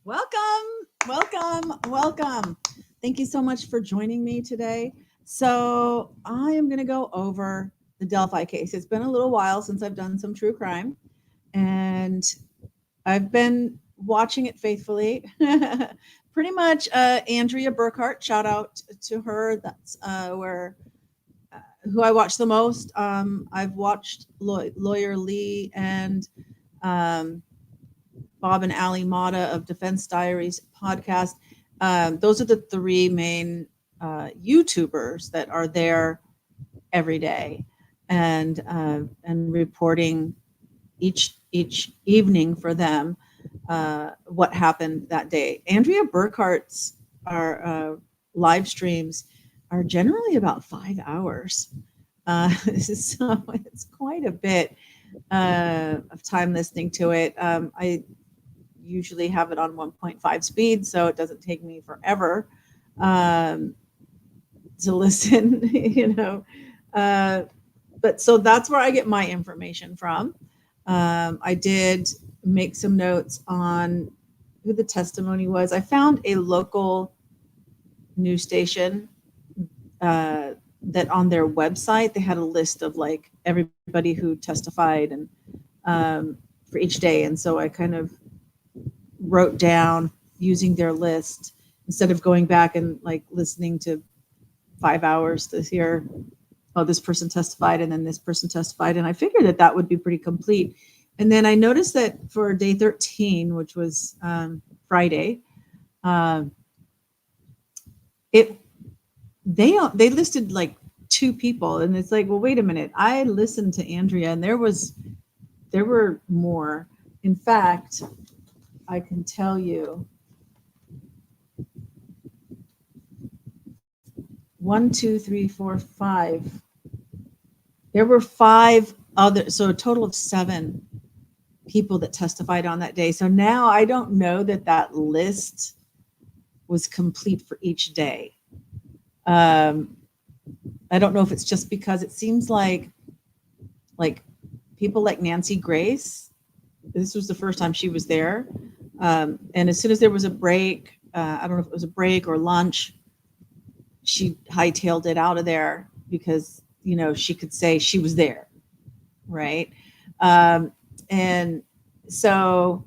Welcome, welcome, welcome. Thank you so much for joining me today. So, I am going to go over the Delphi case. It's been a little while since I've done some true crime, and I've been watching it faithfully. Pretty much, Andrea Burkhart, shout out to her. That's where who I watch the most. I've watched Lawyer Lee and um, Bob and Ali Mata of Defense Diaries podcast. Those are the three main YouTubers that are there every day and reporting each evening for them what happened that day. Andrea Burkhart's our live streams are generally about 5 hours. So it's quite a bit of time listening to it. I usually have it on 1.5 speed, so it doesn't take me forever um, to listen, you know. Uh, but so that's where I get my information from. I did make some notes on who the testimony was. I found a local news station uh, that on their website they had a list of like everybody who testified and for each day, and so I kind of wrote down using their list instead of going back and like listening to 5 hours to hear, oh, this person testified and then this person testified. And I figured that that would be pretty complete. And then I noticed that for day 13, which was Friday, um, it they listed like two people, and it's like, well, wait a minute. I listened to Andrea, and there were more. In fact, I can tell you 1, 2, 3, 4, 5. There were 5 other, so a total of 7 people that testified on that day. So now I don't know that that list was complete for each day. Um, I don't know if it's just because it seems like people like Nancy Grace. This was the first time she was there, and as soon as there was a break, I don't know if it was a break or lunch, she hightailed it out of there because she could say she was there, right? And so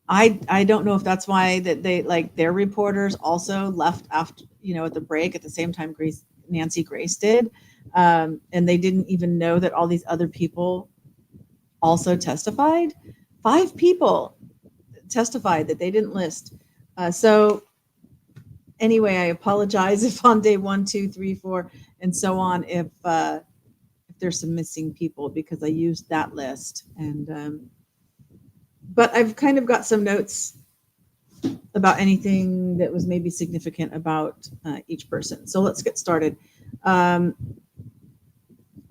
I don't know if that's why that they like their reporters also left after at the break at the same time Nancy Grace did, and they didn't even know that all these other people also testified. 5 people testified that they didn't list. So anyway, I apologize if on day 1, 2, 3, 4, and so on, if there's some missing people because I used that list. And but I've kind of got some notes about anything that was maybe significant about each person. So let's get started. I'm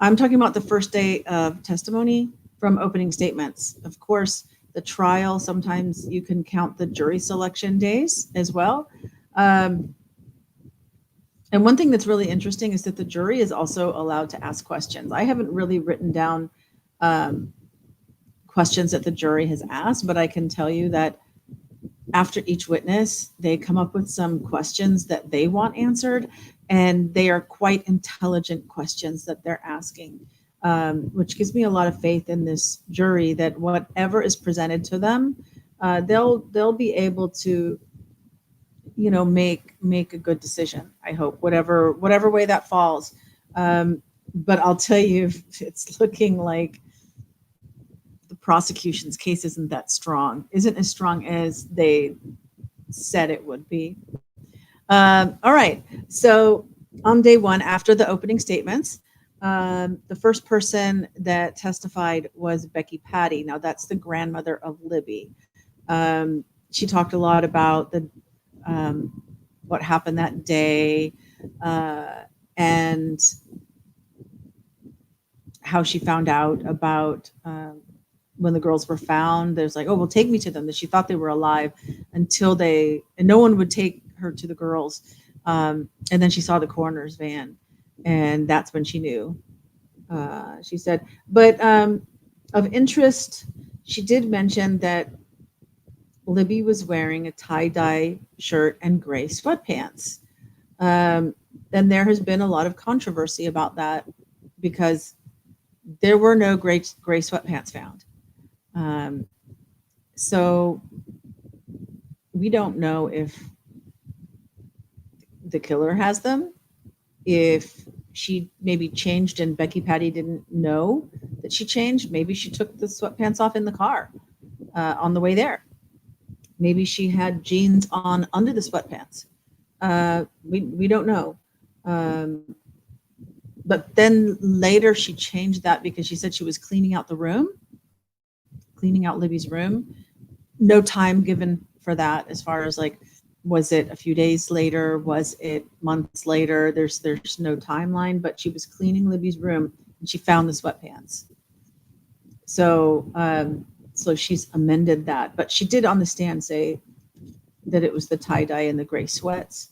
talking about the first day of testimony from opening statements. Of course, the trial, sometimes you can count the jury selection days as well. And one thing that's really interesting is that the jury is also allowed to ask questions. I haven't really written down questions that the jury has asked, but I can tell you that after each witness, they come up with some questions that they want answered, and they are quite intelligent questions that they're asking, which gives me a lot of faith in this jury that whatever is presented to them, they'll be able to make a good decision. I hope whatever way that falls. But I'll tell you, it's looking like the prosecution's case isn't as strong as they said it would be. All right. So on day 1, after the opening statements, the first person that testified was Becky Patty. Now that's the grandmother of Libby. She talked a lot about what happened that day, and how she found out about when the girls were found. There's like, oh, well, take me to them. That she thought they were alive and no one would take her to the girls. And then she saw the coroner's van, and that's when she knew. She said, but of interest, she did mention that Libby was wearing a tie-dye shirt and gray sweatpants. And there has been a lot of controversy about that because there were no gray sweatpants found. Um, so we don't know if the killer has them, if she maybe changed and Becky Patty didn't know that she changed. Maybe she took the sweatpants off in the car on the way there. Maybe she had jeans on under the sweatpants. We don't know. But then later she changed that because she said she was cleaning out the room, cleaning out Libby's room. No time given for that as far as like, was it a few days later? Was it months later? There's no timeline, but she was cleaning Libby's room and she found the sweatpants. So so she's amended that, but she did on the stand say that it was the tie-dye and the gray sweats.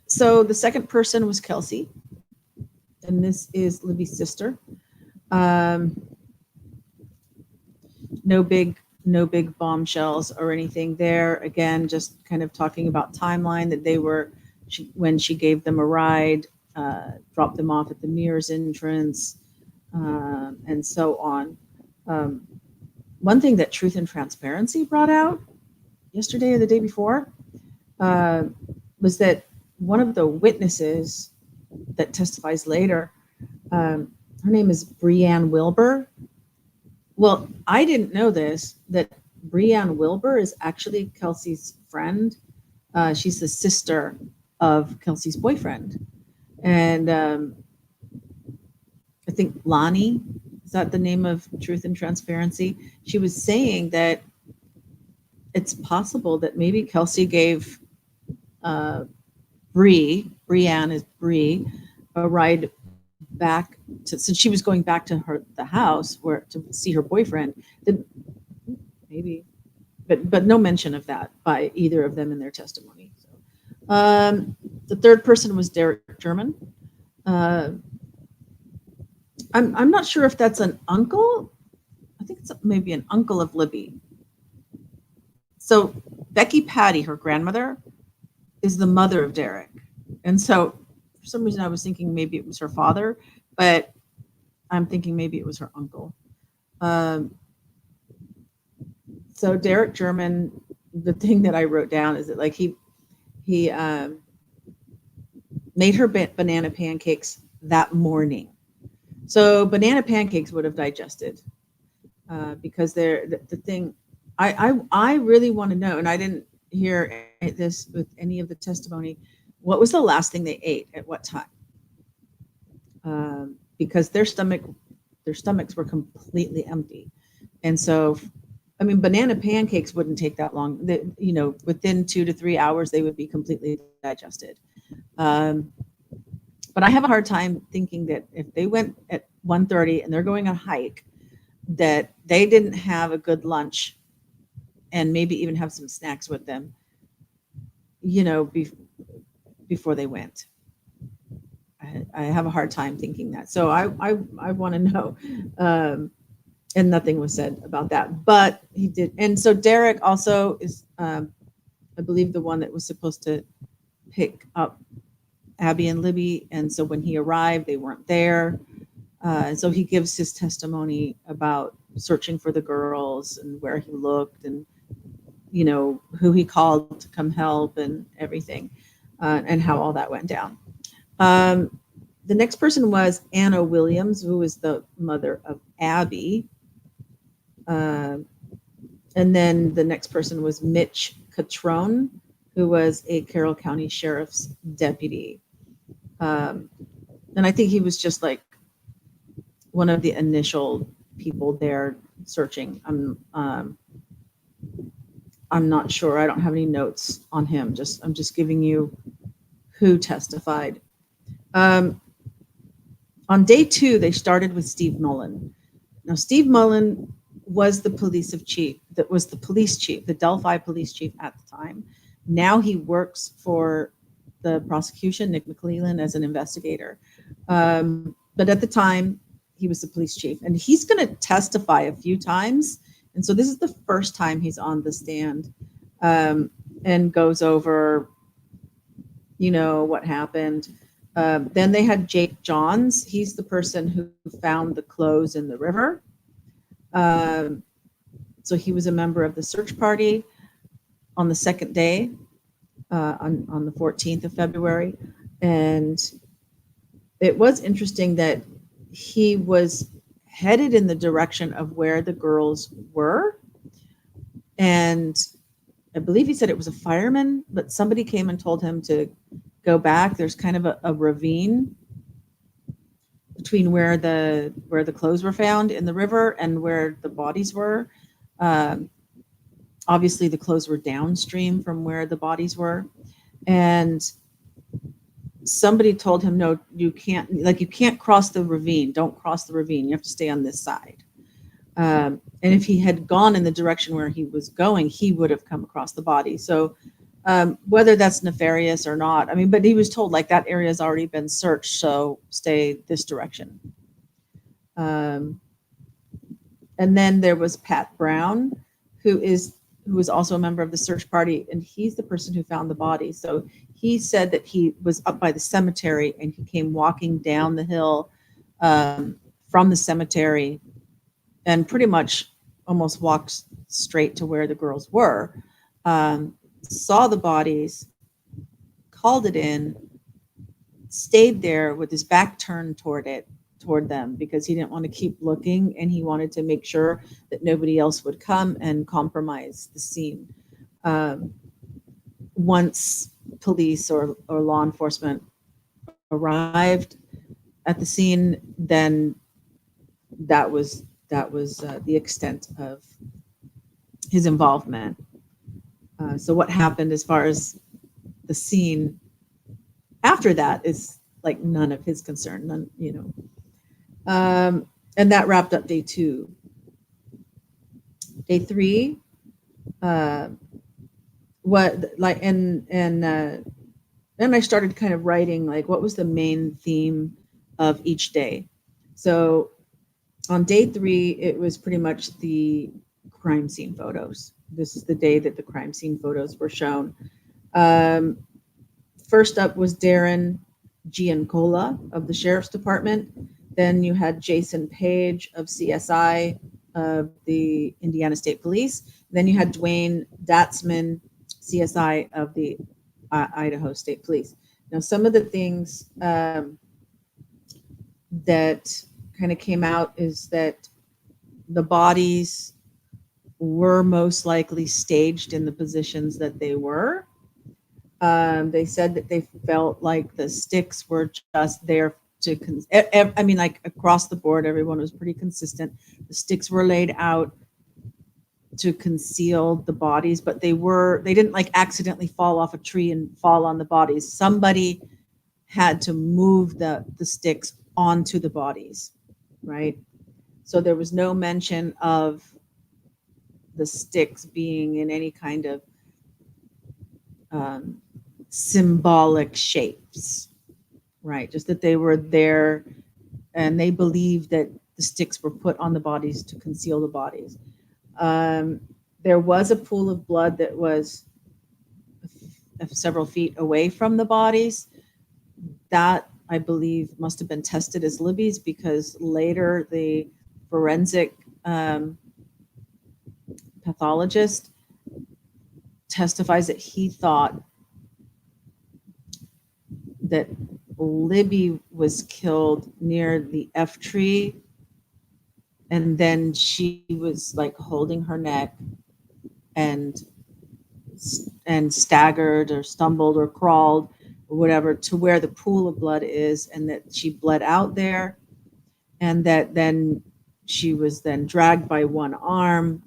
So the second person was Kelsey, and this is Libby's sister. No big bombshells or anything there. Again, just kind of talking about timeline that they were, when she gave them a ride, dropped them off at the Mears entrance, and so on. One thing that Truth and Transparency brought out yesterday or the day before was that one of the witnesses that testifies later, her name is Breanne Wilbur. Well, I didn't know this, that Breanne Wilbur is actually Kelsey's friend. She's the sister of Kelsey's boyfriend. And I think Lonnie, is that the name of Truth and Transparency? She was saying that it's possible that maybe Kelsey gave Breanne is Bree, a ride back to, since she was going back to the house where to see her boyfriend. Then maybe, but no mention of that by either of them in their testimony. So, the third person was Derek German. I'm not sure if that's an uncle. I think it's maybe an uncle of Libby. So Becky Patty, her grandmother, is the mother of Derek. And so for some reason I was thinking maybe it was her father, but I'm thinking maybe it was her uncle. So Derek German, the thing that I wrote down is that like he made her banana pancakes that morning. So banana pancakes would have digested because they're the thing. I really want to know, and I didn't hear this with any of the testimony. What was the last thing they ate at what time? Because their stomachs were completely empty, and so, I mean, banana pancakes wouldn't take that long. You know, within 2 to 3 hours, they would be completely digested. But I have a hard time thinking that if they went at 1:30 and they're going on a hike, that they didn't have a good lunch and maybe even have some snacks with them, you know, before they went. I have a hard time thinking that. So I want to know. And nothing was said about that, but he did. And so Derek also is, I believe, the one that was supposed to pick up Abby and Libby. And so when he arrived, they weren't there. And so he gives his testimony about searching for the girls and where he looked and, you know, who he called to come help and everything, and how all that went down. The next person was Anna Williams, who was the mother of Abby. And then the next person was Mitch Catrone, who was a Carroll County Sheriff's deputy. And I think he was just like one of the initial people there searching. I'm not sure. I don't have any notes on him. I'm just giving you who testified. On day 2, they started with Steve Mullen. Now, Steve Mullen was the police chief, the Delphi police chief at the time. Now he works for the prosecution, Nick McClellan, as an investigator. But at the time, he was the police chief, and he's going to testify a few times. And so this is the first time he's on the stand, and goes over, what happened. Then they had Jake Johns. He's the person who found the clothes in the river. So he was a member of the search party on the second day, on the 14th of February. And it was interesting that he was headed in the direction of where the girls were. And I believe he said it was a fireman, but somebody came and told him to go back. There's kind of a ravine between where the clothes were found in the river and where the bodies were. Obviously, the clothes were downstream from where the bodies were. And somebody told him, no, you can't cross the ravine. Don't cross the ravine. You have to stay on this side. And if he had gone in the direction where he was going, he would have come across the body. So whether that's nefarious or not, but he was told, like, that area has already been searched, so stay this direction. And then there was Pat Brown, who was also a member of the search party, and he's the person who found the body. So he said that he was up by the cemetery and he came walking down the hill from the cemetery and pretty much almost walked straight to where the girls were, saw the bodies, called it in, stayed there with his back turned toward them because he didn't want to keep looking, and he wanted to make sure that nobody else would come and compromise the scene. Once police or law enforcement arrived at the scene, then that was the extent of his involvement. So what happened as far as the scene after that is like none of his concern, and that wrapped up day 2. Day 3, and I started kind of writing, like, what was the main theme of each day. So on day 3, it was pretty much the crime scene photos. This is the day that the crime scene photos were shown. First up was Darren Giancola of the Sheriff's Department. Then you had Jason Page of CSI of the Indiana State Police. Then you had Dwayne Datsman, CSI of the Idaho State Police. Now, some of the things that kind of came out is that the bodies were most likely staged in the positions that they were. They said that they felt like the sticks were just there to, like across the board, everyone was pretty consistent. The sticks were laid out to conceal the bodies, but they didn't like accidentally fall off a tree and fall on the bodies. Somebody had to move the sticks onto the bodies, right? So there was no mention of the sticks being in any kind of symbolic shapes, right? Just that they were there, and they believed that the sticks were put on the bodies to conceal the bodies. There was a pool of blood that was several feet away from the bodies. That, I believe, must have been tested as Libby's, because later the forensic pathologist testifies that he thought that Libby was killed near the F tree, and then she was like holding her neck and staggered or stumbled or crawled or whatever to where the pool of blood is, and that she bled out there, and that then she was then dragged by one arm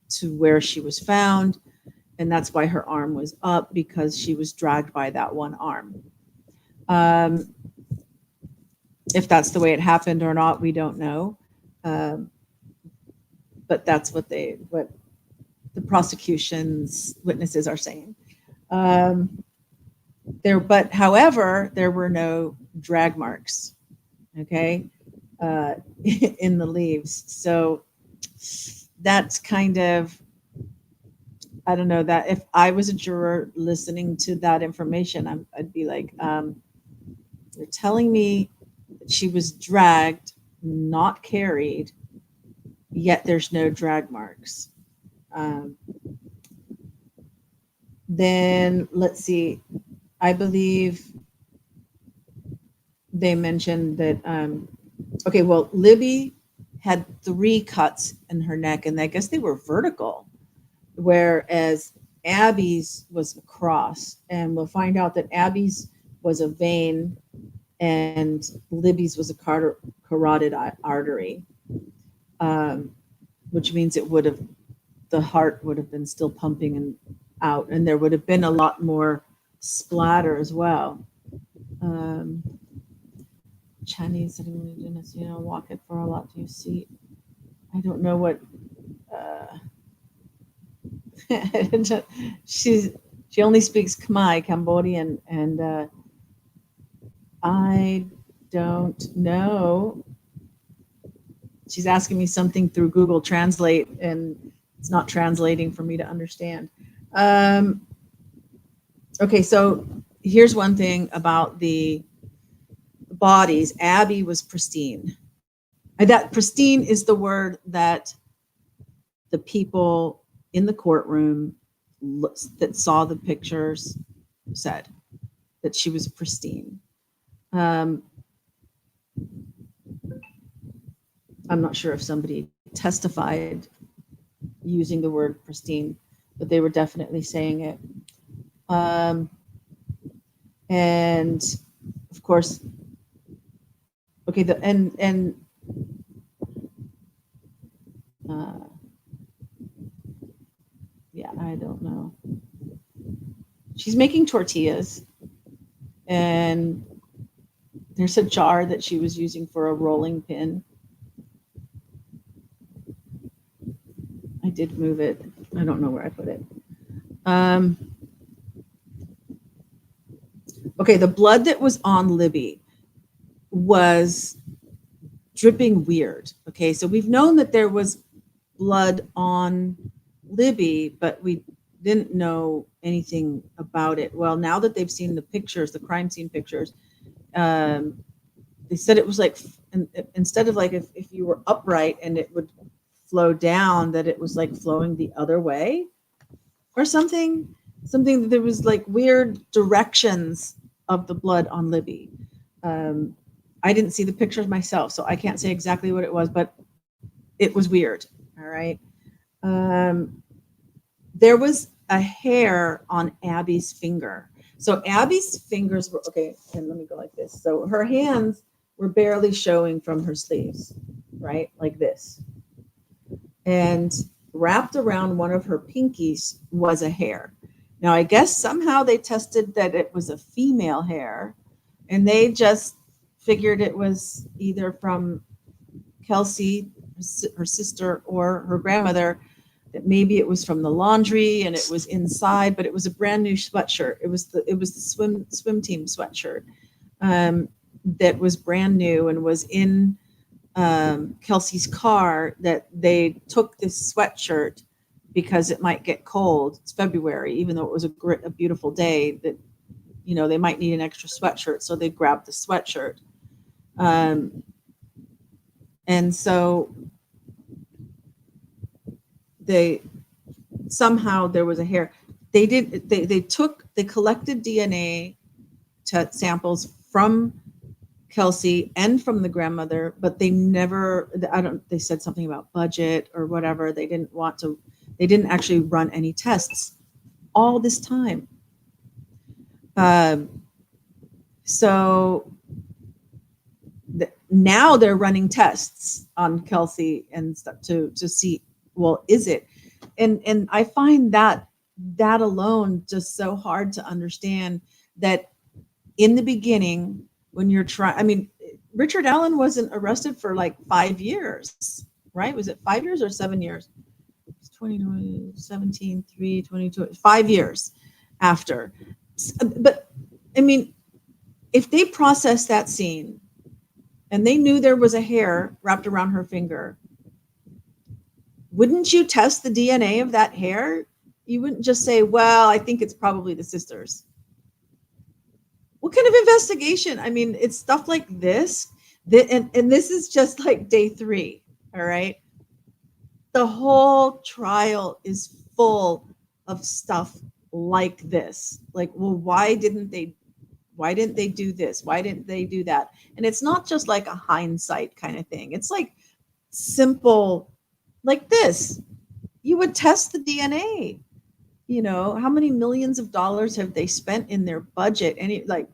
to where she was found, and that's why her arm was up, because she was dragged by that one arm. If that's the way it happened or not, we don't know. But that's what the prosecution's witnesses are saying. However, there were no drag marks. Okay, in the leaves. So that's kind of, I don't know, that if I was a juror listening to that information, I'd be like, you're telling me that she was dragged, not carried, yet there's no drag marks. Then let's see, I believe they mentioned that, okay, well, Libby had 3 cuts in her neck, and I guess they were vertical, whereas Abby's was across. And we'll find out that Abby's was a vein and Libby's was a carotid artery, which means it would have, the heart would have been still pumping and out, and there would have been a lot more splatter as well. Chinese, walk it for a lot. Do you see? I don't know what. She only speaks Khmer, Cambodian, and I don't know. She's asking me something through Google Translate, and it's not translating for me to understand. Okay, so here's one thing about the bodies. Abby was pristine. That pristine is the word that the people in the courtroom that saw the pictures said, that she was pristine. I'm not sure if somebody testified using the word pristine, but they were definitely saying it. And of course, okay, yeah, I don't know. She's making tortillas, and there's a jar that she was using for a rolling pin. I did move it. I don't know where I put it. Okay, the blood that was on Libby was dripping weird. Okay, so we've known that there was blood on Libby, but we didn't know anything about it. Well, now that they've seen the pictures, the crime scene pictures, they said it was like, instead of like if you were upright and it would flow down, that it was like flowing the other way or something. There was like weird directions of the blood on Libby. I didn't see the pictures myself, so I can't say exactly what it was, but it was weird. All right. There was a hair on Abby's finger. So Abby's fingers were, okay, and let me go like this. So her hands were barely showing from her sleeves, right? Like this. And wrapped around one of her pinkies was a hair. Now, I guess somehow they tested that it was a female hair, and they just figured it was either from Kelsey, her sister, or her grandmother, that maybe it was from the laundry and it was inside, but it was a brand new sweatshirt. It was the swim team sweatshirt that was brand new and was in Kelsey's car, that they took this sweatshirt because it might get cold. It's February, even though it was a beautiful day, that, they might need an extra sweatshirt. So they grabbed the sweatshirt. And so somehow there was a hair. They collected DNA samples from Kelsey and from the grandmother, but they said something about budget or whatever. They didn't actually run any tests all this time. So now they're running tests on Kelsey and stuff to see, well, is it? And I find that alone just so hard to understand, that in the beginning, when you're trying, Richard Allen wasn't arrested for like 5 years, right? Was it 5 years or 7 years? 17, 3, 22, 5 years after. But if they process that scene and they knew there was a hair wrapped around her finger, wouldn't you test the DNA of that hair? You wouldn't just say, well, I think it's probably the sisters. What kind of investigation? I mean, it's stuff like this. And this is just like day 3. All right. The whole trial is full of stuff like this. Like, well, why didn't they do this? Why didn't they do that? And it's not just like a hindsight kind of thing. It's like simple, like this. You would test the DNA. You know, how many millions of dollars have they spent in their budget? And like,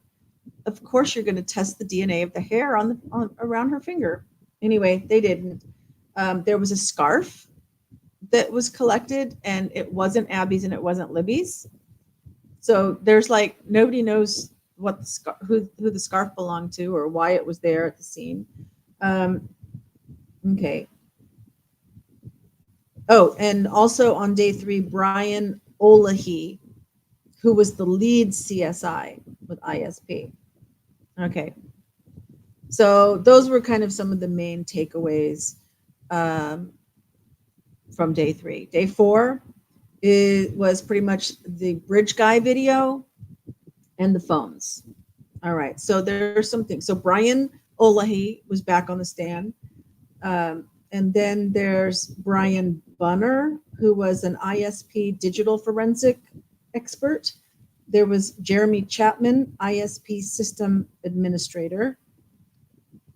of course, you're going to test the DNA of the hair on around her finger. Anyway, they didn't. There was a scarf that was collected, and it wasn't Abby's and it wasn't Libby's. So there's like nobody knows what who the scarf belonged to or why it was there at the scene. Okay. Oh, and also on day 3, Brian Olahi, who was the lead CSI with ISP. Okay. So those were kind of some of the main takeaways from day 3. Day 4 was pretty much the bridge guy video and the phones. All right. So there's something. So Brian Olahi was back on the stand. And then there's Brian Bunner, who was an ISP digital forensic expert. There was Jeremy Chapman, ISP system administrator.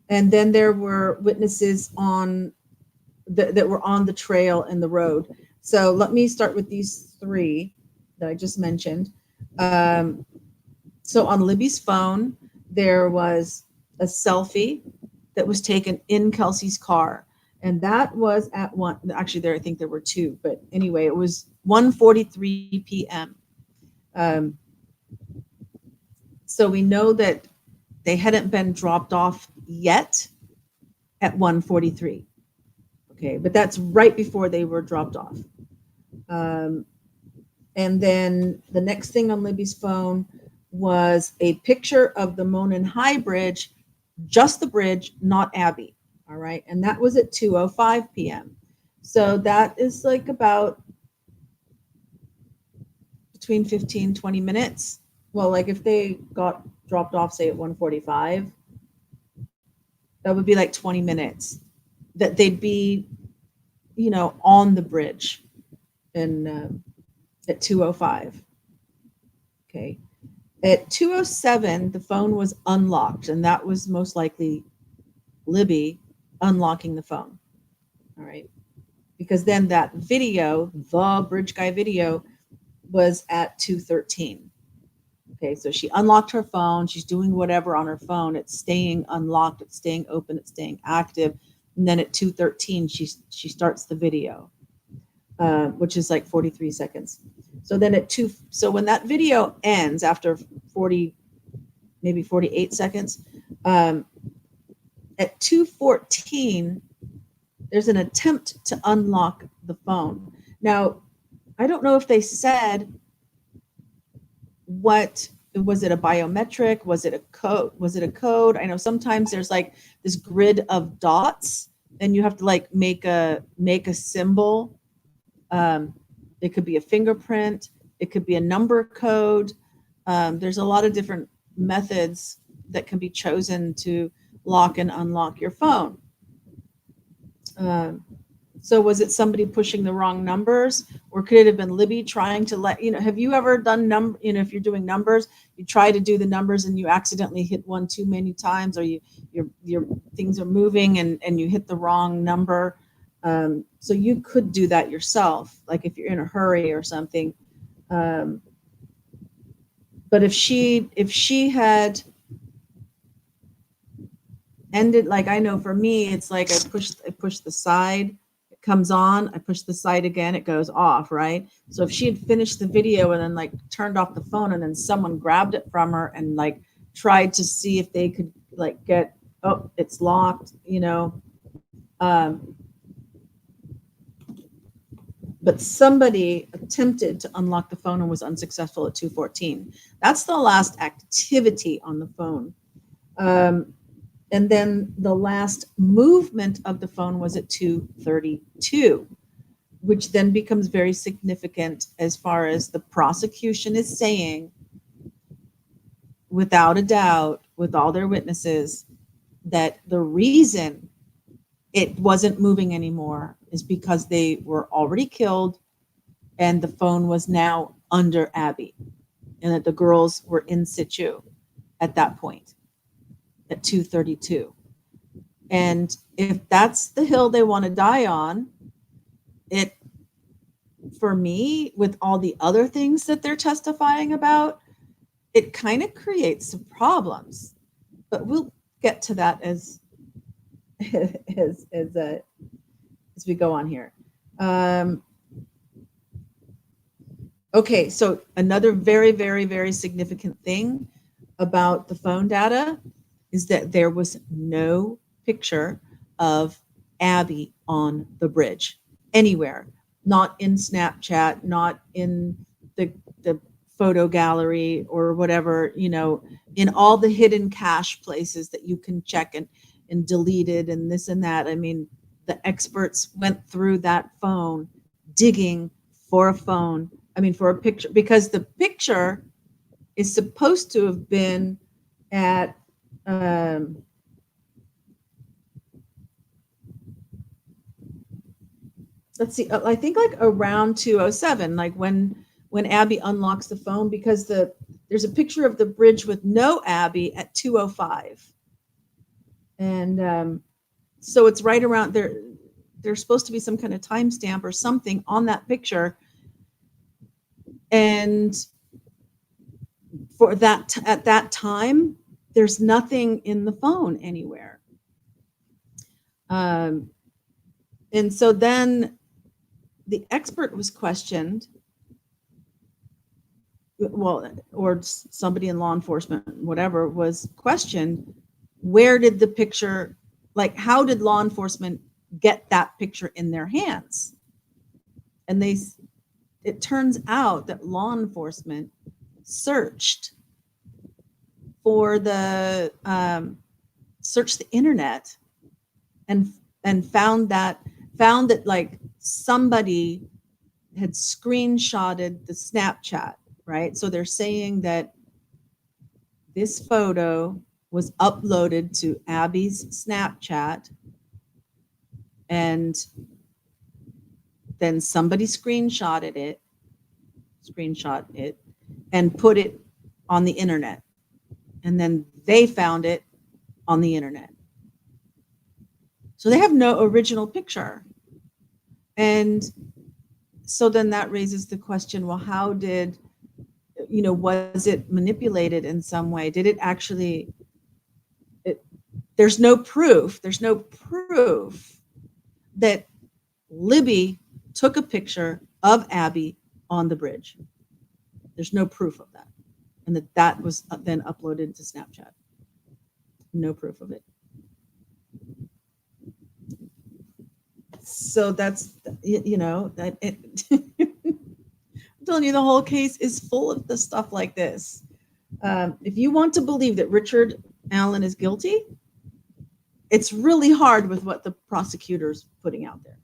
And then there were witnesses on that were on the trail and the road. So let me start with these 3 that I just mentioned. So on Libby's phone, there was a selfie that was taken in Kelsey's car. And that was at actually there, I think there were 2, but anyway, it was 1:43 p.m. So we know that they hadn't been dropped off yet at 1:43. Okay, but that's right before they were dropped off. And then the next thing on Libby's phone was a picture of the Monon High Bridge, just the bridge, not Abby. All right, and that was at 2:05 p.m. So that is like about between 15-20 minutes. Well, like if they got dropped off, say at 1:45, that would be like 20 minutes that they'd be, you know, on the bridge in at 2:05. Okay. At 2:07, the phone was unlocked, and that was most likely Libby unlocking the phone. All right. Because then that video, the bridge guy video, was at 2:13. Okay, so she unlocked her phone. She's doing whatever on her phone. It's staying unlocked. It's staying open. It's staying active. And then at 2:13, she starts the video, which is like 43 seconds. So then so when that video ends after 40, maybe 48 seconds, at 2:14, there's an attempt to unlock the phone. Now, I don't know if they said what was it, a biometric? Was it a code? Was it a code? I know sometimes there's like this grid of dots and you have to like make a symbol. It could be a fingerprint. It could be a number code. There's a lot of different methods that can be chosen to lock and unlock your phone. So was it somebody pushing the wrong numbers, or could it have been Libby trying to have you ever done if you're doing numbers, you try to do the numbers and you accidentally hit one too many times, or your things are moving and you hit the wrong number. So you could do that yourself, like if you're in a hurry or something. But if she had ended, like I know for me, it's like I push the side, it comes on, I push the side again, it goes off, right? So if she had finished the video and then like turned off the phone and then someone grabbed it from her and like tried to see if they could like get, oh, it's locked, but somebody attempted to unlock the phone and was unsuccessful at 2:14. That's the last activity on the phone. And then the last movement of the phone was at 2:32, which then becomes very significant as far as the prosecution is saying, without a doubt, with all their witnesses, that the reason it wasn't moving anymore is because they were already killed and the phone was now under Abby, and that the girls were in situ at that point at 2:32. And if that's the hill they want to die on, it, for me, with all the other things that they're testifying about, it kind of creates some problems. But we'll get to that as we go on here. Okay, so another very, very, very significant thing about the phone data is that there was no picture of Abby on the bridge anywhere, not in Snapchat, not in the photo gallery or whatever, you know, in all the hidden cache places that you can check and delete it and this and that. I mean, the experts went through that phone digging for a phone, for a picture, because the picture is supposed to have been at let's see, I think like around 2:07, like when Abby unlocks the phone, because there's a picture of the bridge with no Abby at 2:05. And so it's right around there. There's supposed to be some kind of timestamp or something on that picture. And for that, at that time, there's nothing in the phone anywhere. And so then the expert was questioned, well, or somebody in law enforcement, whatever, was questioned. Where did the picture, like, how did law enforcement get that picture in their hands? And it turns out that law enforcement searched for searched the internet and found that like somebody had screenshotted the Snapchat, right? So they're saying that this photo was uploaded to Abby's Snapchat, and then somebody screenshot it and put it on the internet, and then they found it on the internet. So they have no original picture. And so then that raises the question, well, how did, was it manipulated in some way? Did it actually, there's no proof that Libby took a picture of Abby on the bridge. There's no proof of that. And that was then uploaded to Snapchat. No proof of it. So that's, that it, I'm telling you, the whole case is full of the stuff like this. If you want to believe that Richard Allen is guilty, it's really hard with what the prosecutor's putting out there.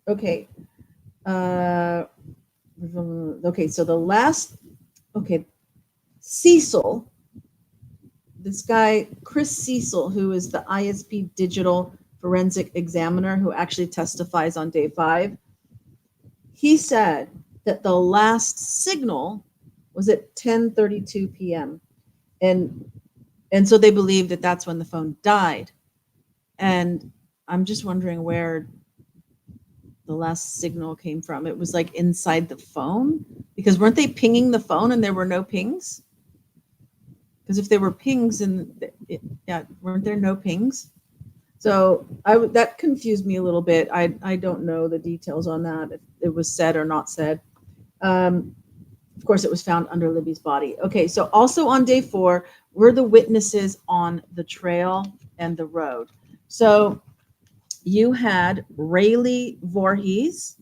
Okay. So the last, Cecil, this guy, Chris Cecil, who is the ISP digital forensic examiner who actually testifies on day 5, he said that the last signal was at 10:32 p.m. And so they believe that that's when the phone died. And I'm just wondering where the last signal came from. It was like inside the phone, because weren't they pinging the phone and there were no pings? Because if there were pings, weren't there no pings? So that confused me a little bit. I don't know the details on that, if it was said or not said. Of course, it was found under Libby's body. Okay, so also on day 4 were the witnesses on the trail and the road. So you had Rayleigh Voorhees,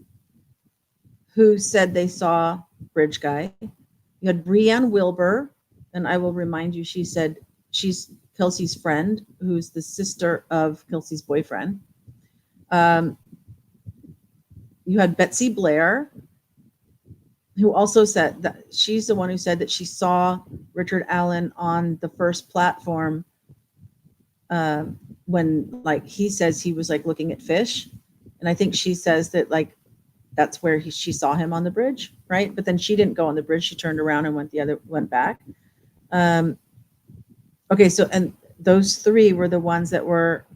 who said they saw Bridge Guy. You had Breanne Wilbur, and I will remind you, she said she's Kelsey's friend, who's the sister of Kelsey's boyfriend. You had Betsy Blair, who also said that she's the one who said that she saw Richard Allen on the first platform when, like, he says he was like looking at fish, and I think she says that like that's where she saw him on the bridge, right? But then she didn't go on the bridge; she turned around and went back. Okay, so and those three were the ones that were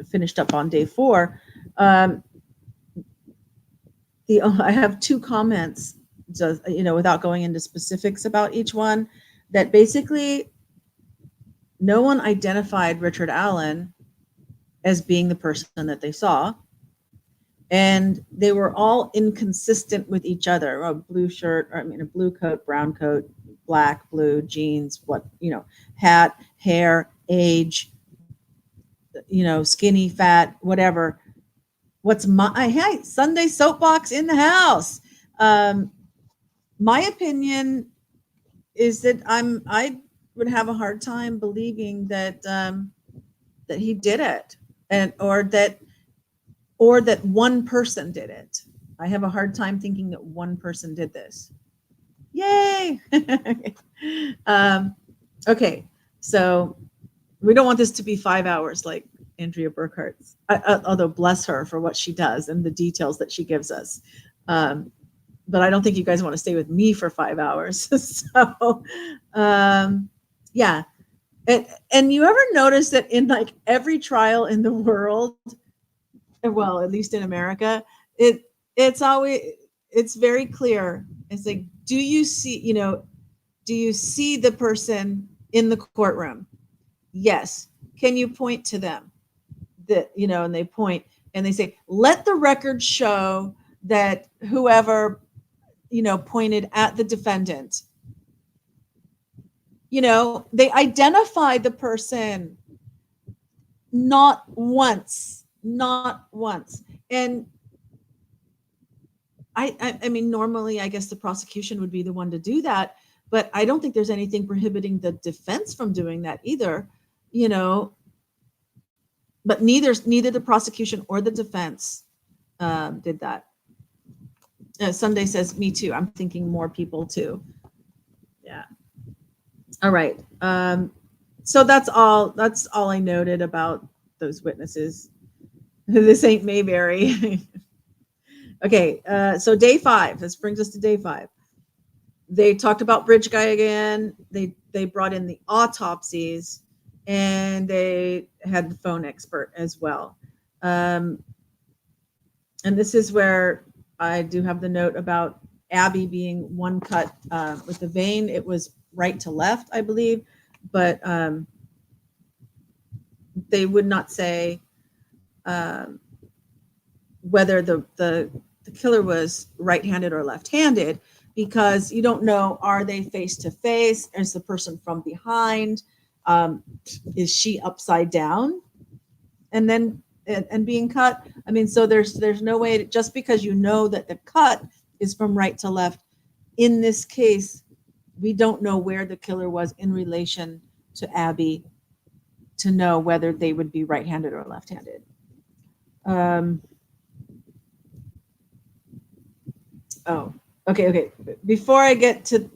finished up on day 4. I have 2 comments, just, without going into specifics about each one, that basically no one identified Richard Allen as being the person that they saw. And they were all inconsistent with each other. A blue shirt, a blue coat, brown coat, black, blue, jeans, hat, hair, age, skinny, fat, whatever. What's hey, Sunday soapbox in the house. My opinion is that I would have a hard time believing that that he did it, or that one person did it. I have a hard time thinking that one person did this. Yay! Okay, so we don't want this to be 5 hours like Andrea Burkhart's, although bless her for what she does and the details that she gives us. But I don't think you guys want to stay with me for 5 hours. So, yeah. And you ever notice that in like every trial in the world, well, at least in America, it's very clear. It's like, do you see the person in the courtroom? Yes. Can you point to them? That, and they point and they say, let the record show that whoever, pointed at the defendant, they identify the person. Not once. And I mean, normally, I guess the prosecution would be the one to do that, but I don't think there's anything prohibiting the defense from doing that either, but neither the prosecution or the defense did that. Sunday says, me too. I'm thinking more people too. Yeah. All right. So that's all I noted about those witnesses. This ain't Mayberry. Okay. So day 5, this brings us to day 5. They talked about Bridge Guy again. They brought in the autopsies, and they had the phone expert as well. And this is where I do have the note about Abby being one cut with the vein. It was right to left, I believe, but they would not say whether the killer was right-handed or left-handed, because you don't know, are they face to face? Is the person from behind? Is she upside down and then and being cut? I mean, so there's no way to, just because you know that the cut is from right to left. In this case, we don't know where the killer was in relation to Abby to know whether they would be right-handed or left-handed. Okay. Before I get to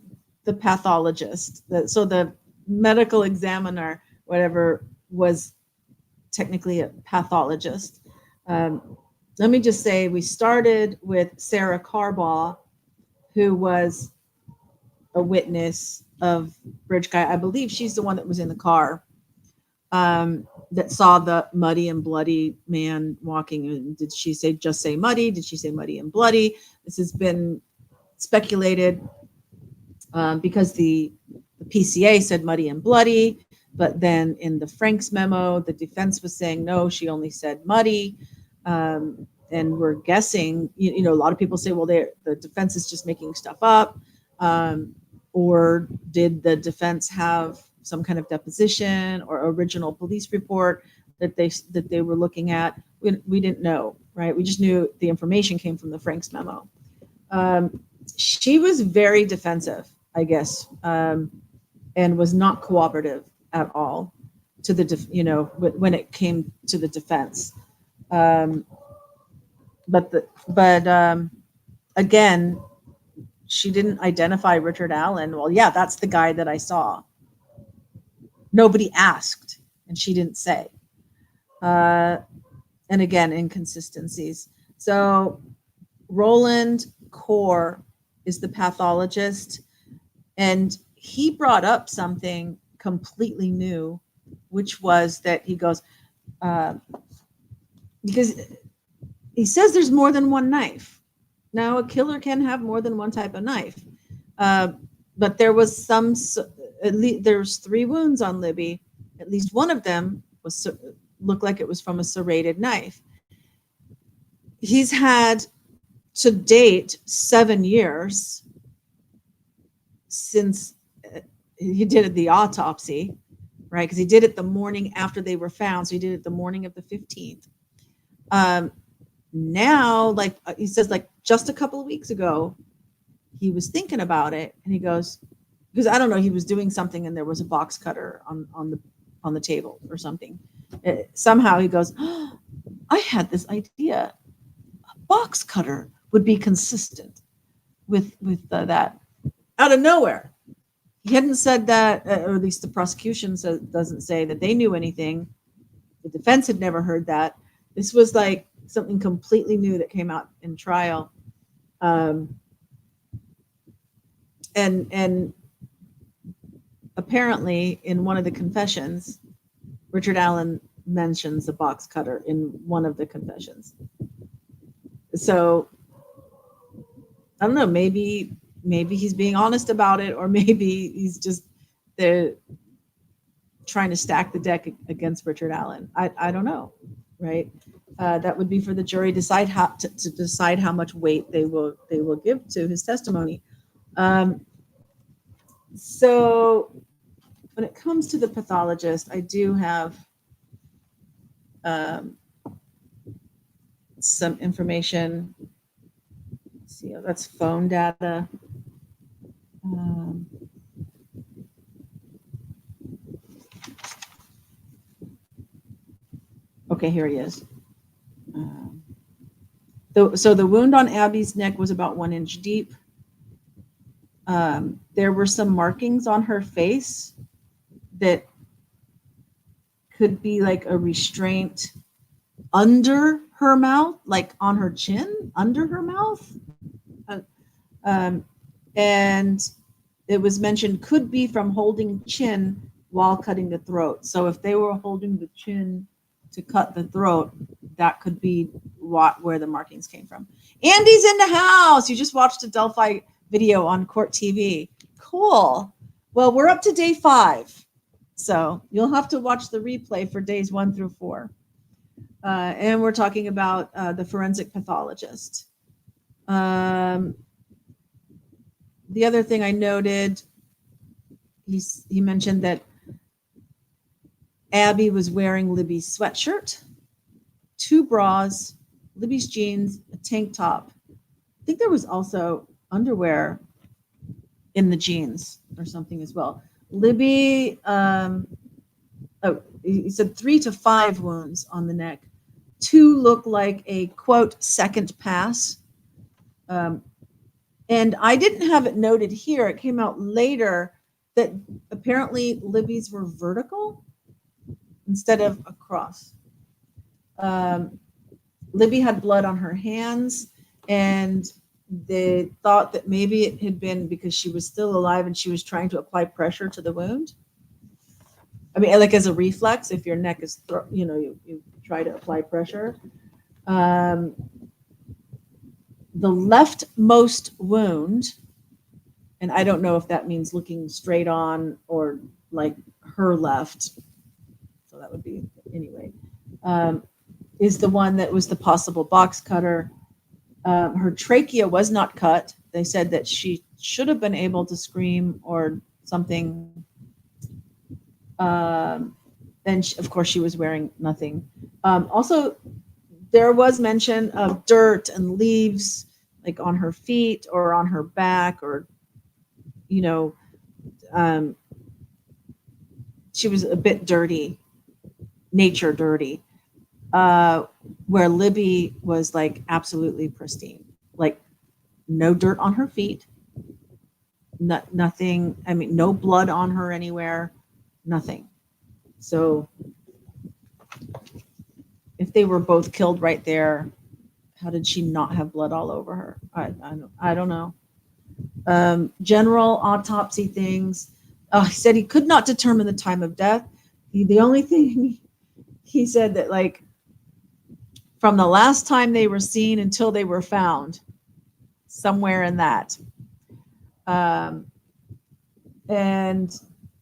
the pathologist, so the medical examiner, whatever, was technically a pathologist. Let me just say, we started with Sarah Carbaugh, who was a witness of Bridge Guy. I believe she's the one that was in the car that saw the muddy and bloody man walking. And did she just say muddy? Did she say muddy and bloody? This has been speculated because the PCA said muddy and bloody, but then in the Franks memo, the defense was saying, no, she only said muddy. And we're guessing, a lot of people say, well, the defense is just making stuff up. Or did the defense have some kind of deposition or original police report that they were looking at? We didn't know, right? We just knew the information came from the Franks memo. She was very defensive, I guess, and was not cooperative at all to the, when it came to the defense. But again, she didn't identify Richard Allen. Well, yeah, that's the guy that I saw. Nobody asked, and she didn't say. And again, inconsistencies. So Roland Core is the pathologist, and he brought up something completely new, which was that he goes, because he says there's more than one knife. Now, a killer can have more than one type of knife. But there was there's 3 wounds on Libby. At least one of them looked like it was from a serrated knife. He's had, to date, 7 years since he did the autopsy, right? Because he did it the morning after they were found. So he did it the morning of the 15th. Now, like he says, like just a couple of weeks ago, he was thinking about it, and he goes, because I don't know, he was doing something and there was a box cutter on the table or something. Somehow he goes, oh, I had this idea. A box cutter would be consistent with that. Out of nowhere. He hadn't said that, or at least the prosecution doesn't say that they knew anything. The defense had never heard that. This was like something completely new that came out in trial. And apparently in one of the confessions, Richard Allen mentions a box cutter in one of the confessions. So I don't know, maybe he's being honest about it, or maybe he's just trying to stack the deck against Richard Allen. I don't know, right? That would be for the jury to decide how much weight they will give to his testimony. So when it comes to the pathologist, I do have some information. Let's see, that's phone data. Okay, here he is. So the wound on Abby's neck was about 1 inch deep. There were some markings on her face that could be like a restraint under her mouth, like on her chin, under her mouth. And it was mentioned could be from holding chin while cutting the throat. So if they were holding the chin to cut the throat, that could be where the markings came from. Andy's in the house. You just watched a Delphi video on Court TV. Cool. Well, we're up to day 5. So you'll have to watch the replay for days 1 through 4. And we're talking about the forensic pathologist. The other thing I noted, he mentioned that Abby was wearing Libby's sweatshirt, 2 bras, Libby's jeans, a tank top. I think there was also underwear in the jeans or something as well. Libby, he said 3 to 5 wounds on the neck. 2 look like a, quote, second pass. And I didn't have it noted here. It came out later that apparently Libby's were vertical instead of across. Libby had blood on her hands, and they thought that maybe it had been because she was still alive and she was trying to apply pressure to the wound. I mean, like as a reflex, if your neck is, you try to apply pressure. The leftmost wound, and I don't know if that means looking straight on or like her left, so that would be anyway, is the one that was the possible box cutter. Her trachea was not cut. They said that she should have been able to scream or something. And of course, she was wearing nothing. Also, there was mention of dirt and leaves, like on her feet or on her back, or, she she was a bit dirty, nature dirty, where Libby was like absolutely pristine, like no dirt on her feet, nothing. I mean, no blood on her anywhere, nothing. So if they were both killed right there, how did she not have blood all over her? I don't know. General autopsy things. He said he could not determine the time of death. The only thing he said that, like, from the last time they were seen until they were found, somewhere in that.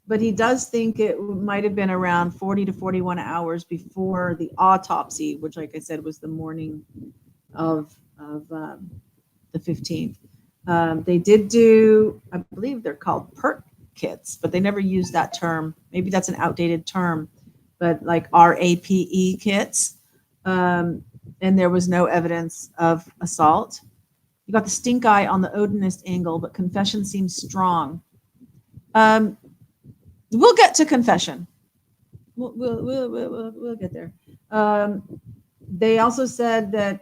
But he does think it might have been around 40 to 41 hours before the autopsy, which, like I said, was the morning of the 15th. They did do, I believe they're called PERT kits, but they never used that term. Maybe that's an outdated term, but like RAPE kits. And there was no evidence of assault. You got the stink eye on the Odinist angle, but confession seems strong. We'll get to confession. We'll get there. They also said that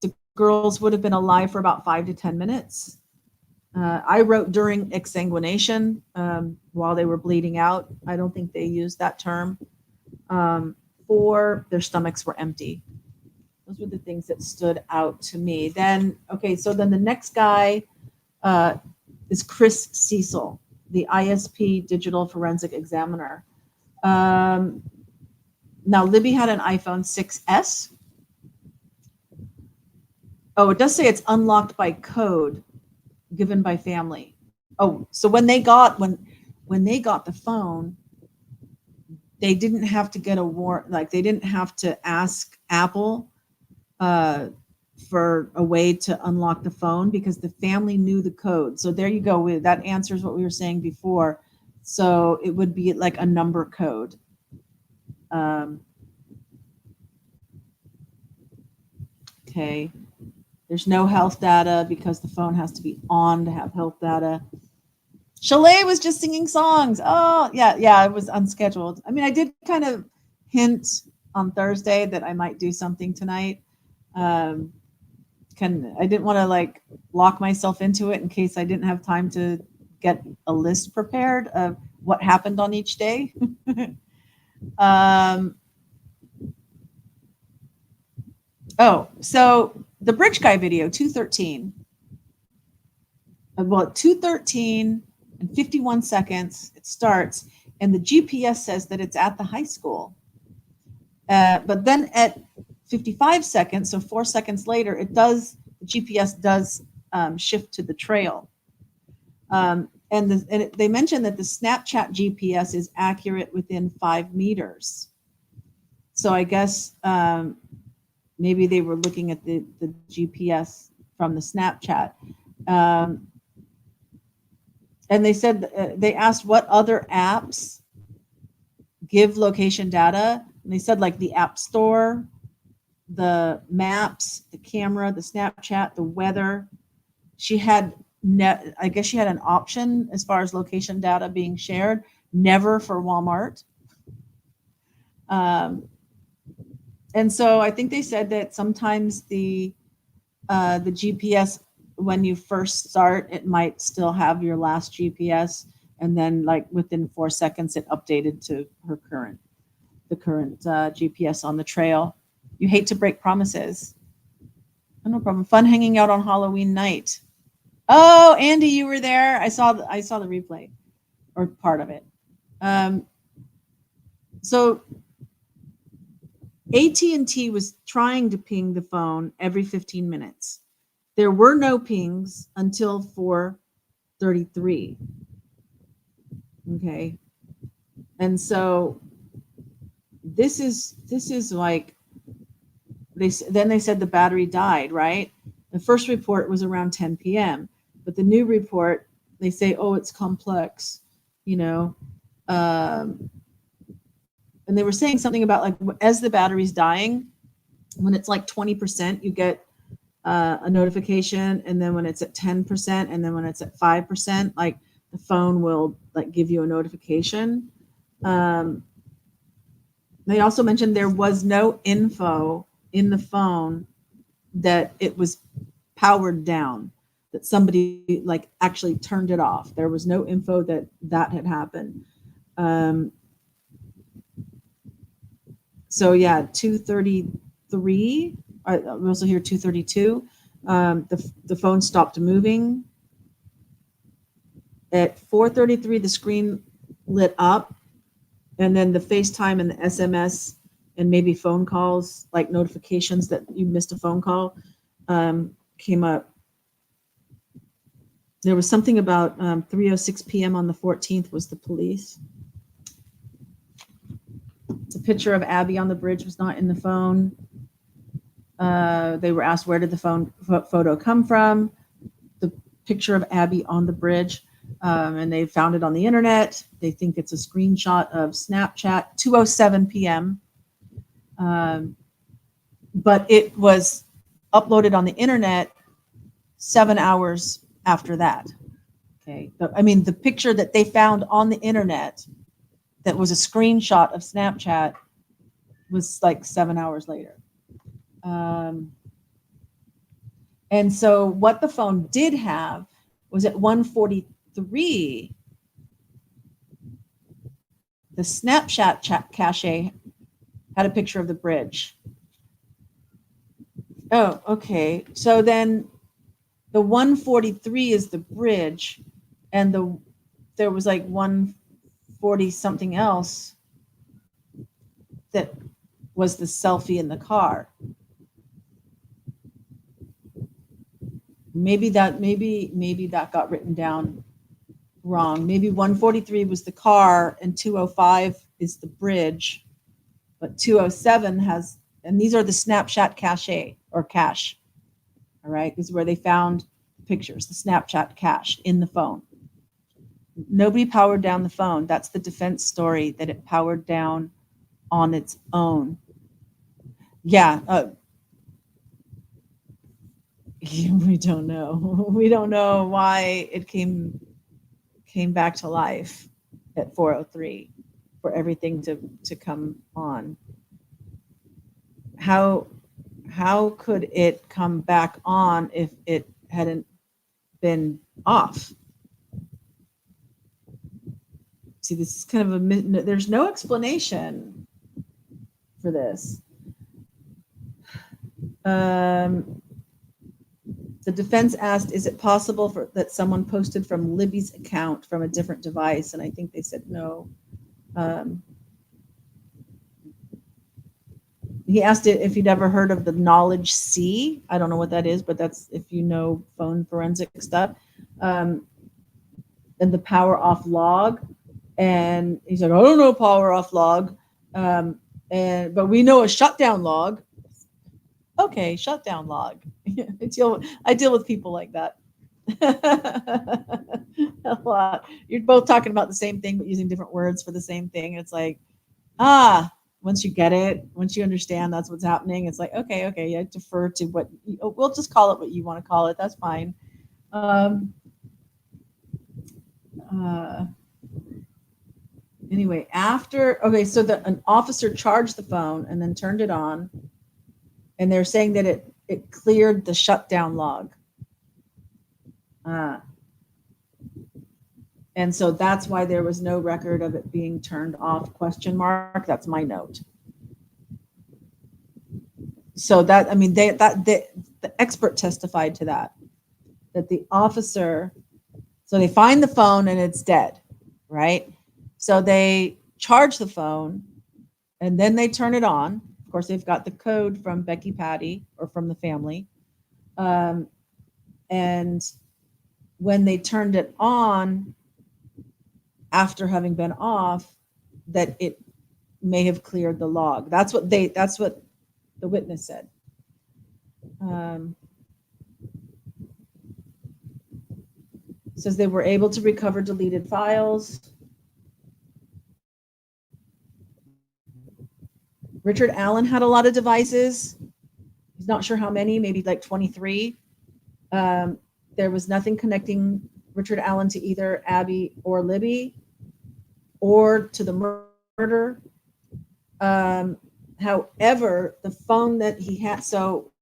the girls would have been alive for about 5 to 10 minutes. I wrote during exsanguination while they were bleeding out. I don't think they used that term. Or their stomachs were empty. Those were the things that stood out to me. Then the next guy is Chris Cecil, the ISP Digital Forensic Examiner. Now, Libby had an iPhone 6S. Oh, it does say it's unlocked by code given by family. Oh, so when they got the phone, they didn't have to get a warrant. Like, they didn't have to ask Apple for a way to unlock the phone because the family knew the code. So there you go. That answers what we were saying before. So it would be like a number code. Okay. There's no health data because the phone has to be on to have health data. Chalet was just singing songs. Oh, yeah, it was unscheduled. I mean, I did kind of hint on Thursday that I might do something tonight. I didn't want to like lock myself into it in case I didn't have time to get a list prepared of what happened on each day. So the bridge guy video, 2:13. Well, 2:13 and 51 seconds, it starts, and the GPS says that it's at the high school. But then at 55 seconds, so 4 seconds later, the GPS does shift to the trail. And they mentioned that the Snapchat GPS is accurate within 5 meters. So I guess maybe they were looking at the GPS from the Snapchat. And they said, they asked what other apps give location data. And they said like the App Store, the maps, the camera, the Snapchat, the weather. I guess she had an option as far as location data being shared, never for Walmart. And so I think they said that sometimes the GPS, when you first start, it might still have your last GPS, and then like within 4 seconds, it updated to the current GPS on the trail. You hate to break promises. Oh, no problem. Fun hanging out on Halloween night. Oh, Andy, you were there. I saw the replay or part of it. So AT&T was trying to ping the phone every 15 minutes. There were no pings until 4:33. Okay. And so this is like, then they said the battery died, right? The first report was around 10 p.m. But the new report, they say, oh, it's complex, and they were saying something about like as the battery's dying, when it's like 20%, you get a notification, and then when it's at 10%, and then when it's at 5%, like the phone will like give you a notification. They also mentioned there was no info in the phone that it was powered down, that somebody like actually turned it off. There was no info that that had happened. So yeah, 2:33. I also hear 2:32. The phone stopped moving. At 4:33, the screen lit up, and then the FaceTime and the SMS and maybe phone calls, like notifications that you missed a phone call, came up. There was something about 3:06 p.m. on the 14th was the police. The picture of Abby on the bridge was not in the phone. They were asked, where did the phone photo come from? The picture of Abby on the bridge, and they found it on the internet. They think it's a screenshot of Snapchat, 2:07 p.m. But it was uploaded on the internet 7 hours after that. Okay, I mean, the picture that they found on the internet that was a screenshot of Snapchat was like 7 hours later. And so what the phone did have was at 1:43, the Snapchat cache had a picture of the bridge. Oh, okay. So then the 1:43 is the bridge, and there was like 1:40 something else that was the selfie in the car. Maybe that got written down wrong. Maybe 1:43 was the car and 2:05 is the bridge, but 2:07 has, and these are the Snapchat cache. All right, this is where they found pictures, the Snapchat cache in the phone. Nobody powered down the phone. That's the defense story, that it powered down on its own. Yeah, we don't know. We don't know why it came back to life at 4:03 for everything to come on. How could it come back on if it hadn't been off? See, this is kind of there's no explanation for this. The defense asked, is it possible that someone posted from Libby's account from a different device? And I think they said no. He asked it if he'd ever heard of the Knowledge C. I don't know what that is, but that's if you know phone forensic stuff. And the power off log. And he's like, I don't know power off log. But we know a shutdown log. Okay, shutdown log. I deal with people like that a lot. You're both talking about the same thing, but using different words for the same thing. It's like, once you get it, once you understand that's what's happening, it's like, okay, I defer to what, we'll just call it what you want to call it. That's fine. Anyway, so an officer charged the phone and then turned it on, and they're saying that it cleared the shutdown log. And so that's why there was no record of it being turned off, ? That's my note. So that, I mean, the expert testified to that the officer, so they find the phone and it's dead, right? So they charge the phone and then they turn it on. Of course, they've got the code from Becky Patty or from the family. And when they turned it on, after having been off, that it may have cleared the log. That's what the witness said. Says they were able to recover deleted files. Richard Allen had a lot of devices. He's not sure how many, maybe like 23. There was nothing connecting Richard Allen to either Abby or Libby or to the murder. However, the phone that he had, so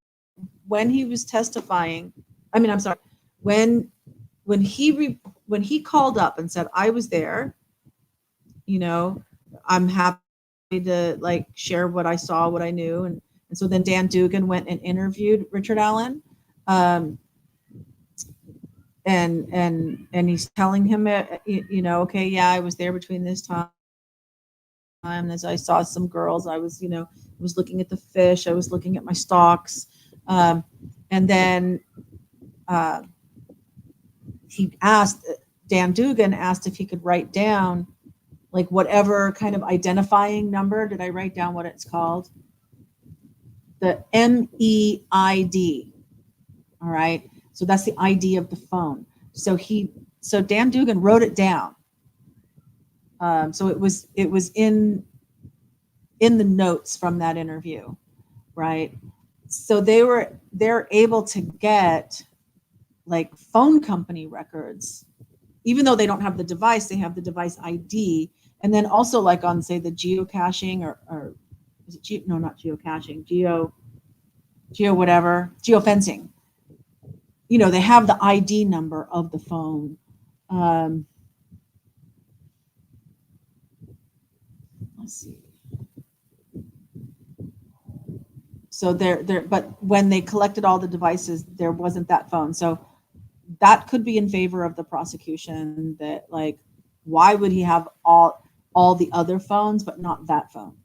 when he was testifying, I'm sorry, when when he called up and said, I was there, I'm happy to like share what I saw, what I knew. And so then Dan Dugan went and interviewed Richard Allen. And he's telling him, okay, yeah, I was there between this time as I saw some girls. I was, was looking at the fish. I was looking at my stocks. And then Dan Dugan asked if he could write down like whatever kind of identifying number. Did I write down what it's called? The MEID. All right. So that's the ID of the phone. So Dan Dugan wrote it down. So it was in the notes from that interview, right? So they're able to get like phone company records, even though they don't have the device, they have the device ID. And then also like on, say, the geocaching or is it not geocaching, geofencing. They have the ID number of the phone. Let's see. So but when they collected all the devices, there wasn't that phone. So that could be in favor of the prosecution, that like, why would he have all the other phones, but not that phone?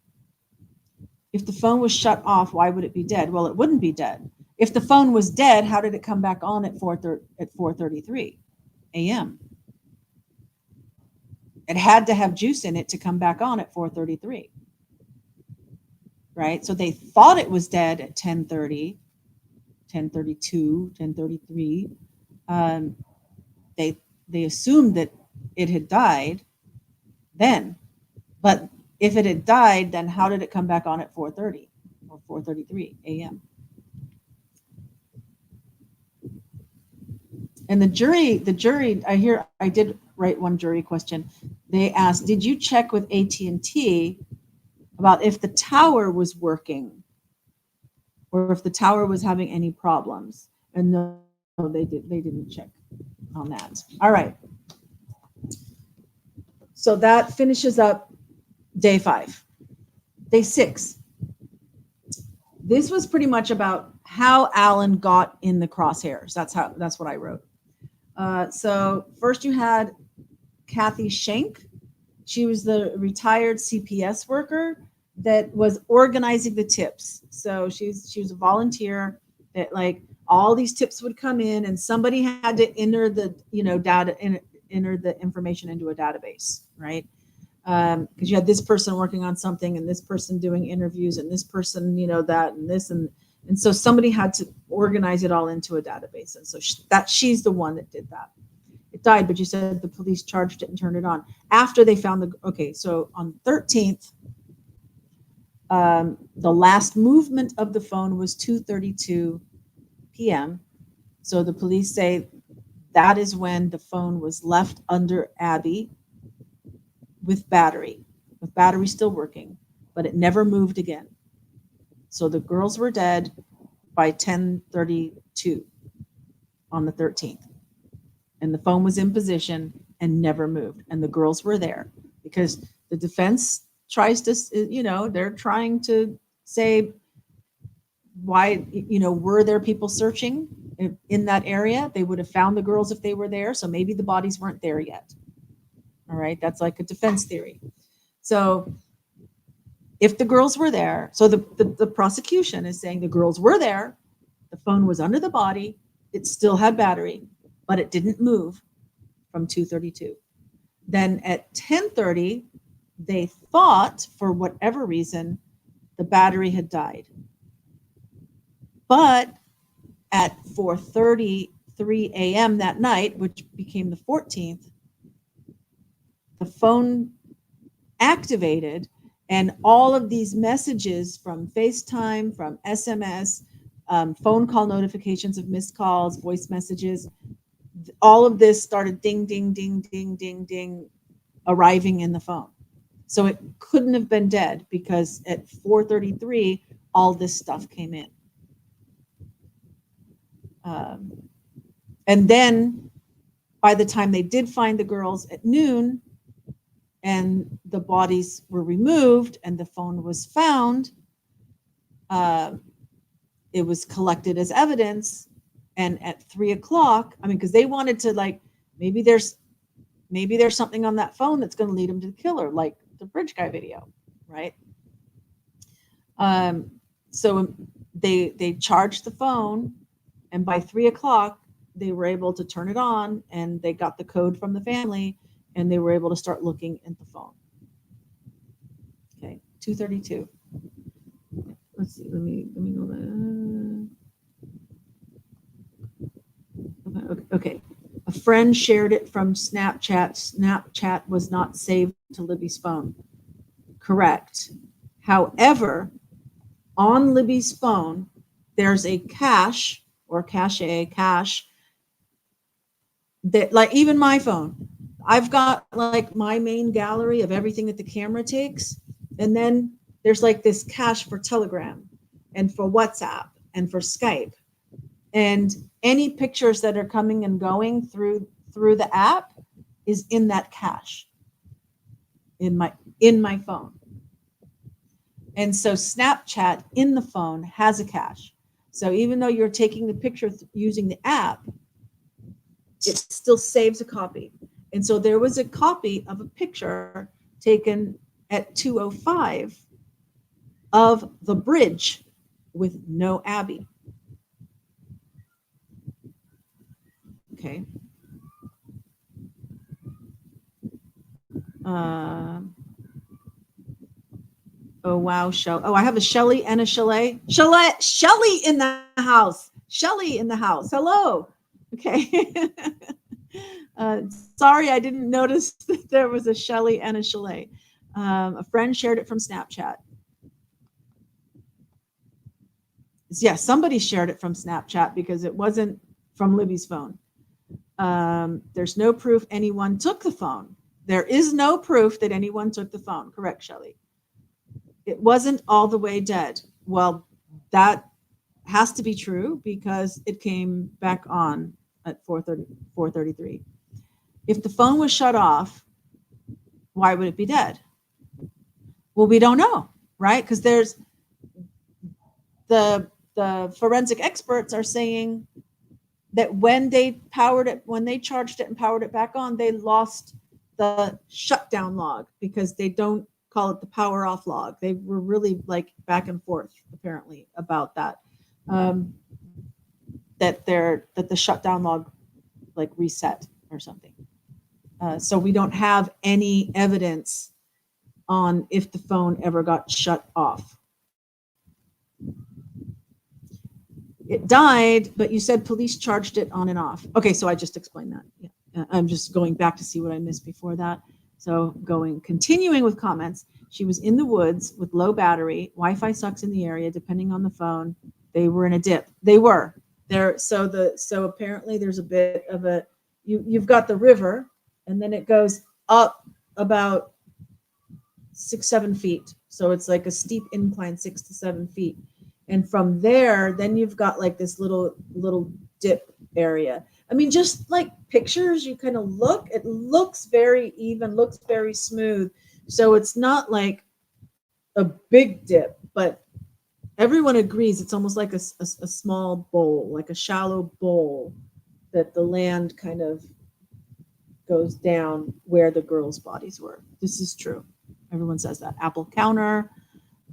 If the phone was shut off, why would it be dead? Well, it wouldn't be dead. If the phone was dead, how did it come back on at 4:33 a.m.? It had to have juice in it to come back on at 4:33. Right? So they thought it was dead at 10:30, 10:32, 10:33. They assumed that it had died then. But if it had died, then how did it come back on at 4:30 or 4:33 a.m.? And the jury, I did write one jury question. They asked, did you check with AT&T about if the tower was working or if the tower was having any problems? And no, they didn't check on that. All right. So that finishes up day 5. Day 6. This was pretty much about how Alan got in the crosshairs. That's what I wrote. So first you had Kathy Schenk. She was the retired CPS worker that was organizing the tips. So she was a volunteer that like all these tips would come in and somebody had to enter the data, enter the information into a database, right? Because you had this person working on something and this person doing interviews and this person, that and this and so somebody had to organize it all into a database. And so she's the one that did that. It died, but you said the police charged it and turned it on after they found so on 13th, the last movement of the phone was 2:32 p.m. So the police say that is when the phone was left under Abby with battery still working, but it never moved again. So the girls were dead by 10:32 on the 13th. And the phone was in position and never moved. And the girls were there because the defense tries to, they're trying to say, why, were there people searching in that area? They would have found the girls if they were there. So maybe the bodies weren't there yet. All right. That's like a defense theory. So if the girls were there, so the prosecution is saying the girls were there, the phone was under the body, it still had battery, but it didn't move from 2:32. Then at 10:30, they thought for whatever reason the battery had died. But at 4:33 a.m. that night, which became the 14th, the phone activated and all of these messages from FaceTime, from SMS, phone call notifications of missed calls, voice messages, all of this started ding, ding, ding, ding, ding, ding, arriving in the phone. So it couldn't have been dead because at 4:33, all this stuff came in. And then by the time they did find the girls at noon and the bodies were removed and the phone was found, it was collected as evidence. And at 3 o'clock, I mean, because they wanted to, like, maybe there's something on that phone that's going to lead them to the killer, like the bridge guy video, right? So they charged the phone, and by 3 o'clock, they were able to turn it on, and they got the code from the family, and they were able to start looking at the phone. Okay, 2:32. Let's see. Let me go back. Okay. A friend shared it from Snapchat. Snapchat was not saved to Libby's phone. Correct. However, on Libby's phone, there's a cache that, like, even my phone, I've got like my main gallery of everything that the camera takes. And then there's like this cache for Telegram and for WhatsApp and for Skype. And any pictures that are coming and going through the app is in that cache in my phone. And so Snapchat in the phone has a cache. So even though you're taking the picture using the app, it still saves a copy. And so there was a copy of a picture taken at 2:05 of the bridge with no Abby. Okay. Oh, wow, Shell. Oh, I have a Shelly and a Chalet. Shelly in the house. Shelly in the house. Hello. Okay. Sorry, I didn't notice that there was a Shelly and a Chalet. A friend shared it from Snapchat. Yeah, somebody shared it from Snapchat because it wasn't from Libby's phone. There's no proof anyone took the phone. There is no proof that anyone took the phone. Correct, Shelly. It wasn't all the way dead. Well, that has to be true because it came back on at 4:33. If the phone was shut off, why would it be dead? Well, we don't know, right? Because there's the forensic experts are saying that when they charged it and powered it back on, they lost the shutdown log because they don't call it the power off log. They were really like back and forth apparently about that. That the shutdown log like reset or something. So we don't have any evidence on if the phone ever got shut off. It died, but you said police charged it on and off. Okay, so I just explained that. Yeah. I'm just going back to see what I missed before that. So continuing with comments, she was in the woods with low battery. Wi-Fi sucks in the area, depending on the phone. They were in a dip. They were there. So apparently there's a bit of a, you've got the river and then it goes up about 6-7 feet. So it's like a steep incline, 6 to 7 feet. And from there, then you've got like this little dip area. I mean, just like pictures, you kind of look, it looks very even, looks very smooth. So it's not like a big dip, but everyone agrees it's almost like a small bowl, like a shallow bowl that the land kind of goes down where the girls' bodies were. This is true. Everyone says that. Apple counter,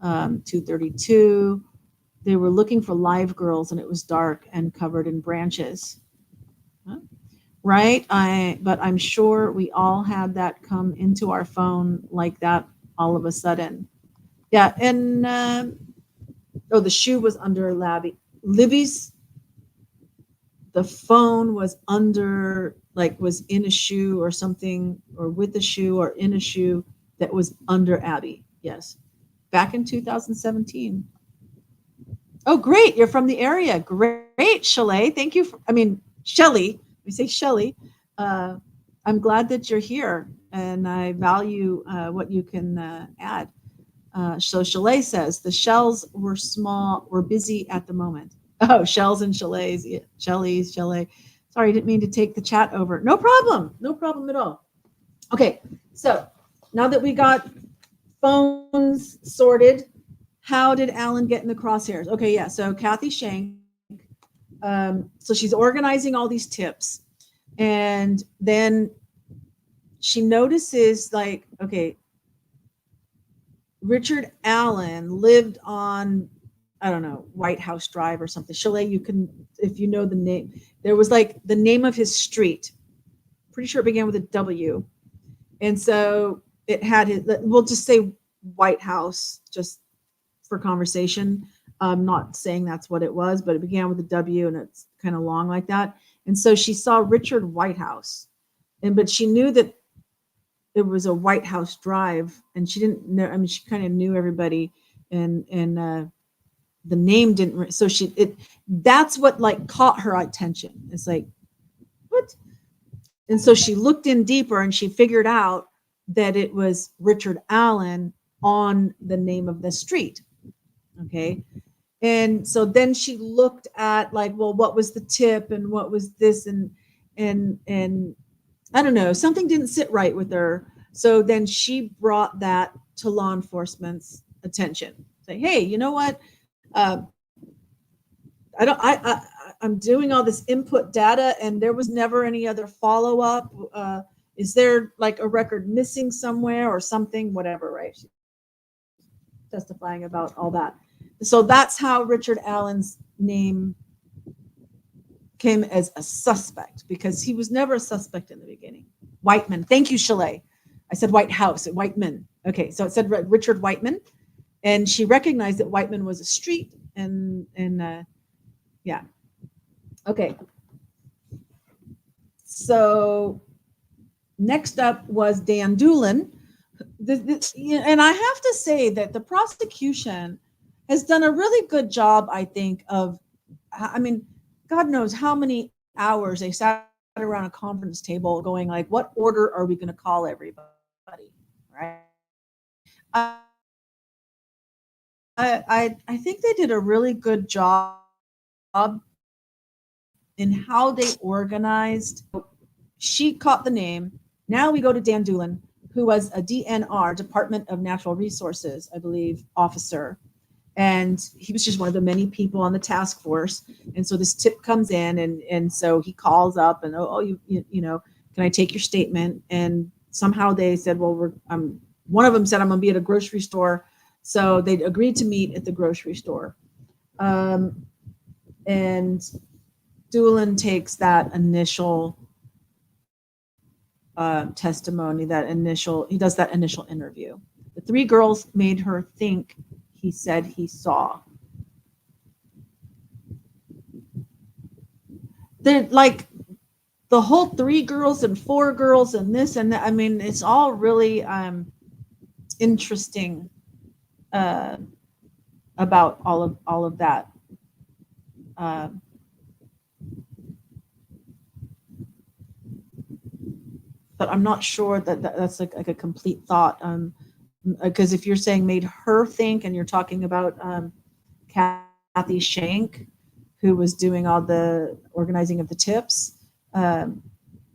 232. They were looking for live girls and it was dark and covered in branches. Huh? Right? But I'm sure we all had that come into our phone like that all of a sudden. Yeah, and the shoe was under Libby's. The phone was under, like, was in a shoe or something, or with a shoe or in a shoe that was under Abby. Yes, back in 2017. Oh, great! You're from the area. Great, Chalet. Thank you. Shelly. We say Shelly. I'm glad that you're here. and I value what you can add. So Chalet says the shells were busy at the moment. Oh, shells and chalets, yeah, chalet. Sorry, didn't mean to take the chat over. No problem at all. Okay, so now that we got phones sorted, how did Alan get in the crosshairs? Okay, yeah, so Kathy Shank, so she's organizing all these tips, and then she notices, like, okay, Richard Allen lived on, I don't know, White House Drive or something. Chalet, you can, if you know the name, there was like the name of his street. Pretty sure it began with a W. And so it had his, we'll just say White House, just for conversation. I'm not saying that's what it was, but it began with a W and it's kind of long like that. And so she saw Richard Whitehouse, but she knew that it was a White House Drive, and she didn't know. I mean, she kind of knew everybody, and the name didn't. So that's what like caught her attention. It's like, what? And so she looked in deeper, and she figured out that it was Richard Allen on the name of the street. Okay. And so then she looked at, like, well, what was the tip and what was this, and I don't know, something didn't sit right with her. So then she brought that to law enforcement's attention. Say, hey, you know what? I'm doing all this input data, and there was never any other follow up. Is there like a record missing somewhere or something? Whatever, right? She's testifying about all that. So that's how Richard Allen's name came as a suspect, because he was never a suspect in the beginning. Whiteman. Thank you, Chalet. I said White House, Whiteman. Okay, so it said Richard Whiteman, and she recognized that Whiteman was a street, and yeah. Okay. So next up was Dan Doolin. And I have to say that the prosecution has done a really good job, I think, of, I mean, God knows how many hours they sat around a conference table going like, what order are we going to call everybody, right? I think they did a really good job in how they organized. She caught the name. Now we go to Dan Doolin, who was a DNR, Department of Natural Resources, I believe, officer. And he was just one of the many people on the task force. And so this tip comes in, and so he calls up and, you know, can I take your statement? And somehow they said, well, one of them said, I'm going to be at a grocery store. So they agreed to meet at the grocery store. And Doolin takes that initial testimony, he does that initial interview. The three girls made her think he said he saw. They're like the whole 3 girls and 4 girls and this and that. I mean, it's all really interesting about all of that. But I'm not sure that's like a complete thought. Because if you're saying made her think, and you're talking about Kathy Shank, who was doing all the organizing of the tips, I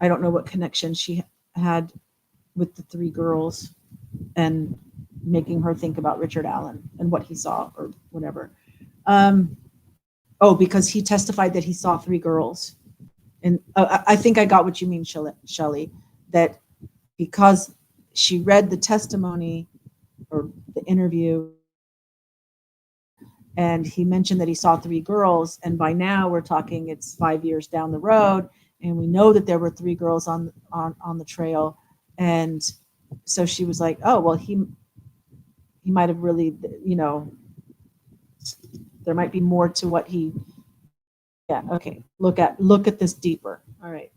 don't know what connection she had with the 3 girls and making her think about Richard Allen and what he saw or whatever. Because he testified that he saw 3 girls. And I think I got what you mean, Shelley, that because she read the testimony or the interview, and he mentioned that he saw 3 girls, and by now we're talking it's 5 years down the road, and we know that there were 3 girls on the trail, and so she was like, oh well, he might have really, you know, there might be more to what he. Yeah. Okay. Look at this deeper. All right.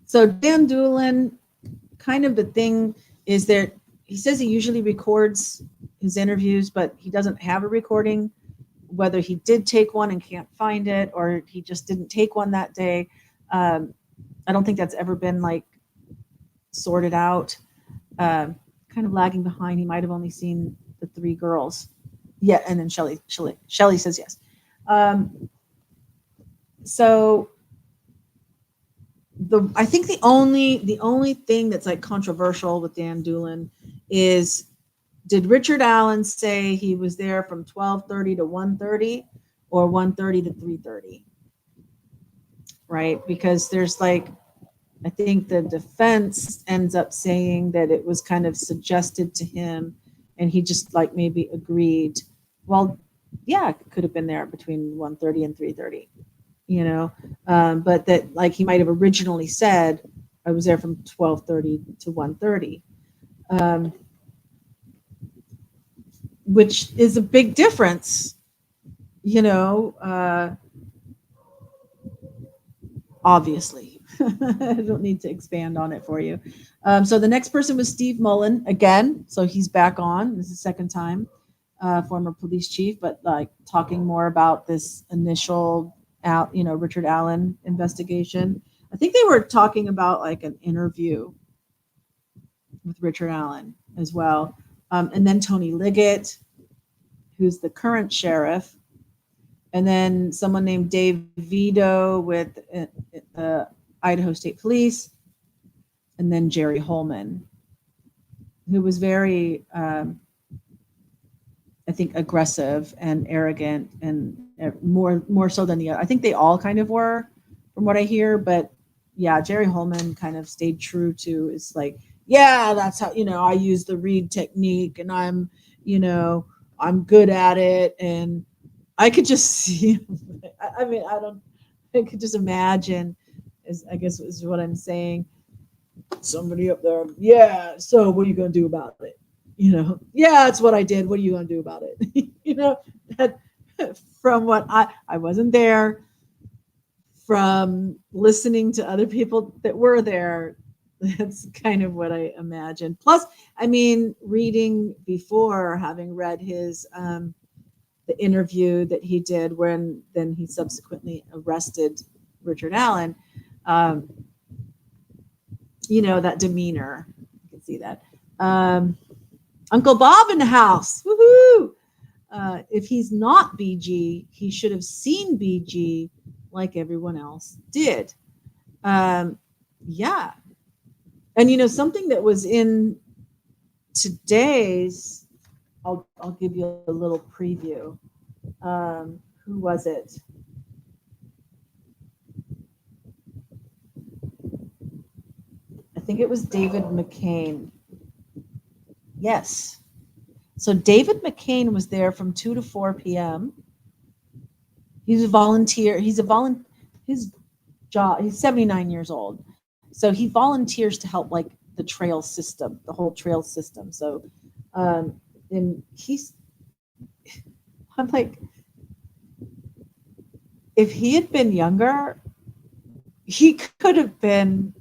So Dan Doolin, kind of the thing is that he says he usually records his interviews, but he doesn't have a recording. Whether he did take one and can't find it, or he just didn't take one that day. I don't think that's ever been like sorted out. Kind of lagging behind. He might have only seen the 3 girls. Yeah, and then Shelly says yes. So I think the only thing that's like controversial with Dan Doolin is, did Richard Allen say he was there from 12:30 to 1:30 or 1:30 to 3:30? Right? Because there's like, I think the defense ends up saying that it was kind of suggested to him and he just like maybe agreed. Well, yeah, it could have been there between 1:30 and 3:30, you know, but that like he might have originally said, I was there from 12:30 to 1:30, which is a big difference, you know, obviously. I don't need to expand on it for you. So the next person was Steve Mullen again. So he's back on. This is the second time, former police chief, but like talking more about this initial, Richard Allen investigation. I think they were talking about like an interview with Richard Allen as well. And then Tony Liggett, who's the current sheriff. And then someone named Dave Vito with Idaho State Police, and then Jerry Holman, who was very, I think, aggressive and arrogant, and more so than the other. I think they all kind of were, from what I hear. But yeah, Jerry Holman kind of stayed true to, is like, yeah, that's how, I use the Reed technique, and I'm good at it. And I could just see, I mean, I could just imagine, I guess is what I'm saying. Somebody up there, yeah, so what are you going to do about it? Yeah, it's what I did. What are you going to do about it? That, from what I wasn't there, from listening to other people that were there, that's kind of what I imagined. Plus, I mean, reading before, having read his, the interview that he did when then he subsequently arrested Richard Allen, that demeanor, you can see that. Uncle Bob in the house, woohoo! If he's not BG, he should have seen BG like everyone else did. Yeah. And something that was in today's, I'll give you a little preview. Who was it? I think it was David McCain. Yes. So David McCain was there from 2 to 4 p.m. He's a volunteer. His job, he's 79 years old. So he volunteers to help like the trail system, the whole trail system. So, and I'm like, if he had been younger, he could have been,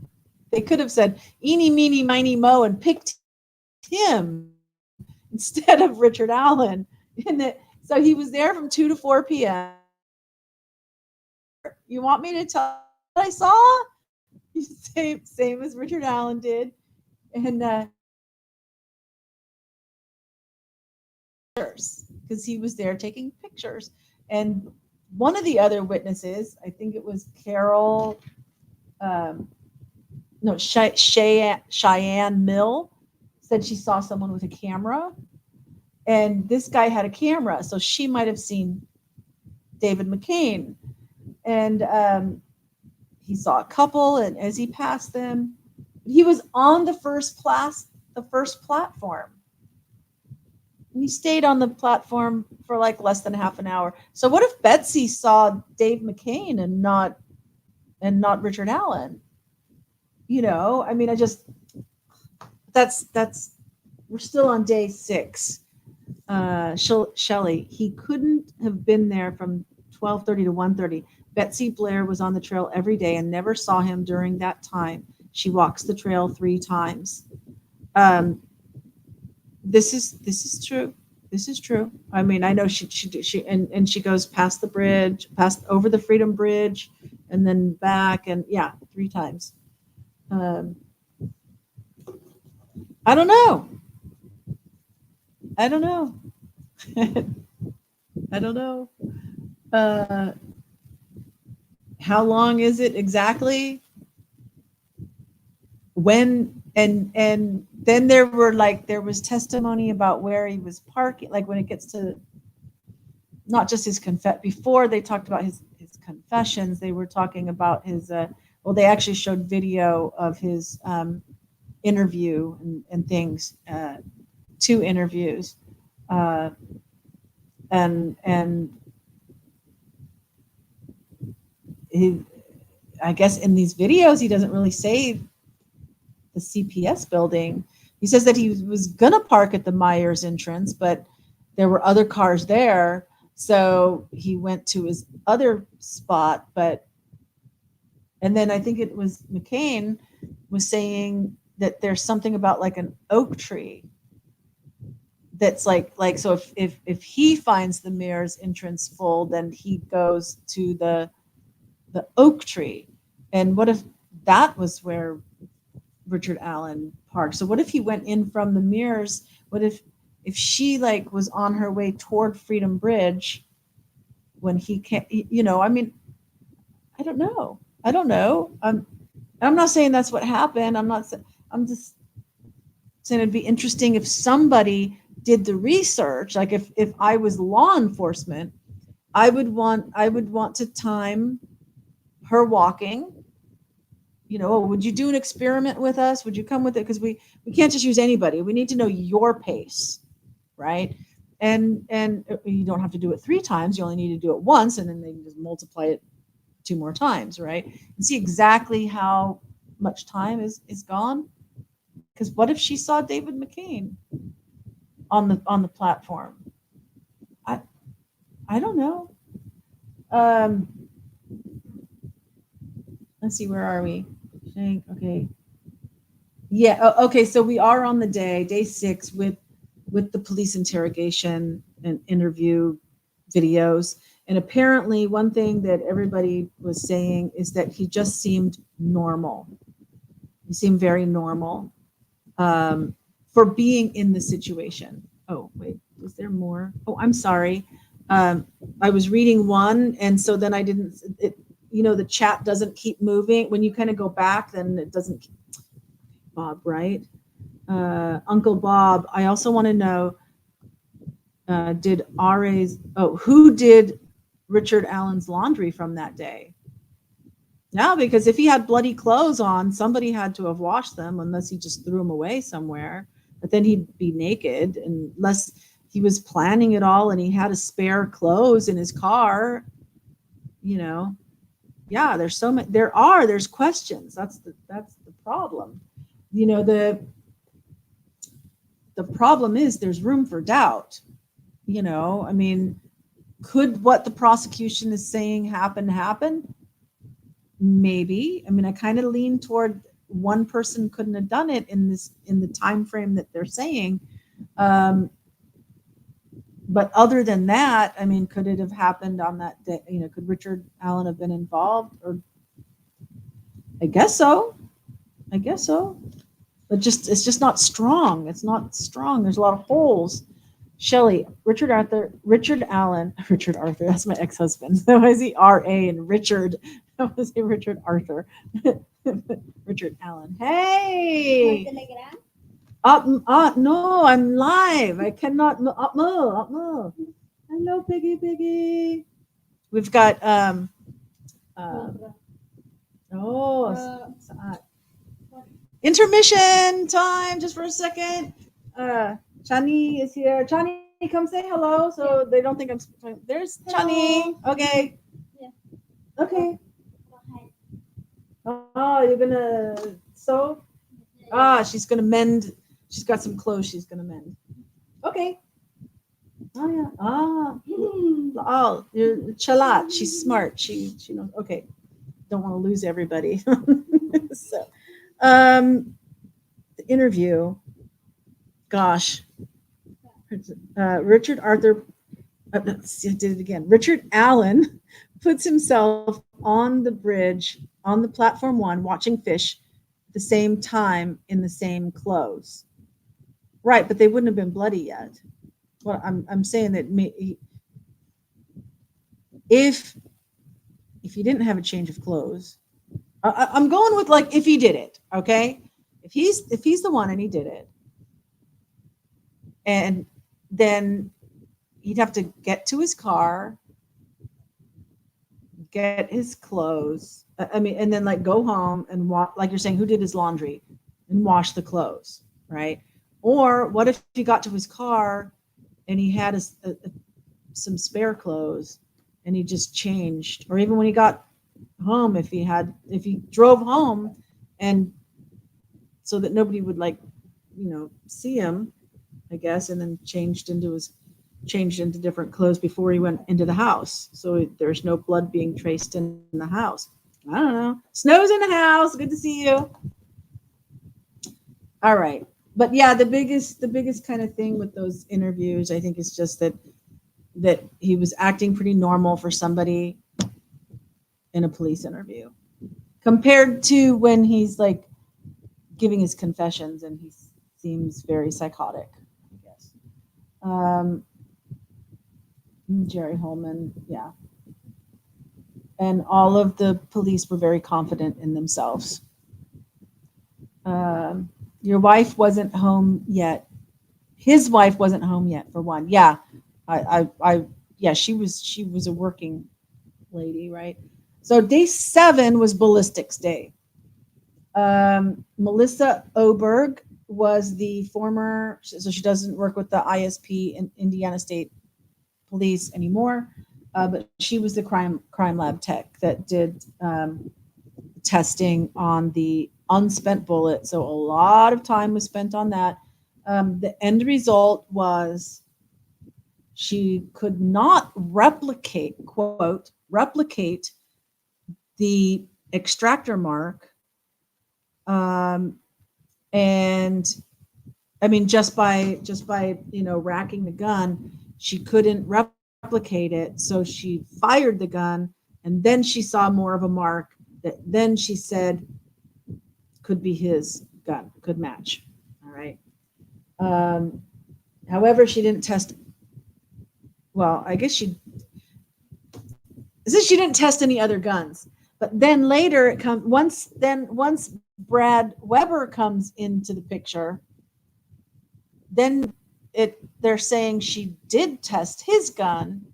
they could have said, eeny, meeny, miny, mo, and picked him instead of Richard Allen. So he was there from 2 to 4 p.m. You want me to tell what I saw? Same as Richard Allen did. And because he was there taking pictures. And one of the other witnesses, I think it was Carol, Cheyenne Mill, said she saw someone with a camera. And this guy had a camera, so she might have seen David McCain. And he saw a couple, and as he passed them, he was on the first platform. And he stayed on the platform for like less than half an hour. So what if Betsy saw Dave McCain and not Richard Allen? I mean, that's we're still on day 6. Shelley, he couldn't have been there from 12:30 to 1:30. Betsy Blair was on the trail every day and never saw him during that time. She walks the trail 3 times. This is true. This is true. I mean, I know she and she goes past the bridge, over the Freedom Bridge, and then back, and yeah, 3 times. I don't know. I don't know. I don't know. How long is it exactly? When and then there was testimony about where he was parking, like when it gets to not just his before they talked about his confessions, they were talking about his well, they actually showed video of his interview and things, 2 interviews, and he, I guess in these videos he doesn't really say the CPS building. He says that he was gonna park at the Myers entrance, but there were other cars there, so he went to his other spot. And then I think it was McCain was saying that there's something about like an oak tree that's like so if he finds the Myers entrance full, then he goes to the oak tree. And what if that was where Richard Allen parked? So what if he went in from the Myers? What if she like was on her way toward Freedom Bridge when he can't, I mean, I don't know. I'm not saying that's what happened. I'm just saying it'd be interesting if somebody did the research. Like if I was law enforcement, I would want to time her walking. Would you do an experiment with us? Would you come with it? Because we can't just use anybody. We need to know your pace, right? And you don't have to do it 3 times. You only need to do it once, and then they can just multiply it 2 more times, right? And see exactly how much time is gone. Because what if she saw David McCain on the platform? I don't know. Let's see, where are we? Okay. Yeah. Okay. So we are on the day 6 with the police interrogation and interview videos. And apparently one thing that everybody was saying is that he just seemed normal. He seemed very normal for being in the situation. Oh, wait, was there more? Oh, I'm sorry. I was reading one, and so then I didn't, the chat doesn't keep moving. When you kind of go back, then it doesn't. Bob, right? Uncle Bob, I also want to know, who did Richard Allen's laundry from that day? No, because if he had bloody clothes on, somebody had to have washed them, unless he just threw them away somewhere. But then he'd be naked, unless he was planning it all and he had a spare clothes in his car. Yeah, there's so many. There's questions. That's the problem. The problem is there's room for doubt. I mean, could what the prosecution is saying happen? Maybe. I mean, I kind of lean toward one person couldn't have done it in the time frame that they're saying. But other than that, I mean, could it have happened on that day? Could Richard Allen have been involved? Or I guess so. But it's just not strong. It's not strong. There's a lot of holes. Shelley, Richard Allen, that's my ex-husband. That was the R.A. and Richard. That was Richard Arthur. Richard Allen. Hey! No, I'm live. I cannot move. Hello, Piggy. We've got intermission time, just for a second. Chani is here. Chani, come say hello, so they don't think I'm. There's Chani. Okay. Yeah. Okay. Oh, you're gonna sew? She's gonna mend. She's got some clothes she's gonna mend. Okay. Oh yeah. Oh, you're Chalat. She's smart. She knows. Okay. Don't want to lose everybody. So, the interview. Gosh. Richard Arthur. I did it again. Richard Allen puts himself on the bridge, on the platform 1, watching fish at the same time in the same clothes. Right, but they wouldn't have been bloody yet. Well, I'm saying that if he didn't have a change of clothes, I'm going with like if he did it, okay? If he's the one and he did it, and then he'd have to get to his car, get his clothes. I mean, and then like go home and like you're saying, who did his laundry and wash the clothes, right? Or what if he got to his car and he had some spare clothes and he just changed, or even when he got home, if he drove home and so that nobody would like, see him, I guess, and then changed into different clothes before he went into the house. So there's no blood being traced in the house. I don't know. Snow's in the house. Good to see you. All right. But yeah, the biggest kind of thing with those interviews, I think, is just that he was acting pretty normal for somebody in a police interview compared to when he's like giving his confessions and he seems very psychotic, I guess. Jerry Holman, yeah. And all of the police were very confident in themselves. Your wife wasn't home yet. His wife wasn't home yet, for one. Yeah, yeah, she was a working lady, right? So day 7 was Ballistics Day. Melissa Oberg was the former, so she doesn't work with the ISP in Indiana State Police anymore, but she was the crime lab tech that did testing on the unspent bullet. So a lot of time was spent on that. The end result was she could not replicate the extractor mark. And I mean, just by racking the gun, she couldn't replicate it. So she fired the gun, and then she saw more of a mark that then she said could be his gun, could match. All right. However, she didn't test. Well, I guess she didn't test any other guns. But then later it comes once Brad Weber comes into the picture, then they're saying she did test his gun,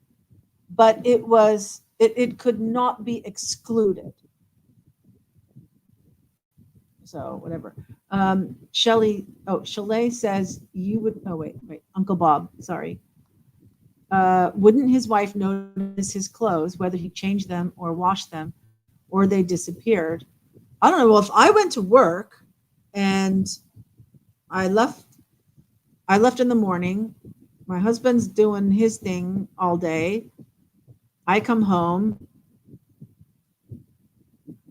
but it could not be excluded. So whatever. Chalet says you would. Oh wait, Uncle Bob. Sorry. Wouldn't his wife notice his clothes, whether he changed them or washed them, or they disappeared? I don't know. Well, if I went to work and I left in the morning, my husband's doing his thing all day. I come home.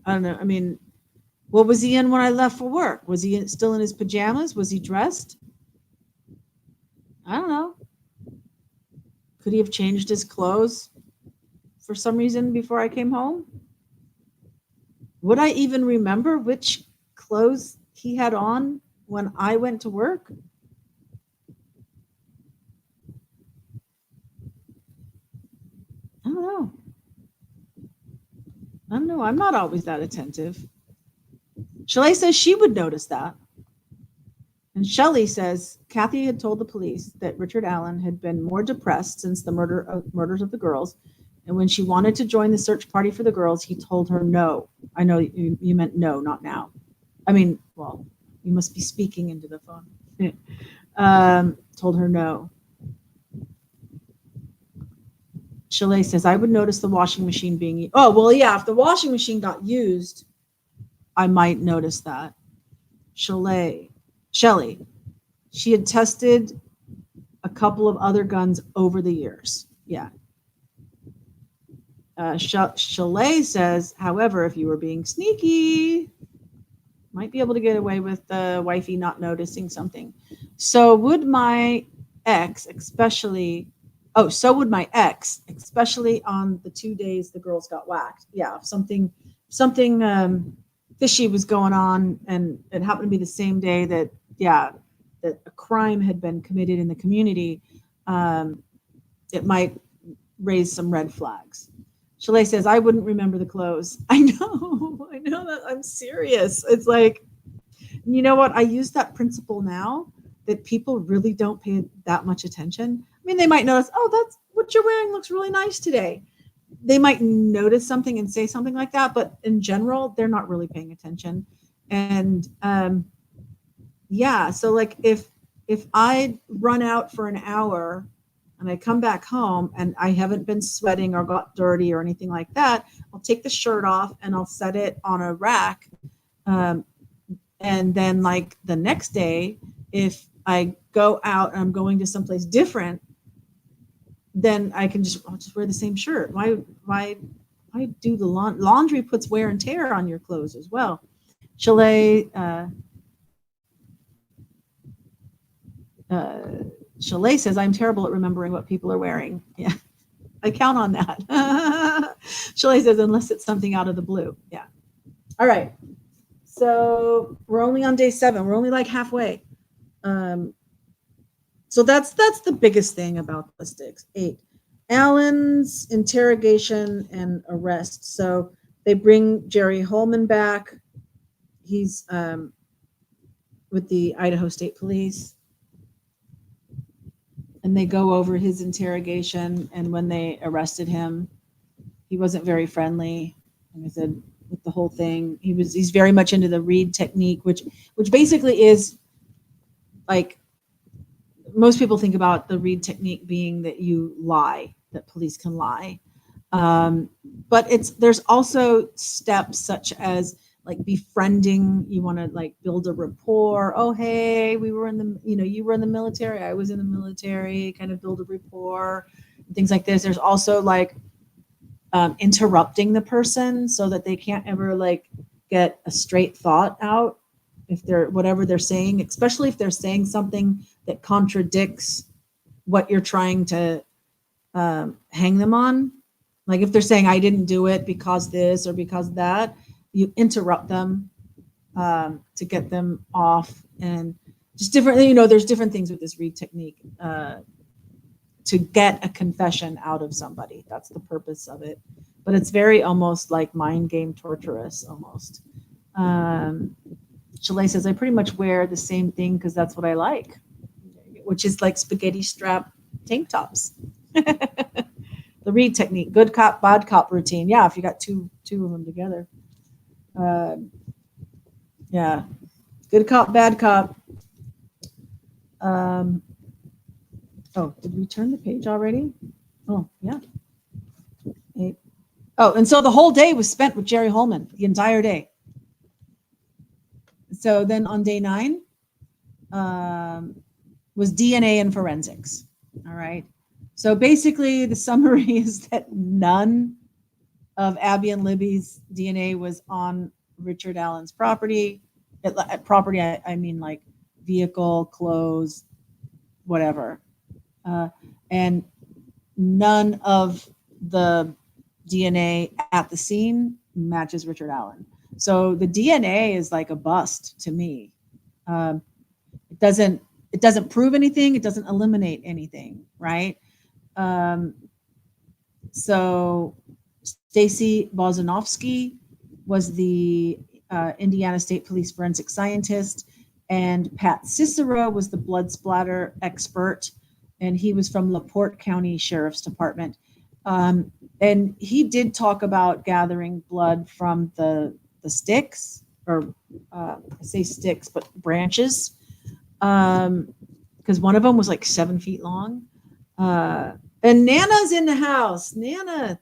I don't know. I mean, what was he in when I left for work? Was he still in his pajamas? Was he dressed? I don't know. Could he have changed his clothes for some reason before I came home? Would I even remember which clothes he had on when I went to work? I don't know. I'm not always that attentive. Shelley says she would notice that. And Shelley says Kathy had told the police that Richard Allen had been more depressed since the murders of the girls. And when she wanted to join the search party for the girls, he told her no. I know you meant no, not now. I mean, well, you must be speaking into the phone. Told her no. Shelley says, I would notice the washing machine being used. Oh, well, yeah, if the washing machine got used, I might notice that. Shelley, she had tested a couple of other guns over the years. Yeah. Shelley says, however, if you were being sneaky, might be able to get away with the wifey not noticing something. So would my ex, especially Oh, so would my ex, especially on the 2 days the girls got whacked. Yeah, if something fishy was going on, and it happened to be the same day that, yeah, that a crime had been committed in the community. Um, it might raise some red flags. Chalet says, I wouldn't remember the clothes. I know that. I'm serious. It's like, you know what? I use that principle now that people really don't pay that much attention. I mean, they might notice, oh, that's what you're wearing looks really nice today. They might notice something and say something like that, but in general, they're not really paying attention. And yeah, so like if I run out for an hour and I come back home and I haven't been sweating or got dirty or anything like that, I'll take the shirt off and I'll set it on a rack. And then like the next day, if I go out and I'm going to someplace different, then I'll just wear the same shirt. Why do the laundry puts wear and tear on your clothes as well. Chalet Chalet says, I'm terrible at remembering what people are wearing. Yeah, I count on that. Chalet says, unless it's something out of the blue. Yeah. All right. So we're only on day 7. We're only like halfway. So that's the biggest thing about Ballistics. 8. Allen's interrogation and arrest. So they bring Jerry Holman back. He's with the Idaho State Police. And they go over his interrogation. And when they arrested him, he wasn't very friendly. Like I said, with the whole thing, he's very much into the read technique, which basically is like, most people think about the read technique being that you lie, that police can lie. But there's also steps such as like befriending. You want to like build a rapport. Oh, hey, you were in the military. I was in the military. Kind of build a rapport, things like this. There's also like interrupting the person so that they can't ever like get a straight thought out if they're whatever they're saying, especially if they're saying something that contradicts what you're trying to hang them on. Like if they're saying, I didn't do it because this or because that, you interrupt them to get them off. And just different, there's different things with this read technique to get a confession out of somebody. That's the purpose of it. But it's very almost like mind game torturous almost. Chalet says, I pretty much wear the same thing because that's what I like, which is like spaghetti strap tank tops. The read technique, good cop, bad cop routine. Yeah, if you got two of them together. Yeah, good cop, bad cop. Oh, did we turn the page already? Oh, yeah. 8. Oh, and so the whole day was spent with Jerry Holman, the entire day. So then on day 9 was DNA and forensics. All right. So basically the summary is that none of Abby and Libby's DNA was on Richard Allen's property. At property, I mean like vehicle, clothes, whatever. And none of the DNA at the scene matches Richard Allen. So the DNA is like a bust to me. It doesn't prove anything. It doesn't eliminate anything, right? So Stacy Bozanovsky was the Indiana State Police forensic scientist, and Pat Cicero was the blood splatter expert, and he was from LaPorte County Sheriff's Department. And he did talk about gathering blood from the sticks, or I say sticks, but branches, because one of them was like 7 feet long. And Nana's in the house. Nana,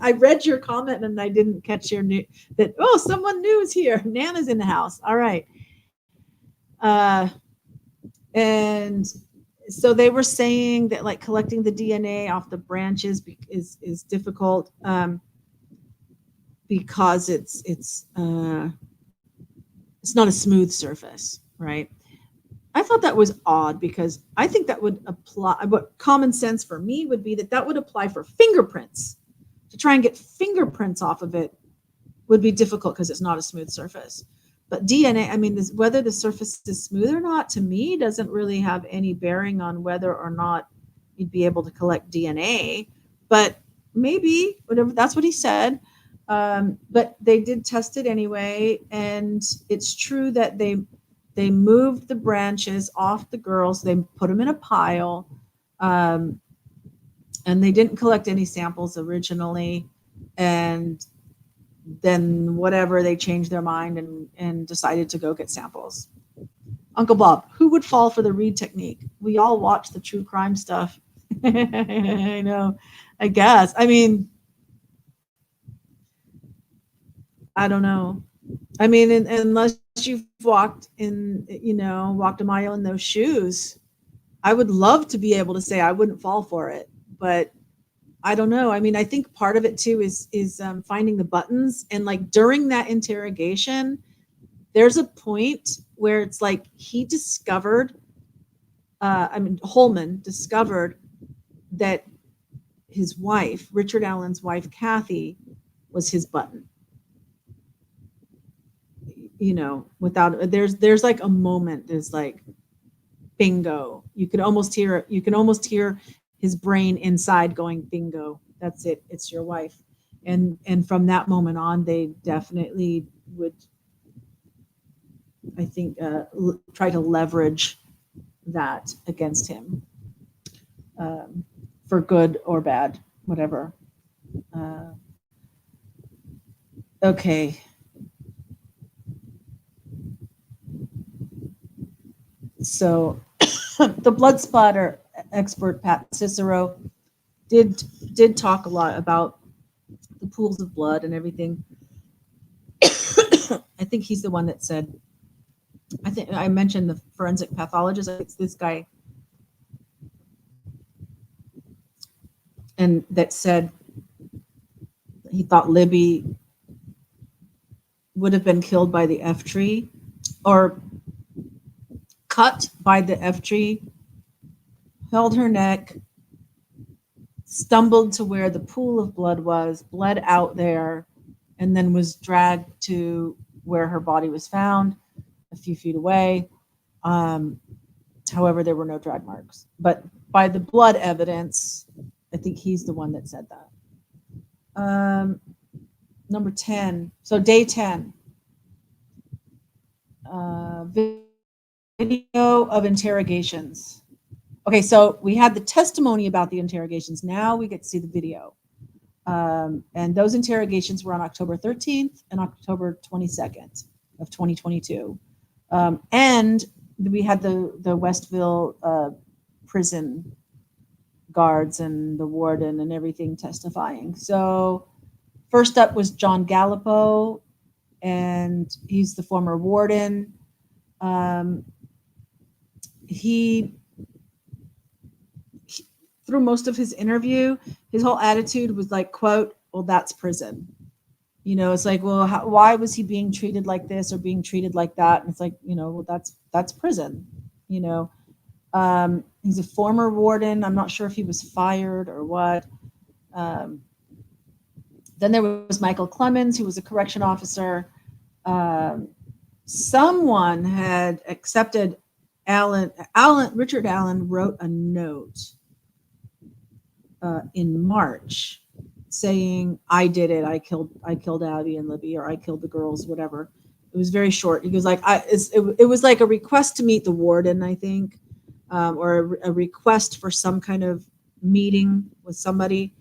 I read your comment and I didn't catch your new that. Oh, someone new is here. Nana's in the house. All right. And so they were saying that like collecting the DNA off the branches is difficult because it's not a smooth surface, right? I thought that was odd because I think that would apply. What common sense for me would be that would apply for fingerprints. To try and get fingerprints off of it would be difficult because it's not a smooth surface. But DNA, I mean, whether the surface is smooth or not, to me, doesn't really have any bearing on whether or not you'd be able to collect DNA. But maybe, whatever, that's what he said. But they did test it anyway, and it's true that they moved the branches off the girls. They put them in a pile, and they didn't collect any samples originally. And then whatever, they changed their mind and decided to go get samples. Uncle Bob, who would fall for the Reed technique? We all watch the true crime stuff. I know, I guess. I mean, I don't know. I mean, unless you've walked a mile in those shoes, I would love to be able to say I wouldn't fall for it, but I don't know. I mean, I think part of it too is finding the buttons, and like during that interrogation, there's a point where it's like he discovered, Holman discovered that his wife, Richard Allen's wife, Kathy, was his button. You know, without there's like a moment, there's like bingo. You can almost hear his brain inside going bingo. That's it. It's your wife. And from that moment on, they definitely would, I think, try to leverage that against him, for good or bad, whatever. Okay. So the blood splatter expert Pat Cicero did talk a lot about the pools of blood and everything. I think he's the one that said, I think I mentioned the forensic pathologist. It's this guy, and that said he thought Libby would have been killed by the F tree, or cut by the F tree, held her neck, stumbled to where the pool of blood was, bled out there, and then was dragged to where her body was found a few feet away. However, there were no drag marks. But by the blood evidence, I think he's the one that said that. Number 10. So day 10. Video of interrogations. Okay, so we had the testimony about the interrogations. Now we get to see the video. And those interrogations were on October 13th and October 22nd of 2022. And we had the Westville prison guards and the warden and everything testifying. So first up was John Gallipo, and he's the former warden. He through most of his interview, his whole attitude was like, quote, well, that's prison. You know, it's like, well, why was he being treated like this or being treated like that? And it's like, you know, well, that's prison. You know, he's a former warden. I'm not sure if he was fired or what. Then there was Michael Clemens, who was a correction officer. Someone had accepted Richard Allen wrote a note in March saying, I did it. I killed Abby and Libby, or I killed the girls, whatever. It was very short. He was like, it was like a request to meet the warden, I think, or a request for some kind of meeting with somebody.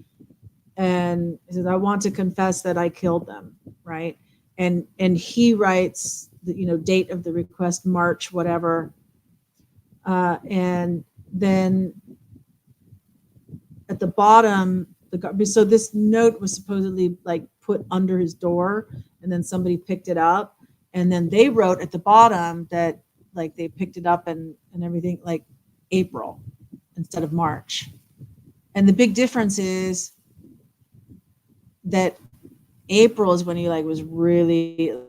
And he says, I want to confess that I killed them, right? And he writes the, you know, date of the request, March, whatever. And then at the bottom, so this note was supposedly like put under his door, and then somebody picked it up, and then they wrote at the bottom that like they picked it up and everything, like April instead of March. And the big difference is that April is when he like was really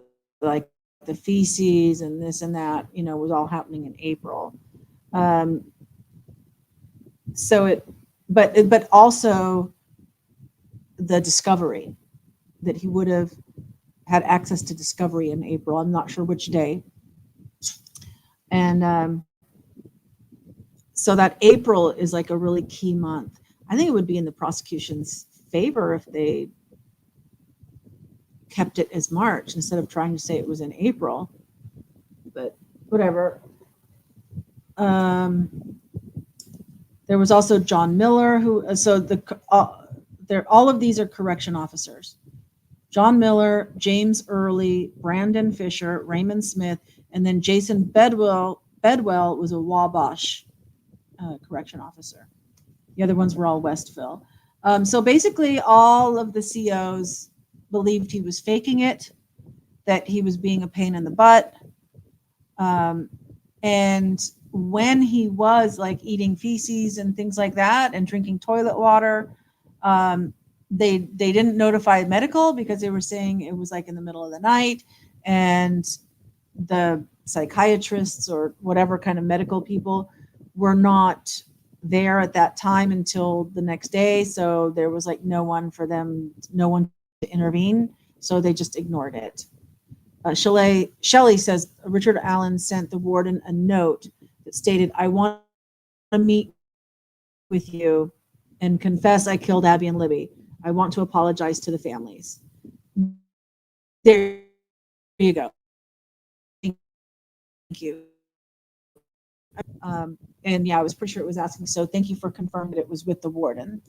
like the feces and this and that, was all happening in April. So but also the discovery, that he would have had access to discovery in April. I'm not sure which day. And so that April is like a really key month. I think it would be in the prosecution's favor if they kept it as March instead of trying to say it was in April. But whatever. There was also John Miller, who all of these are correction officers. John Miller, James Early, Brandon Fisher, Raymond Smith, and then Jason Bedwell was a Wabash correction officer. The other ones were all Westville. So basically, all of the COs believed he was faking it, that he was being a pain in the butt. And when he was like eating feces and things like that and drinking toilet water, they didn't notify medical because they were saying it was like in the middle of the night, and the psychiatrists or whatever kind of medical people were not there at that time until the next day. So there was like no one to intervene. So they just ignored it. Shelley says Richard Allen sent the warden a note that stated, "I want to meet with you and confess I killed Abby and Libby. I want to apologize to the families." There you go. Thank you. And yeah, I was pretty sure it was asking, so thank you for confirming that it was with the warden.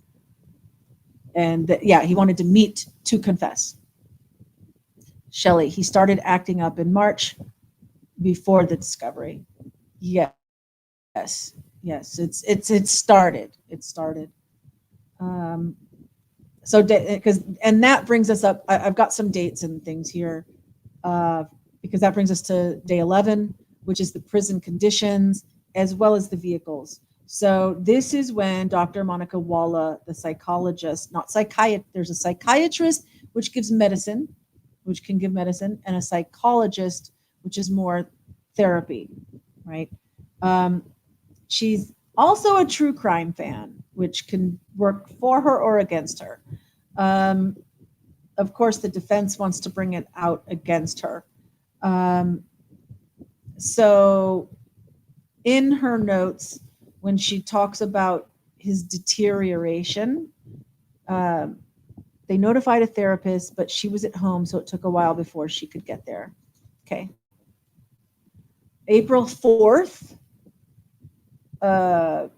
And that, yeah, he wanted to meet to confess. Shelley, he started acting up in March before the discovery. Yes, it started. So and that brings us up. I've got some dates and things here, because that brings us to day 11, which is the prison conditions as well as the vehicles. So this is when Dr. Monica Walla, the psychologist, there's a psychiatrist which gives medicine, which can give medicine, and a psychologist, which is more therapy, right? She's also a true crime fan, which can work for her or against her. Of course, the defense wants to bring it out against her. So in her notes, when she talks about his deterioration, they notified a therapist, but she was at home, so it took a while before she could get there. Okay. April 4th. So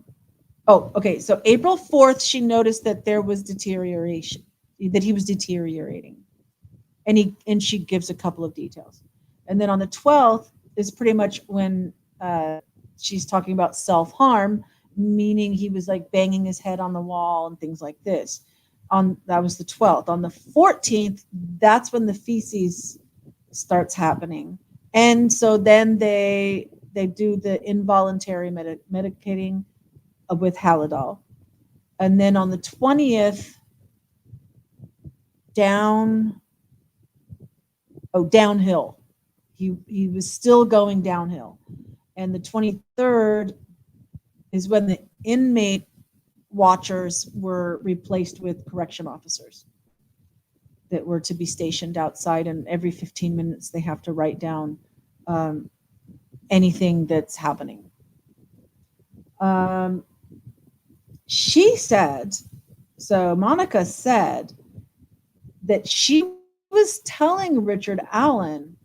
April 4th, she noticed that there was deterioration, that he was deteriorating. And she gives a couple of details. And then on the 12th is pretty much when she's talking about self-harm, meaning he was like banging his head on the wall and things like this. That was the 12th. On the 14th, that's when the feces starts happening. And so then they do the involuntary medicating with Halidol. And then on the 20th, downhill. He was still going downhill. And the 23rd is when the inmate watchers were replaced with correction officers that were to be stationed outside, and every 15 minutes they have to write down anything that's happening. She said, so Monica said that she was telling Richard Allen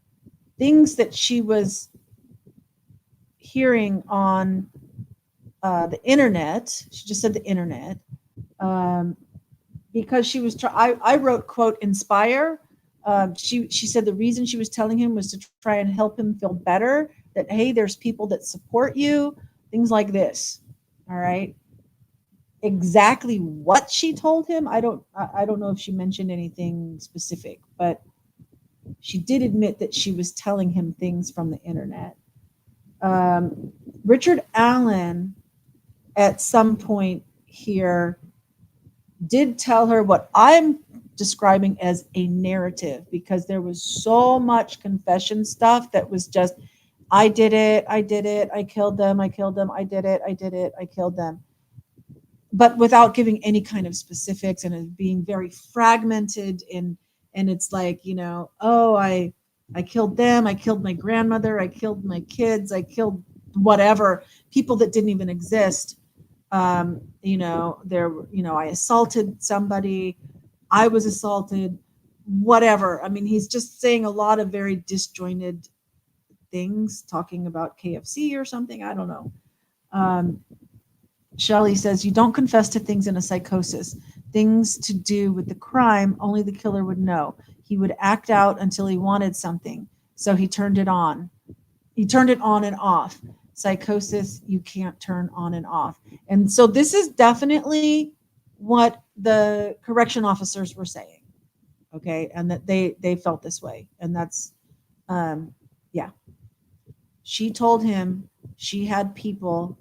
things that she was hearing on the internet. She just said the internet, because she was I wrote, quote, inspire. She said the reason she was telling him was to try and help him feel better, that, hey, there's people that support you, things like this. All right. Exactly what she told him, I don't know if she mentioned anything specific, but she did admit that she was telling him things from the internet. Richard Allen, at some point here, did tell her what I'm describing as a narrative, because there was so much confession stuff that was just, I did it, I killed them, I did it, I killed them, but without giving any kind of specifics, and it being very fragmented. And it's like, oh, I killed them, I killed my grandmother, I killed my kids, I killed whatever, people that didn't even exist. I assaulted somebody, I was assaulted, whatever. I mean, he's just saying a lot of very disjointed things, talking about KFC or something, I don't know. Shelley says, you don't confess to things in a psychosis. Things to do with the crime, only the killer would know. He would act out until he wanted something, so he turned it on. He turned it on and off. Psychosis, you can't turn on and off. And so this is definitely what the correction officers were saying, okay? And that they felt this way. And that's, yeah. She told him she had people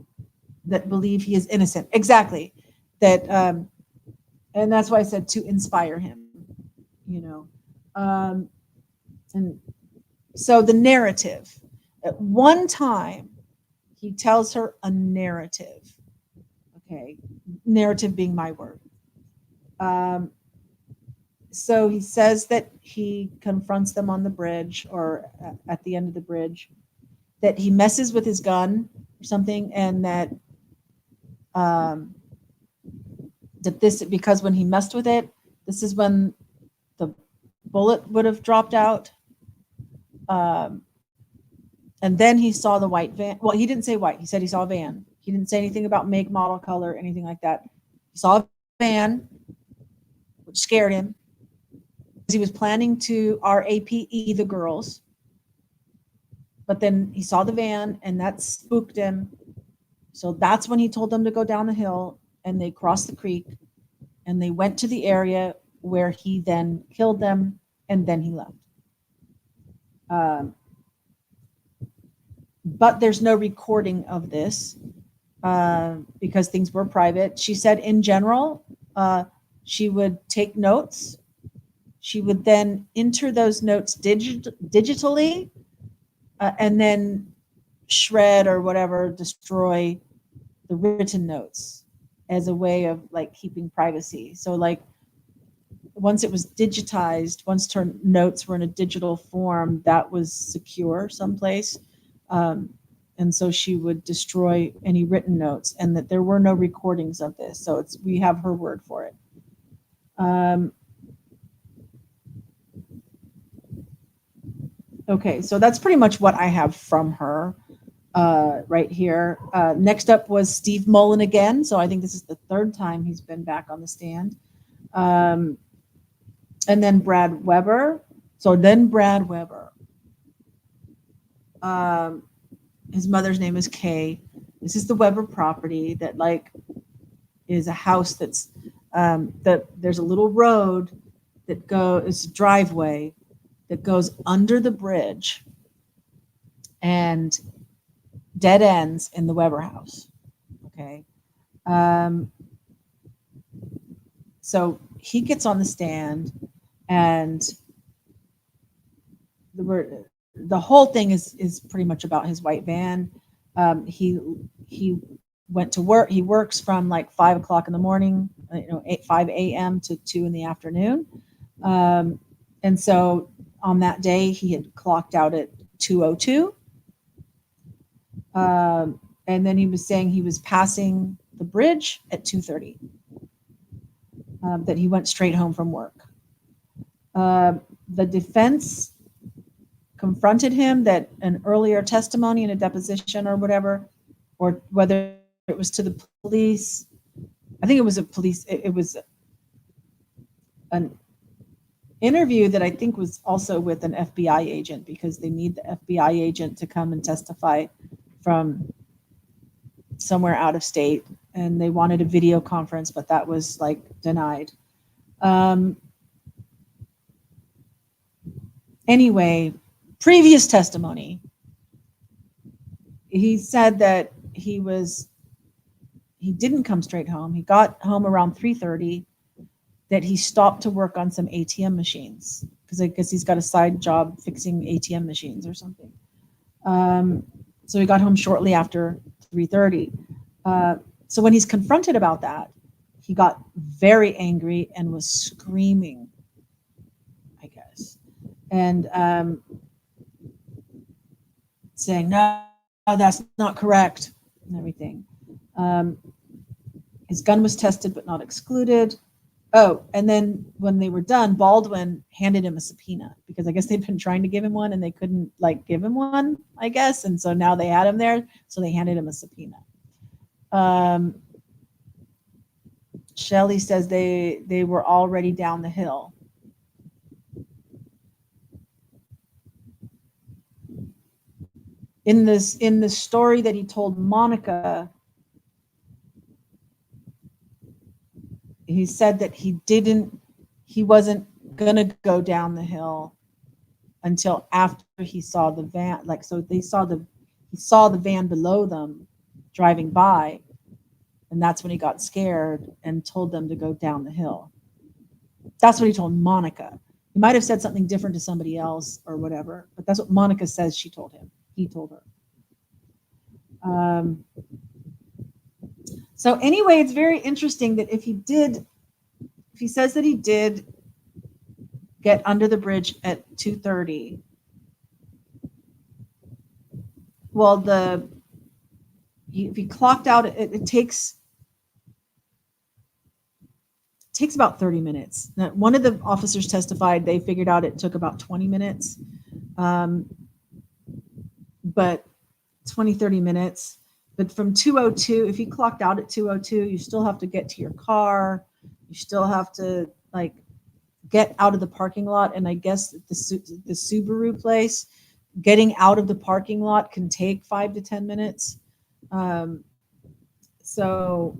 that believe he is innocent. Exactly. That, and that's why I said to inspire him, and so the narrative, at one time, he tells her a narrative. Okay. Narrative being my word. So he says that he confronts them on the bridge, or at the end of the bridge, that he messes with his gun or something, and that because when he messed with it, this is when the bullet would have dropped out. And then he saw the white van. Well, he didn't say white. He said he saw a van. He didn't say anything about make, model, color, anything like that. He saw a van, which scared him. He was planning to RAPE the girls. But then he saw the van, and that spooked him. So that's when he told them to go down the hill, and they crossed the creek, and they went to the area where he then killed them, and then he left. But there's no recording of this because things were private. She said in general, she would take notes. She would then enter those notes digitally and then shred or whatever, destroy the written notes as a way of like keeping privacy. So like once it was digitized, once her notes were in a digital form, that was secure someplace. And so she would destroy any written notes, and that there were no recordings of this. So we have her word for it. Okay, so that's pretty much what I have from her right here. Next up was Steve Mullen again. So I think this is the third time he's been back on the stand. And then Brad Weber. So then Brad Weber. His mother's name is Kay. This is the Weber property that like is a house that's that there's a little road that it's a driveway that goes under the bridge and dead ends in the Weber house. Okay. So he gets on the stand, and the whole thing is pretty much about his white van. He went to work. He works from like 5 o'clock in the morning, 5 a.m. to 2 in the afternoon. And so on that day, he had clocked out at 2:02. And then he was saying he was passing the bridge at 2:30. That he went straight home from work. The defense confronted him that an earlier testimony in a deposition or whatever, or whether it was to the police. I think it was a police. It was an interview that I think was also with an FBI agent, because they need the FBI agent to come and testify from somewhere out of state, and they wanted a video conference, but that was like denied. Anyway, previous testimony, he said that he didn't come straight home. He got home around 3:30, that he stopped to work on some ATM machines because I guess he's got a side job fixing ATM machines or something. So he got home shortly after 3:30. So when he's confronted about that, he got very angry and was screaming, I guess, and saying, "No, that's not correct," and everything. His gun was tested but not excluded. Oh, and then when they were done, Baldwin handed him a subpoena because I guess they'd been trying to give him one and they couldn't give him one, I guess. And so now they had him there, so they handed him a subpoena. Shelley says they were already down the hill. In the story that he told Monica, he said that he wasn't gonna go down the hill until after he saw the van. So he saw the van below them driving by, and that's when he got scared and told them to go down the hill. That's what he told Monica. He might have said something different to somebody else or whatever, but that's what Monica says she told him. He told her. So anyway, it's very interesting that if he says that he did get under the bridge at 2:30, well, if he clocked out, it takes about 30 minutes. Now, one of the officers testified they figured out it took about 20 minutes, but 30 minutes. But from 2:02, if he clocked out at 2:02, you still have to get to your car. You still have to get out of the parking lot. And I guess the Subaru place, getting out of the parking lot can take 5 to 10 minutes. So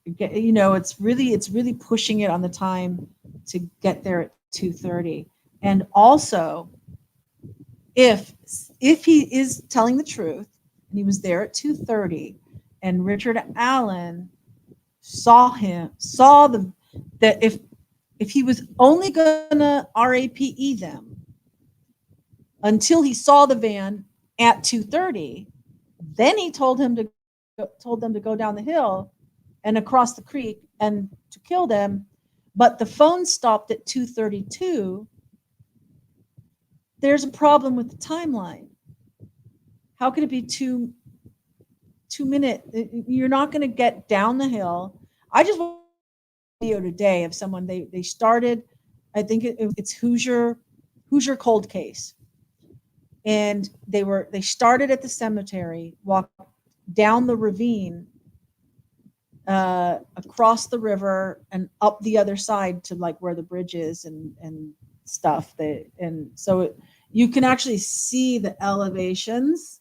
it's really pushing it on the time to get there at 2:30. And also, if he is telling the truth and he was there at 2:30 and Richard Allen saw that if he was only gonna RAPE them until he saw the van at 2:30, then he told them to go down the hill and across the creek and to kill them, but the phone stopped at 2:32, there's a problem with the timeline. How could it be 2 minutes? You're not going to get down the hill. I just watched a video today of someone, they started, I think it's Hoosier cold case. And they started at the cemetery, walked down the ravine, across the river and up the other side to where the bridge is and stuff. And so you can actually see the elevations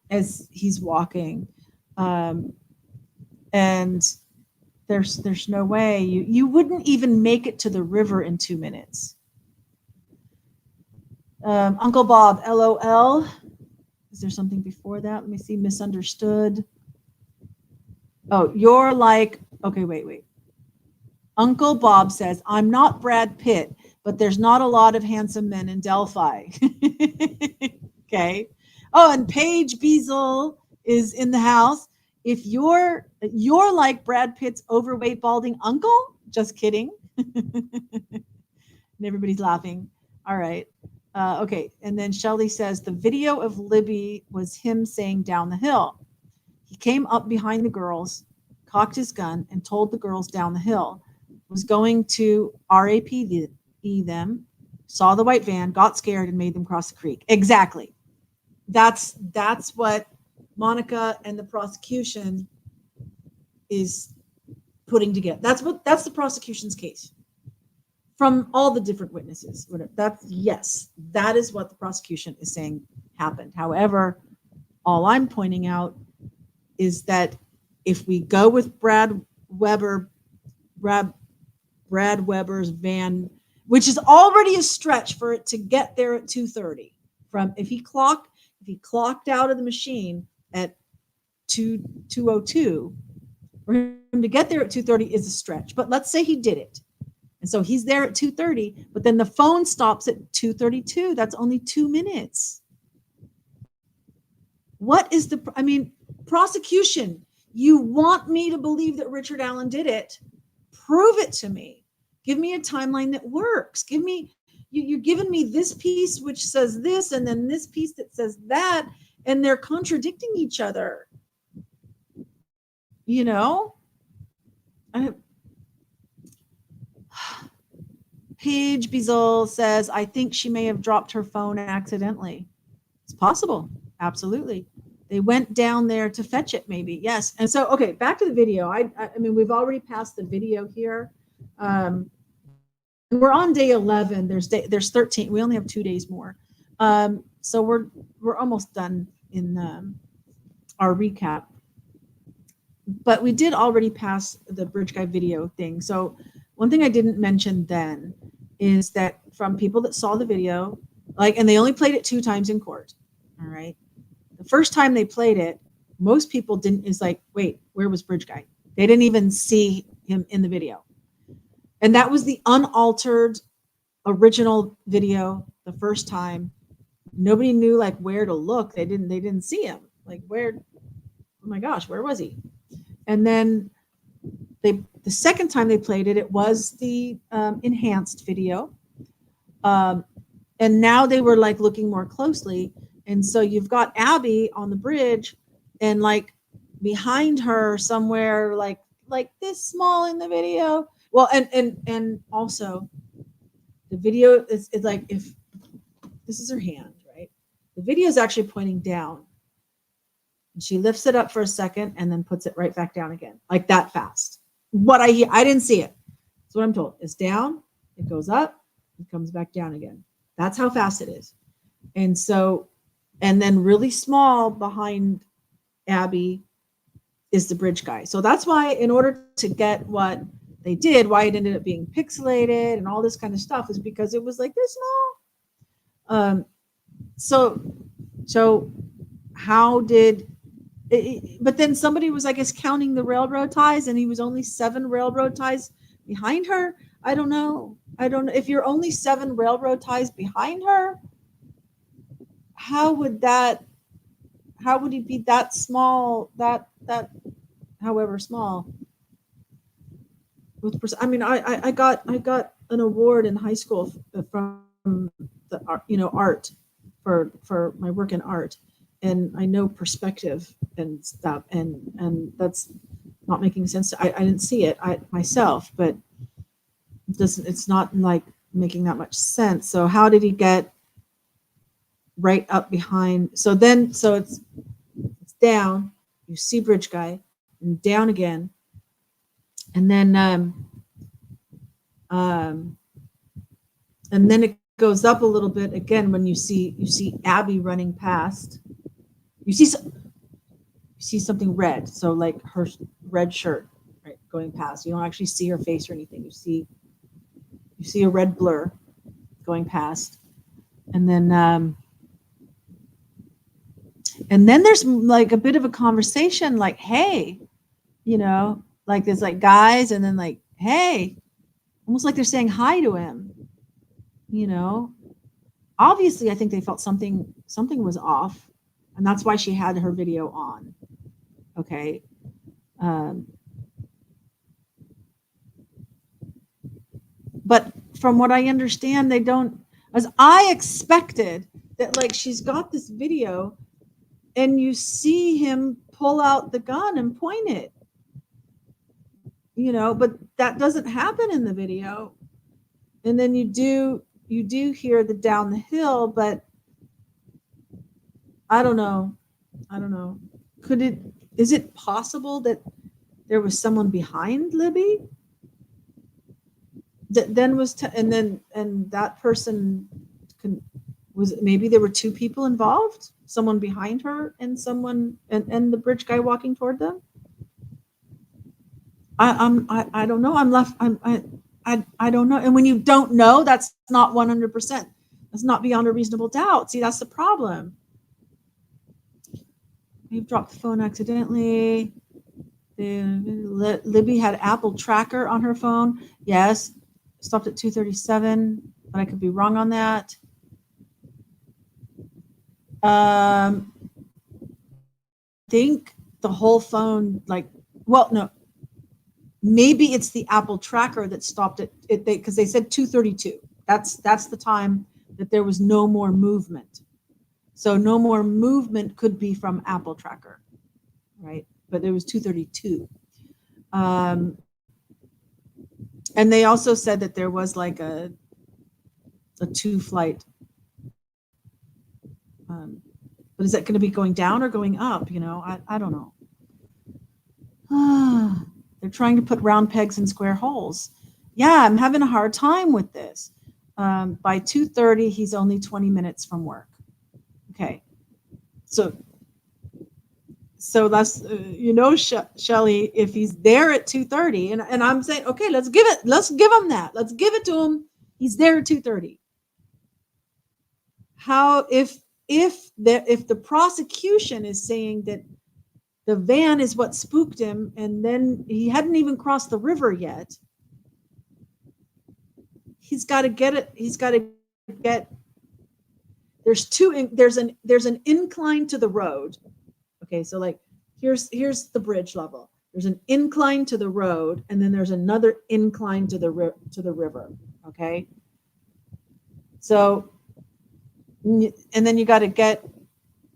as he's walking, and there's no way you wouldn't even make it to the river in 2 minutes. Uncle Bob, LOL. Is there something before that? Let me see. Misunderstood. Oh, you're okay, wait. Uncle Bob says, I'm not Brad Pitt, but there's not a lot of handsome men in Delphi. Okay. Oh, and Paige Beazle is in the house. If you're like Brad Pitt's overweight, balding uncle, just kidding. And everybody's laughing. All right. Okay. And then Shelley says, the video of Libby was him saying down the hill. He came up behind the girls, cocked his gun, and told the girls down the hill. Was going to RAPE them, saw the white van, got scared, and made them cross the creek. Exactly. That's what Monica and the prosecution is putting together. That's the prosecution's case from all the different witnesses. Yes, that is what the prosecution is saying happened. However, all I'm pointing out is that if we go with Brad Weber's van, which is already a stretch for it to get there at 2:30, from if he clocked out of the machine at 2:02, For him to get there at 2:30 is a stretch, but let's say he did it. And so he's there at 2:30, but then the phone stops at 2:32. That's only 2 minutes. What is prosecution, you want me to believe that Richard Allen did it. Prove it to me. Give me a timeline that works. You're giving me this piece which says this, and then this piece that says that, and they're contradicting each other. Paige Bizol says, I think she may have dropped her phone accidentally. It's possible. Absolutely. They went down there to fetch it, maybe. Yes. And so, okay, back to the video. I mean, we've already passed the video here. We're on day 11. There's 13. We only have 2 days more. So we're almost done in our recap. But we did already pass the bridge guy video thing. So one thing I didn't mention then is that from people that saw the video, and they only played it 2 times in court. All right. The first time they played it, most people wait, where was bridge guy? They didn't even see him in the video. And that was the unaltered original video the first time. Nobody knew where to look. They didn't see him. Where, oh my gosh, where was he? And then the second time they played it, it was the enhanced video. And now they were looking more closely. And so you've got Abby on the bridge, and behind her somewhere like this small in the video. Well, and also the video is if this is her hand, right? The video is actually pointing down. And she lifts it up for a second and then puts it right back down again, that fast. What I hear, I didn't see it. That's what I'm told. It's down, it goes up, it comes back down again. That's how fast it is. And so, and then really small behind Abby is the bridge guy. So that's why, in order to get what they did, why it ended up being pixelated and all this kind of stuff, is because it was this small. So how did it, but then somebody was, I guess, counting the railroad ties, and he was only 7 railroad ties behind her. I don't know if you're only 7 railroad ties behind her, how would he be that small, that however small with I got an award in high school from the art for my work in art, and I know perspective and stuff, and that's not making sense. I didn't see it myself, but it's not making that much sense. So how did he get right up behind? So it's down, you see bridge guy, and down again, and then it goes up a little bit again when you see Abby running past. You see something red, so her red shirt, right, going past. You don't actually see her face or anything. You see a red blur going past, and then there's a bit of a conversation, hey, there's guys, and then hey, almost like they're saying hi to him. Obviously I think they felt something was off, and that's why she had her video on. Okay. But from what I understand, they don't, as I expected, that she's got this video and you see him pull out the gun and point it, but that doesn't happen in the video. And then you do hear the down the hill, but I don't know. Is it possible that there was someone behind Libby that then and that person maybe there were 2 people involved, someone behind her and someone and the bridge guy walking toward them? I don't know. I don't know. And when you don't know, that's not 100%. That's not beyond a reasonable doubt. See, that's the problem. You've dropped the phone accidentally. Libby had Apple Tracker on her phone. Yes, stopped at 2:37, but I could be wrong on that. I think the whole phone, like, well, no, maybe it's the Apple Tracker that stopped it because they said 2:32. That's the time that there was no more movement. So no more movement could be from Apple Tracker, right? But it was 2:32. And they also said that there was like a 2-flight. But is that going to be going down or going up? You know, I don't know. They're trying to put round pegs in square holes. Yeah, I'm having a hard time with this. By 2:30, he's only 20 minutes from work. Okay, so that's Shelly, if he's there at 2:30, and I'm saying, okay, let's give him that. Let's give it to him. He's there at 2:30. How if the prosecution is saying that the van is what spooked him, and then he hadn't even crossed the river yet, he's got to get it. He's got to get. There's an incline to the road. Okay, so like here's the bridge level. There's an incline to the road, and then there's another incline to the river. Okay, so and then you got to get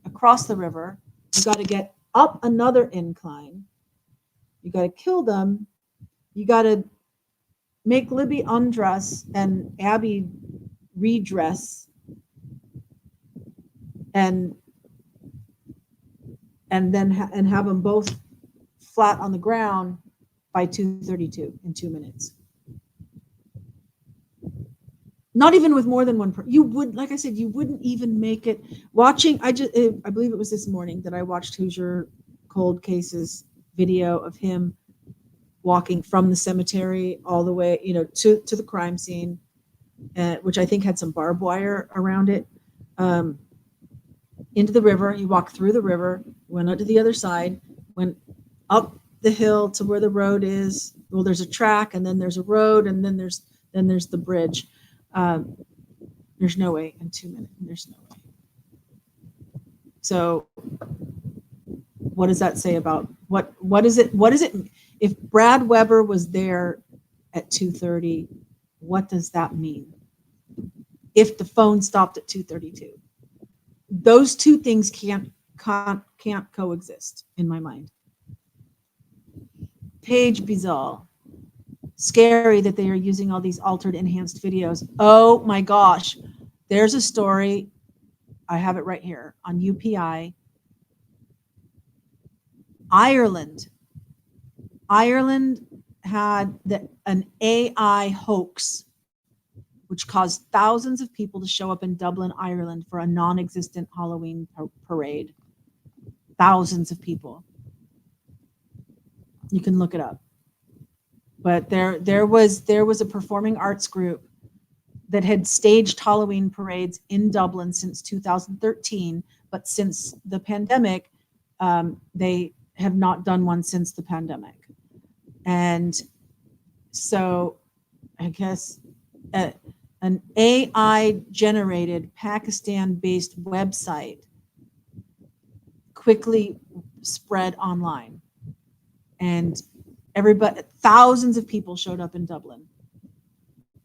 across the river. You got to get up another incline. You got to kill them. You got to make Libby undress and Abby redress, and then have them both flat on the ground by 2:32 in 2 minutes. Not even with more than one person. You would, like I said, you wouldn't even make it. Watching, I believe it was this morning that I watched Hoosier Cold Cases video of him walking from the cemetery all the way, to the crime scene, which I think had some barbed wire around it, into the river. He walked through the river, went out to the other side, went up the hill to where the road is. Well, there's a track, and then there's a road, and then there's the bridge. There's no way in 2 minutes. There's no way. So what does that say about what is it? What is it? If Brad Weber was there at 2:30, what does that mean? If the phone stopped at 2:32, those two things can't coexist in my mind. Paige Bizal. Scary that they are using all these altered, enhanced videos. Oh my gosh. There's a story. I have it right here on UPI. Ireland had an AI hoax, which caused thousands of people to show up in Dublin, Ireland for a non-existent Halloween parade. Thousands of people. You can look it up. But there was a performing arts group that had staged Halloween parades in Dublin since 2013, but since the pandemic, they have not done one since the pandemic. And so I guess an AI-generated Pakistan-based website quickly spread online, and thousands of people showed up in Dublin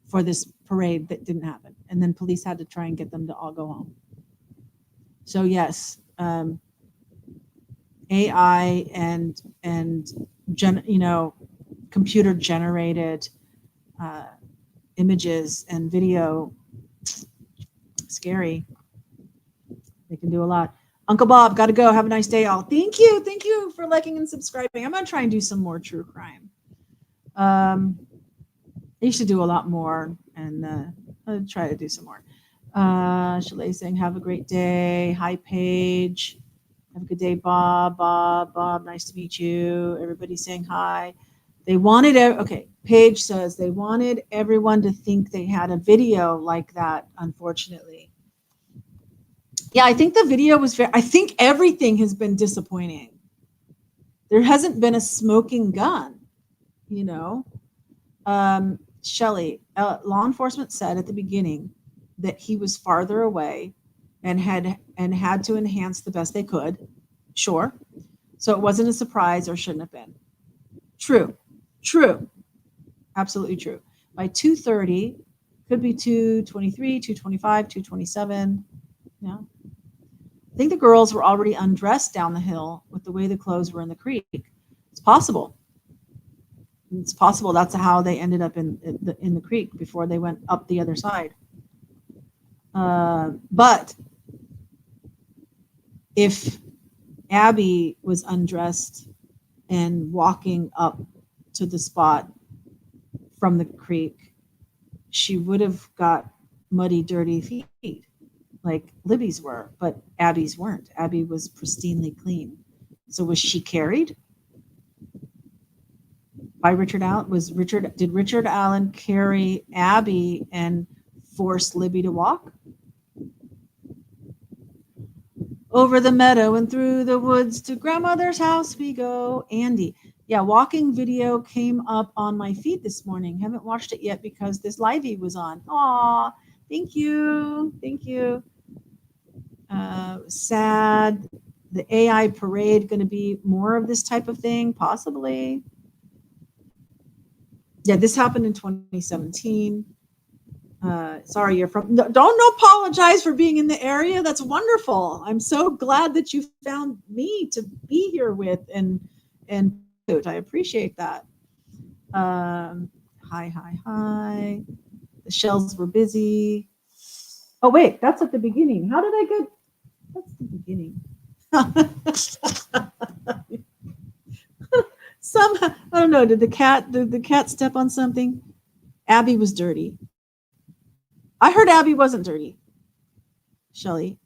for this parade that didn't happen, and then police had to try and get them to all go home. So yes, AI and computer generated images and video, scary. They can do a lot. Uncle Bob, got to go. Have a nice day, all. Thank you for liking and subscribing. I'm gonna try and do some more true crime. I used to do a lot more, and I'll try to do some more. Shalay saying, have a great day. Hi, Paige. Have a good day, Bob. Bob, nice to meet you. Everybody saying hi. They wanted, okay, Paige says they wanted everyone to think they had a video like that, unfortunately. Yeah, I think the video was I think everything has been disappointing. There hasn't been a smoking gun, you know. Shelley, law enforcement said at the beginning that he was farther away and had to enhance the best they could. Sure. So it wasn't a surprise or shouldn't have been. True. True. Absolutely true. By 2:30, could be 2:23, 2:25, 2:27. Yeah. I think the girls were already undressed down the hill with the way the clothes were in the creek. It's possible. It's possible that's how they ended up in the creek before they went up the other side. But if Abby was undressed and walking up to the spot from the creek, she would have got muddy, dirty feet like Libby's were, but Abby's weren't. Abby was pristinely clean. So was she carried by Richard Allen? Did Richard Allen carry Abby and force Libby to walk? Over the meadow and through the woods to grandmother's house we go. Andy. Yeah, walking video came up on my feed this morning. Haven't watched it yet because this livey was on. Aw, thank you. Thank you. Sad. The AI parade going to be more of this type of thing? Possibly. Yeah, this happened in 2017. Sorry, you're from. Don't apologize for being in the area. That's wonderful. I'm so glad that you found me to be here with, and I appreciate that. Hi. The shells were busy. Oh wait, that's at the beginning. How did I get? That's the beginning. Somehow, I don't know. Did the cat step on something? Abby was dirty. I heard Abby wasn't dirty, Shelley.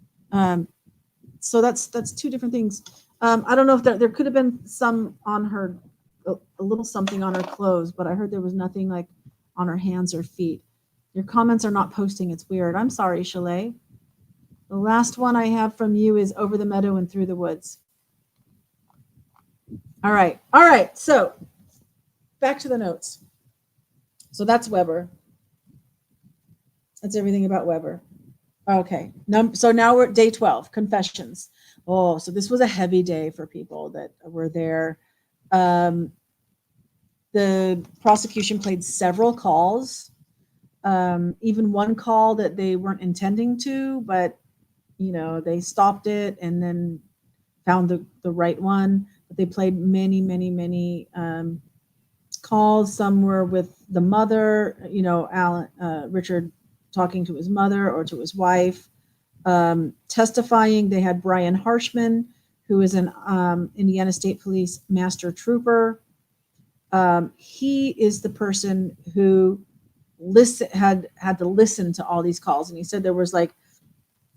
So that's two different things. I don't know if there could have been some on her, a little something on her clothes, but I heard there was nothing like on her hands or feet. Your comments are not posting. It's weird. I'm sorry, Shelley. The last one I have from you is over the meadow and through the woods. All right. So back to the notes. So that's Weber. That's everything about Weber. Okay. So now we're at day 12, confessions. Oh, so this was a heavy day for people that were there. The prosecution played several calls, even one call that they weren't intending to, but they stopped it and then found the right one. But they played many calls. Some were with the mother, Richard talking to his mother or to his wife. Testifying, they had Brian Harshman, who is an Indiana State Police master trooper. He is the person who had to listen to all these calls, and he said there was like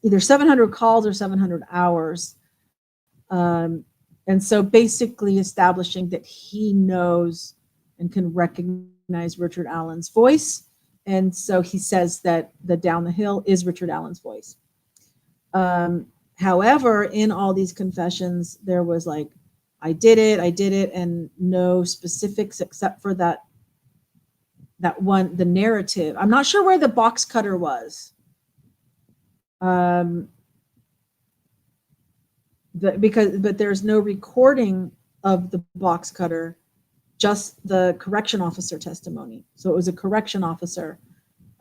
either 700 calls or 700 hours. And so basically establishing that he knows and can recognize Richard Allen's voice. And so he says that the Down the Hill is Richard Allen's voice. However, in all these confessions, there was like, I did it, and no specifics except for that one, the narrative. I'm not sure where the box cutter was. But there's no recording of the box cutter, just the correction officer testimony. So it was a correction officer,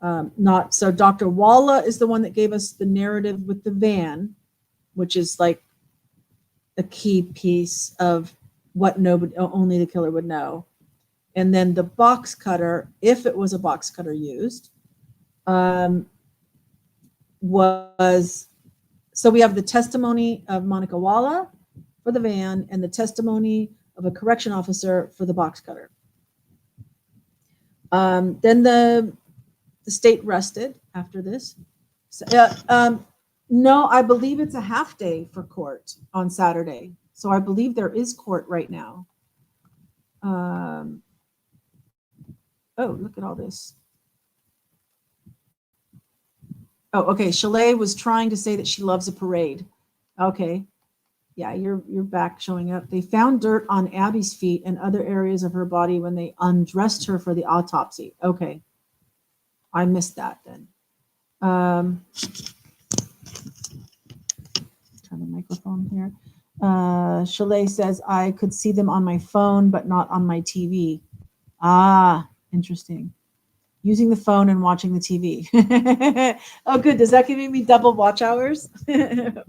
so Dr. Walla is the one that gave us the narrative with the van, which is like a key piece of what only the killer would know. And then the box cutter, if it was a box cutter used, was, so we have the testimony of Monica Walla for the van and the testimony of a correction officer for the box cutter. Then the state rested after this. So, no, I believe it's a half day for court on Saturday. So I believe there is court right now. Oh, look at all this. Oh, okay. Chalet was trying to say that she loves a parade. Okay. Yeah, you're back showing up. They found dirt on Abby's feet and other areas of her body when they undressed her for the autopsy. Okay, I missed that then. Turn the microphone here. Chalet says, I could see them on my phone, but not on my TV. Ah, interesting. Using the phone and watching the TV. Oh, good. Does that give me double watch hours?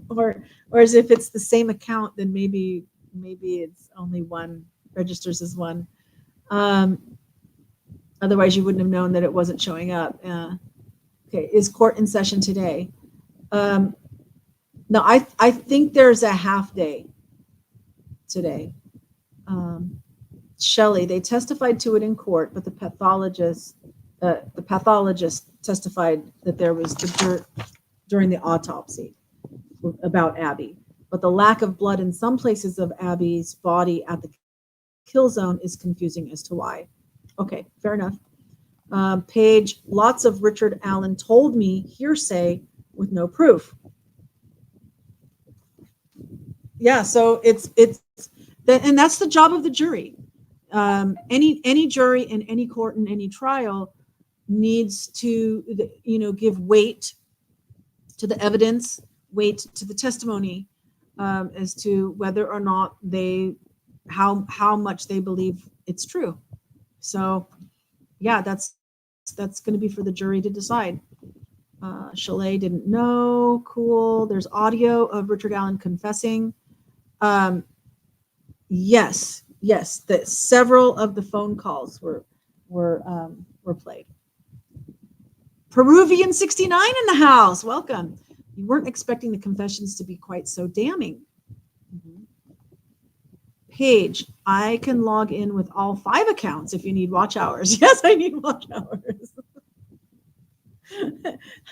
or as if it's the same account, then maybe it's only one, registers as one. Otherwise, you wouldn't have known that it wasn't showing up. Okay, is court in session today? No, I think there's a half day today. Shelley, they testified to it in court, but the pathologist testified that there was the dirt during the autopsy about Abby. But the lack of blood in some places of Abby's body at the kill zone is confusing as to why. Okay, fair enough. Page, lots of Richard Allen told me hearsay with no proof. Yeah, so it's and that's the job of the jury. Any jury in any court in any trial needs to, give weight to the evidence, weight to the testimony, as to whether or not how much they believe it's true. So, yeah, that's going to be for the jury to decide. Chalet didn't know. Cool. There's audio of Richard Allen confessing. Yes, that several of the phone calls were played. Peruvian 69 in the house. Welcome. You weren't expecting the confessions to be quite so damning. Paige, I can log in with all 5 accounts if you need watch hours. Yes, I need watch hours.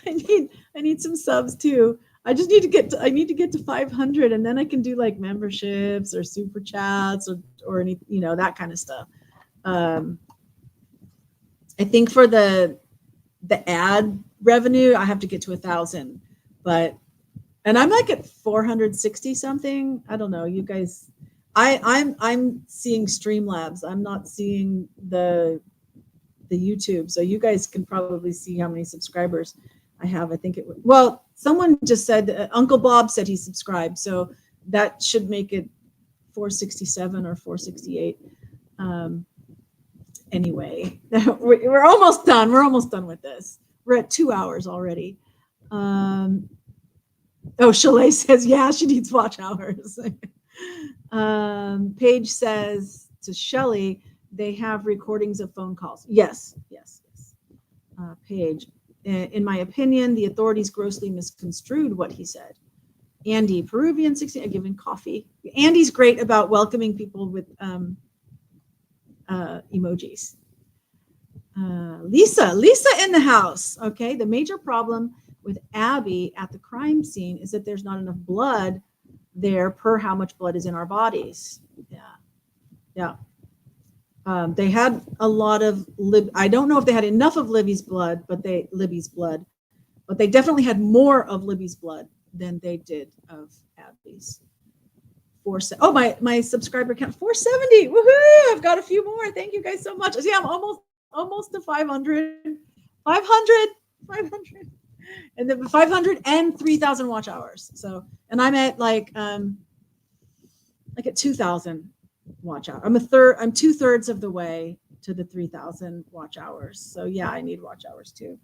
I need some subs too. I just need to get to 500, and then I can do like memberships or super chats or any, that kind of stuff. I think for the ad revenue, I have to get to 1,000, and I'm like at 460 something. I don't know, you guys. I'm seeing Streamlabs. I'm not seeing the YouTube, so you guys can probably see how many subscribers I have. I think someone just said, Uncle Bob said he subscribed, so that should make it 467 or 468. Anyway, we're almost done. We're almost done with this. We're at 2 hours already. Chalet says, yeah, she needs watch hours. Paige says to Shelley, they have recordings of phone calls. Yes. Paige, in my opinion, the authorities grossly misconstrued what he said. Andy, Peruvian 60, giving coffee. Andy's great about welcoming people with emojis. Lisa in the house. Okay, the major problem with Abby at the crime scene is that there's not enough blood there per how much blood is in our bodies. Yeah. They had a lot of I don't know if they had enough of Libby's blood, but they definitely had more of Libby's blood than they did of Abby's. My subscriber count 470. Woohoo! I've got a few more. Thank you guys so much. Yeah, I'm almost to 500. 500. And then 500 and 3,000 watch hours. So, and I'm at like at 2,000 watch hours. I'm 2/3 of the way to the 3,000 watch hours. So yeah, I need watch hours too.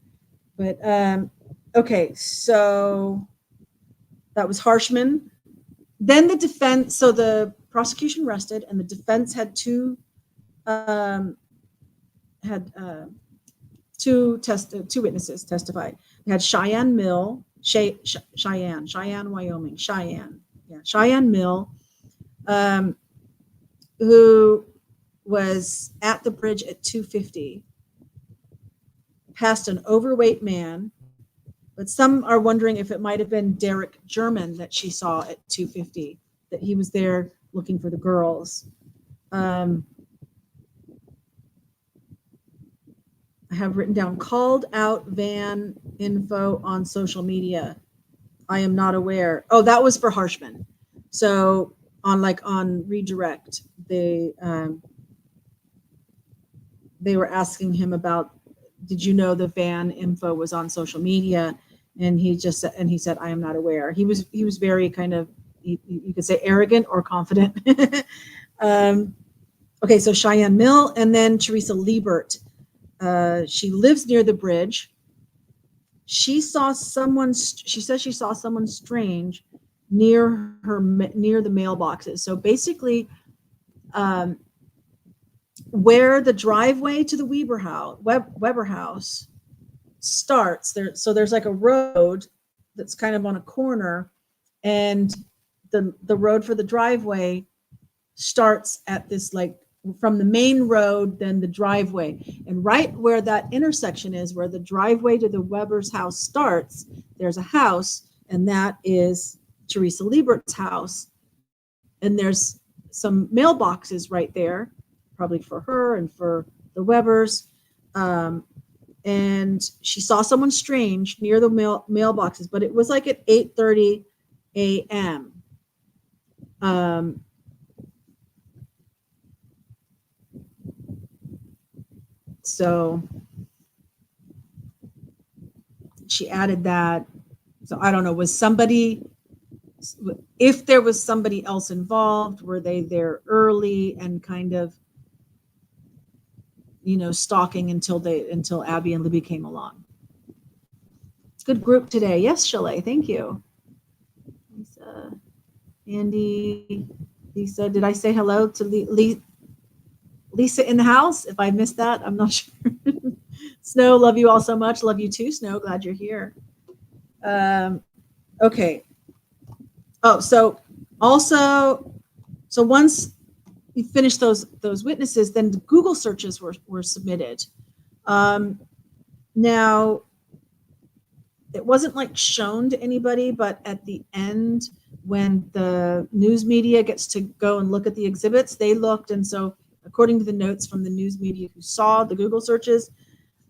But okay, so that was Harshman. Then the defense. So the prosecution rested, and the defense had two witnesses testify. We had Cheyenne Mill, Cheyenne, Wyoming, Cheyenne Mill, who was at the bridge at 2:50, passed an overweight man, but some are wondering if it might have been Derek German that she saw at 2:50, that he was there looking for the girls. I have written down called out van info on social media. I am not aware. Oh, that was for Harshman. So on redirect, they were asking him about, did you know the van info was on social media? And he said, I am not aware. He was very kind of, you could say arrogant or confident. Okay, so Cheyenne Mill, and then Teresa Liebert. She lives near the bridge. She says she saw someone strange near the mailboxes. So basically, where the driveway to the Weber house starts there, so there's like a road that's kind of on a corner, and the road for the driveway starts at this, like, from the main road, then the driveway, and right where that intersection is, where the driveway to the Weber's house starts, there's a house, and that is Teresa Liebert's house, and there's some mailboxes right there, probably for her and for the Webers. And she saw someone strange near the mailboxes, but it was like at 8:30 a.m. So she added that. So I don't know, if there was somebody else involved, were they there early and kind of, stalking until Abby and Libby came along. Good group today. Yes, Chalet, thank you. Lisa, Andy, Lisa, did I say hello to Lisa in the house? If I missed that, I'm not sure. Snow, love you all so much. Love you too, Snow. Glad you're here. Okay. Oh, so once you finish those witnesses, then the Google searches were submitted. Now, it wasn't like shown to anybody, but at the end, when the news media gets to go and look at the exhibits, they looked, and so according to the notes from the news media who saw the Google searches,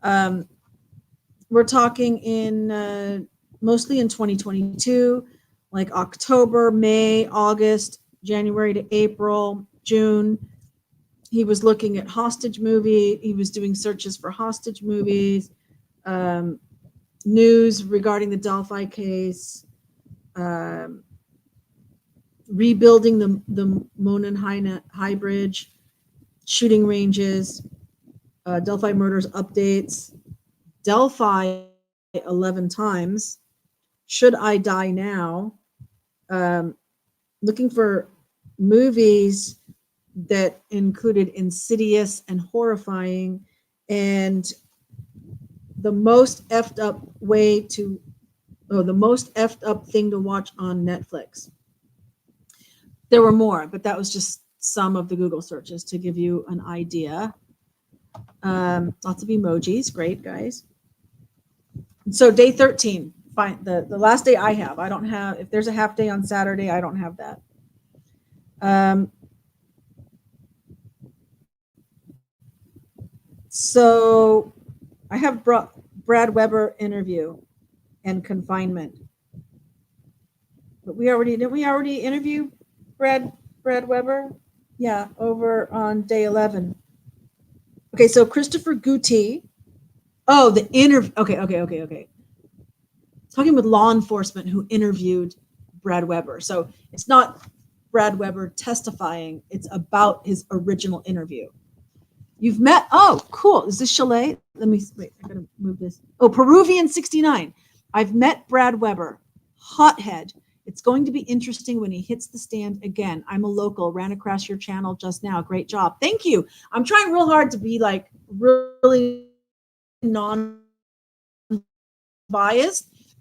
we're talking in mostly in 2022, like October, May, August, January to April, June. He was looking at hostage movie. He was doing searches for hostage movies, news regarding the Delphi case, rebuilding the Monon High Bridge, shooting ranges, Delphi murders updates, Delphi 11 times, Should I Die Now, looking for movies that included insidious and horrifying, and the most effed up thing to watch on Netflix. There were more, but that was just some of the Google searches to give you an idea. Lots of emojis. Great, guys. So day 13, fine. The last day I don't have, if there's a half day on Saturday, I don't have that. So I have Brad Weber interview and confinement. But didn't we already interview Brad Weber? Yeah, over on day 11. Okay, so Christopher Guti. Oh, the interview. Okay. Talking with law enforcement who interviewed Brad Weber. So it's not Brad Weber testifying. It's about his original interview. You've met, oh, cool. Is this Chalet? Let me, wait, I gotta move this. Oh, Peruvian 69. I've met Brad Weber, hothead. It's going to be interesting when he hits the stand again. I'm a local, ran across your channel just now. Great job. Thank you. I'm trying real hard to be like really non-biased.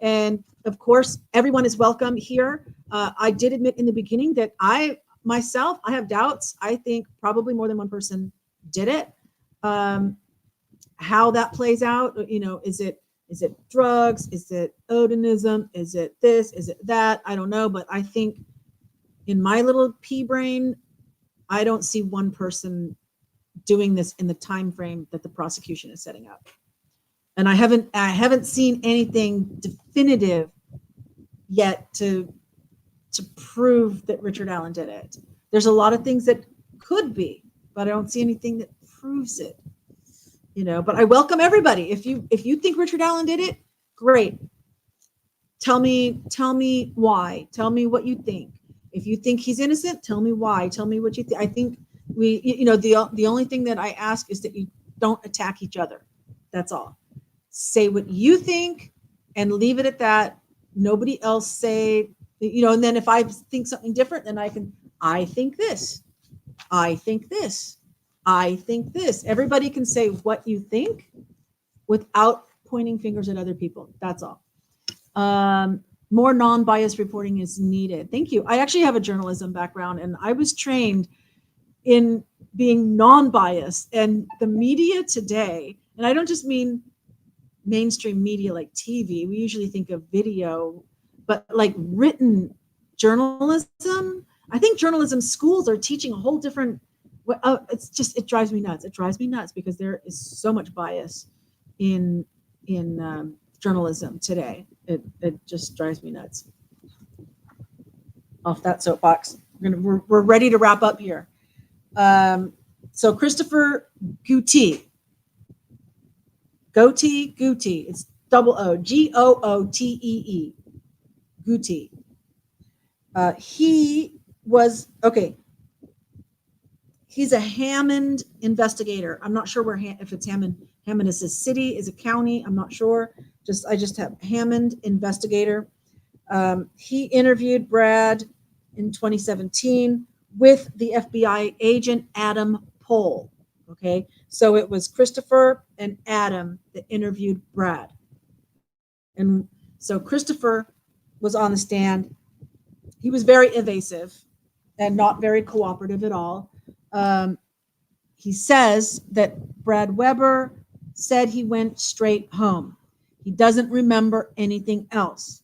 And of course, everyone is welcome here. I did admit in the beginning that I have doubts. I think probably more than one person did it. How that plays out, is it drugs? Is it Odinism? Is it this? Is it that? I don't know. But I think in my little pea brain, I don't see one person doing this in the time frame that the prosecution is setting up. And I haven't seen anything definitive yet to to prove that Richard Allen did it. There's a lot of things that could be, but I don't see anything that proves it. But I welcome everybody. If you think Richard Allen did it, great. Tell me why. Tell me what you think. If you think he's innocent, tell me why. Tell me what you think. I think the only thing that I ask is that you don't attack each other. That's all. Say what you think and leave it at that. Nobody else say, and then if I think something different, then I think this. I think this. I think this. Everybody can say what you think without pointing fingers at other people. That's all. More non-biased reporting is needed. Thank you. I actually have a journalism background, and I was trained in being non-biased. And the media today, and I don't just mean mainstream media like TV. We usually think of video, but like written journalism. I think journalism schools are teaching a whole different. It drives me nuts. It drives me nuts because there is so much bias in journalism today. It just drives me nuts. Off that soapbox. We're ready to wrap up here. So Christopher Gootee. Gootee. It's double O. Gootee. Gootee. He was He's a Hammond investigator. I'm not sure if it's Hammond. Hammond is a city, is a county. I'm not sure. I just have Hammond investigator. He interviewed Brad in 2017 with the FBI agent Adam Pohl. Okay, so it was Christopher and Adam that interviewed Brad. And so Christopher was on the stand. He was very evasive and not very cooperative at all. He says that Brad Weber said he went straight home. He doesn't remember anything else.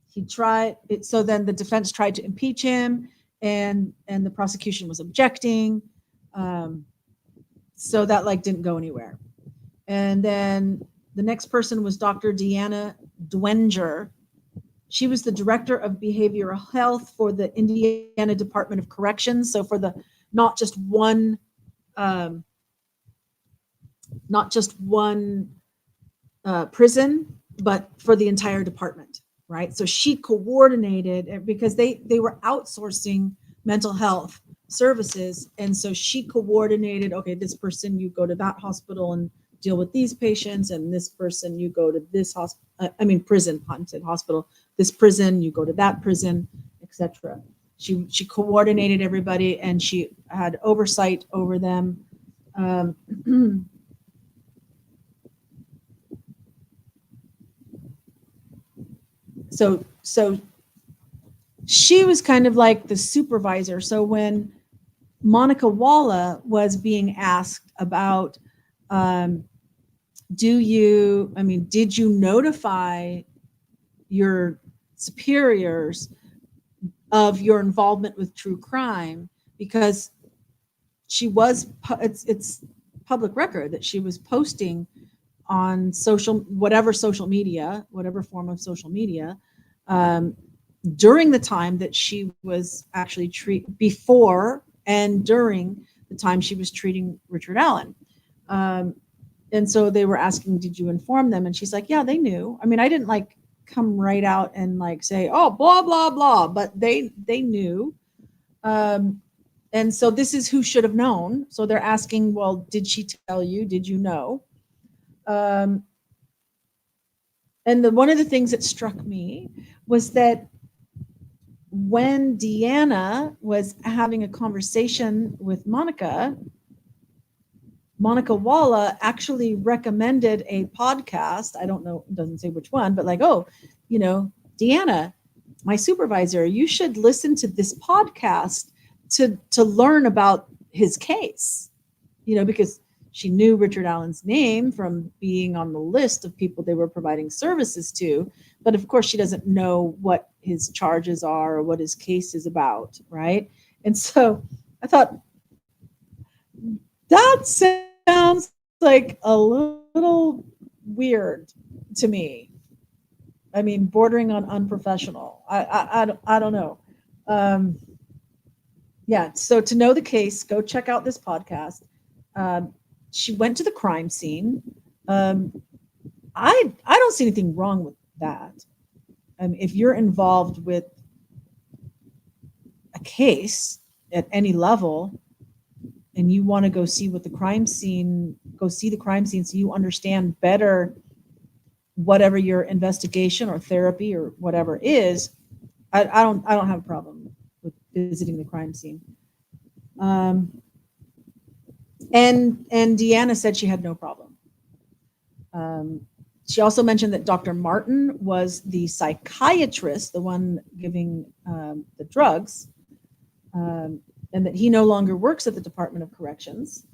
He tried it, so then the defense tried to impeach him, and the prosecution was objecting. So that didn't go anywhere. And then the next person was Dr. Deanna Dwenger. She was the director of behavioral health for the Indiana Department of Corrections. So for the not just one prison, but for the entire department, right? So she coordinated because they were outsourcing mental health services, and so she coordinated. Okay, this person, you go to that hospital and deal with these patients, and this person, you go to this prison. I said hospital. This prison, you go to that prison, etc. She coordinated everybody, and she had oversight over them. So she was kind of like the supervisor. So when Monica Walla was being asked about, did you notify your superiors of your involvement with true crime? Because it's public record that she was posting on whatever form of social media, during the time that she was actually before and during the time she was treating Richard Allen. And so they were asking, did you inform them? And she's like, yeah, they knew. I didn't come right out and say, oh, blah, blah, blah, but they knew. And so this is who should have known. So they're asking, well, did she tell you? Did you know? And one of the things that struck me was that when Deanna was having a conversation with Monica Walla actually recommended a podcast. I don't know, it doesn't say which one, but Deanna, my supervisor, you should listen to this podcast to learn about his case, because she knew Richard Allen's name from being on the list of people they were providing services to. But of course, she doesn't know what his charges are or what his case is about, right? And so I thought, that sounds like a little weird to me. Bordering on unprofessional. I don't know. Yeah. So to know the case, go check out this podcast. She went to the crime scene. I don't see anything wrong with that. If you're involved with a case at any level and you want to go see what the crime scene, go see the crime scene so you understand better whatever your investigation or therapy or whatever is. I don't have a problem with visiting the crime scene. And Deanna said she had no problem. She also mentioned that Dr. Martin was the psychiatrist, the one giving the drugs, and that he no longer works at the Department of Corrections.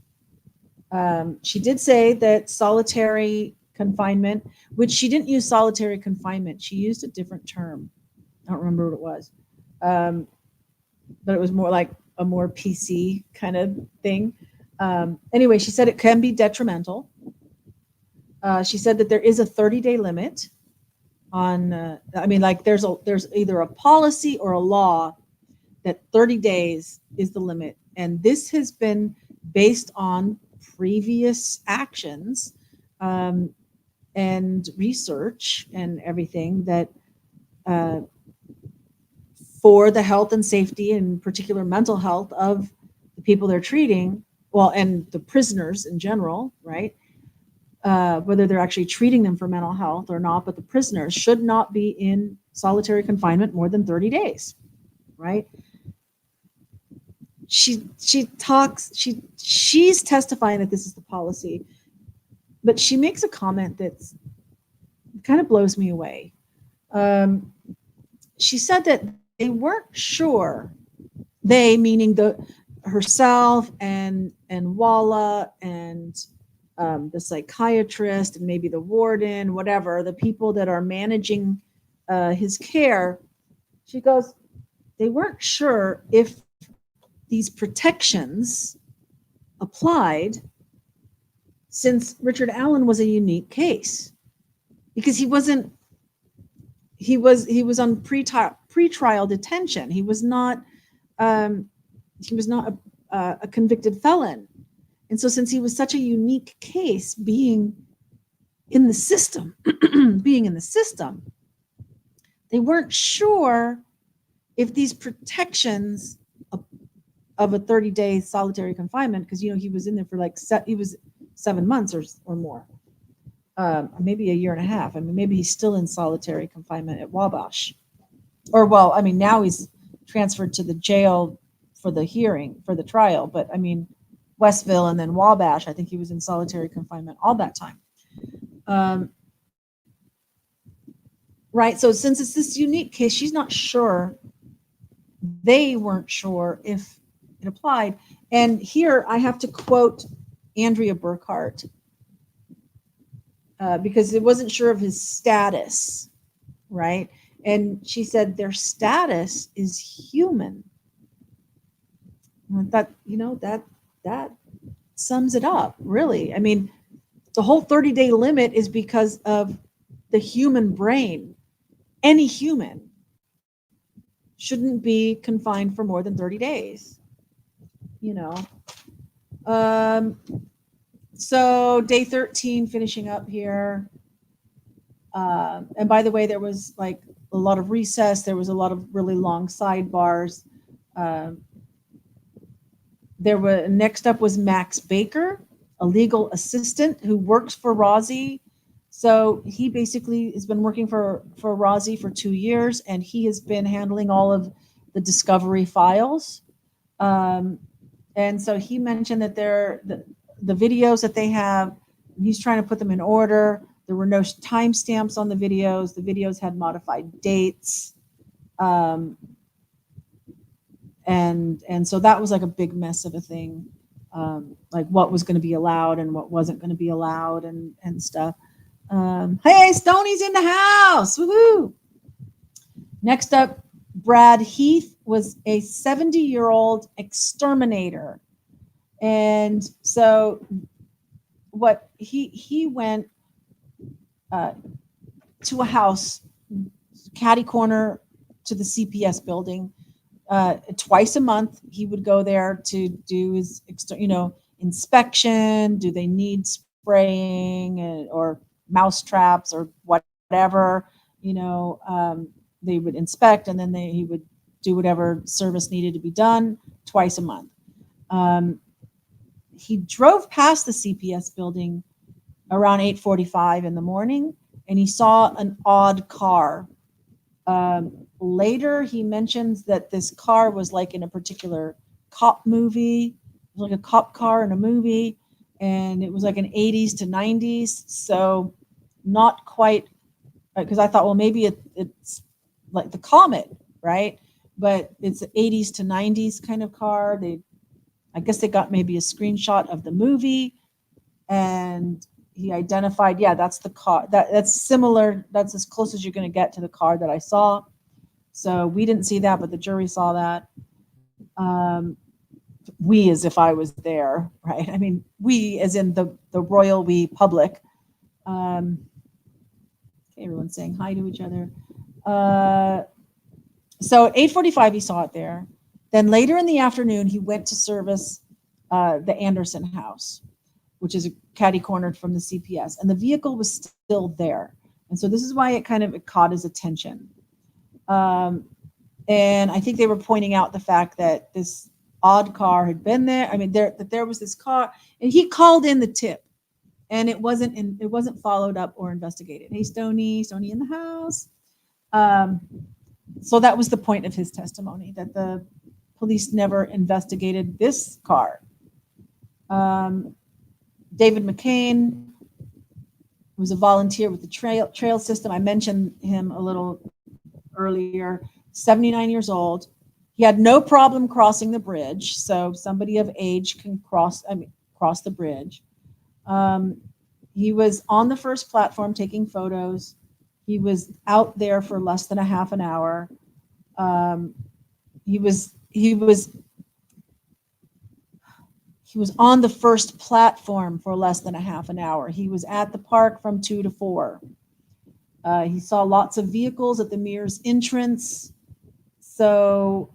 She did say that solitary confinement, which she didn't use solitary confinement, she used a different term. I don't remember what it was, but it was more like a more PC kind of thing. Anyway, she said it can be detrimental. She said that there is a 30-day limit on, there's either a policy or a law that 30 days is the limit. And this has been based on previous actions and research and everything that for the health and safety and particular mental health of the people they're treating, well, and the prisoners in general, right? Whether they're actually treating them for mental health or not, but the prisoners should not be in solitary confinement more than 30 days, right? She's testifying that this is the policy, but she makes a comment that's kind of blows me away. She said that they weren't sure, they meaning herself and Walla and the psychiatrist and maybe the warden, whatever, the people that are managing his care. She goes, they weren't sure if these protections applied since Richard Allen was a unique case because he was on pretrial detention. He was not a convicted felon. And so since he was such a unique case being in the system, they weren't sure if these protections of a 30-day solitary confinement, because he was in there for he was 7 months or more, maybe a year and a half. Maybe he's still in solitary confinement at Wabash, or now he's transferred to the jail for the hearing for the trial. But Westville and then Wabash, I think he was in solitary confinement all that time. Right. So since it's this unique case, she's not sure. They weren't sure if it applied. And here I have to quote Andrea Burkhart because it wasn't sure of his status, right? And she said their status is human. That sums it up, really. The whole 30-day limit is because of the human brain. Any human shouldn't be confined for more than 30 days. So day 13, finishing up here. And by the way, there was a lot of recess. There was a lot of really long sidebars. Next up was Max Baker, a legal assistant who works for Rozzi. So he basically has been working for Rozzi for 2 years, and he has been handling all of the discovery files. And so he mentioned that the videos that they have, he's trying to put them in order. There were no timestamps on the videos. The videos had modified dates. And so that was a big mess of a thing, what was going to be allowed and what wasn't going to be allowed and stuff. Hey, Stoney's in the house. Woohoo! Next up, Brad Heath was a 70-year-old exterminator. And so what he went to a house, catty corner to the CPS building. twice a month, he would go there to do his, inspection. Do they need spraying or mouse traps or whatever? They would inspect, and then he would do whatever service needed to be done twice a month. He drove past the CPS building around 8:45 in the morning, and he saw an odd car. Later, he mentions that this car was like in a particular cop movie, like a cop car in a movie, and it was like an 80s to 90s. So not quite, because I thought, well, maybe it's like the Comet, right? But it's an 80s to 90s kind of car. I guess they got maybe a screenshot of the movie, and he identified, yeah, that's the car. That's similar. That's as close as you're going to get to the car that I saw. So we didn't see that, but the jury saw that. We, as if I was there, right? I mean, we, as in the royal we public. Okay, everyone's saying hi to each other. So at 8:45, he saw it there. Then later in the afternoon, he went to service the Anderson house, which is catty-cornered from the CPS, and the vehicle was still there. And so this is why it caught his attention. And I think they were pointing out the fact that this odd car had been there. I mean, there was this car, and he called in the tip, and it wasn't followed up or investigated. Hey, Stoney in the house. So that was the point of his testimony, that the police never investigated this car. David McCain was a volunteer with the trail system. I mentioned him a little earlier. 79 years old. He had no problem crossing the bridge, so somebody of age can cross the bridge. He was on the first platform taking photos. He was out there for less than a half an hour. He was on the first platform for less than a half an hour. He was at the park from 2 to 4. He saw lots of vehicles at the Mears entrance. So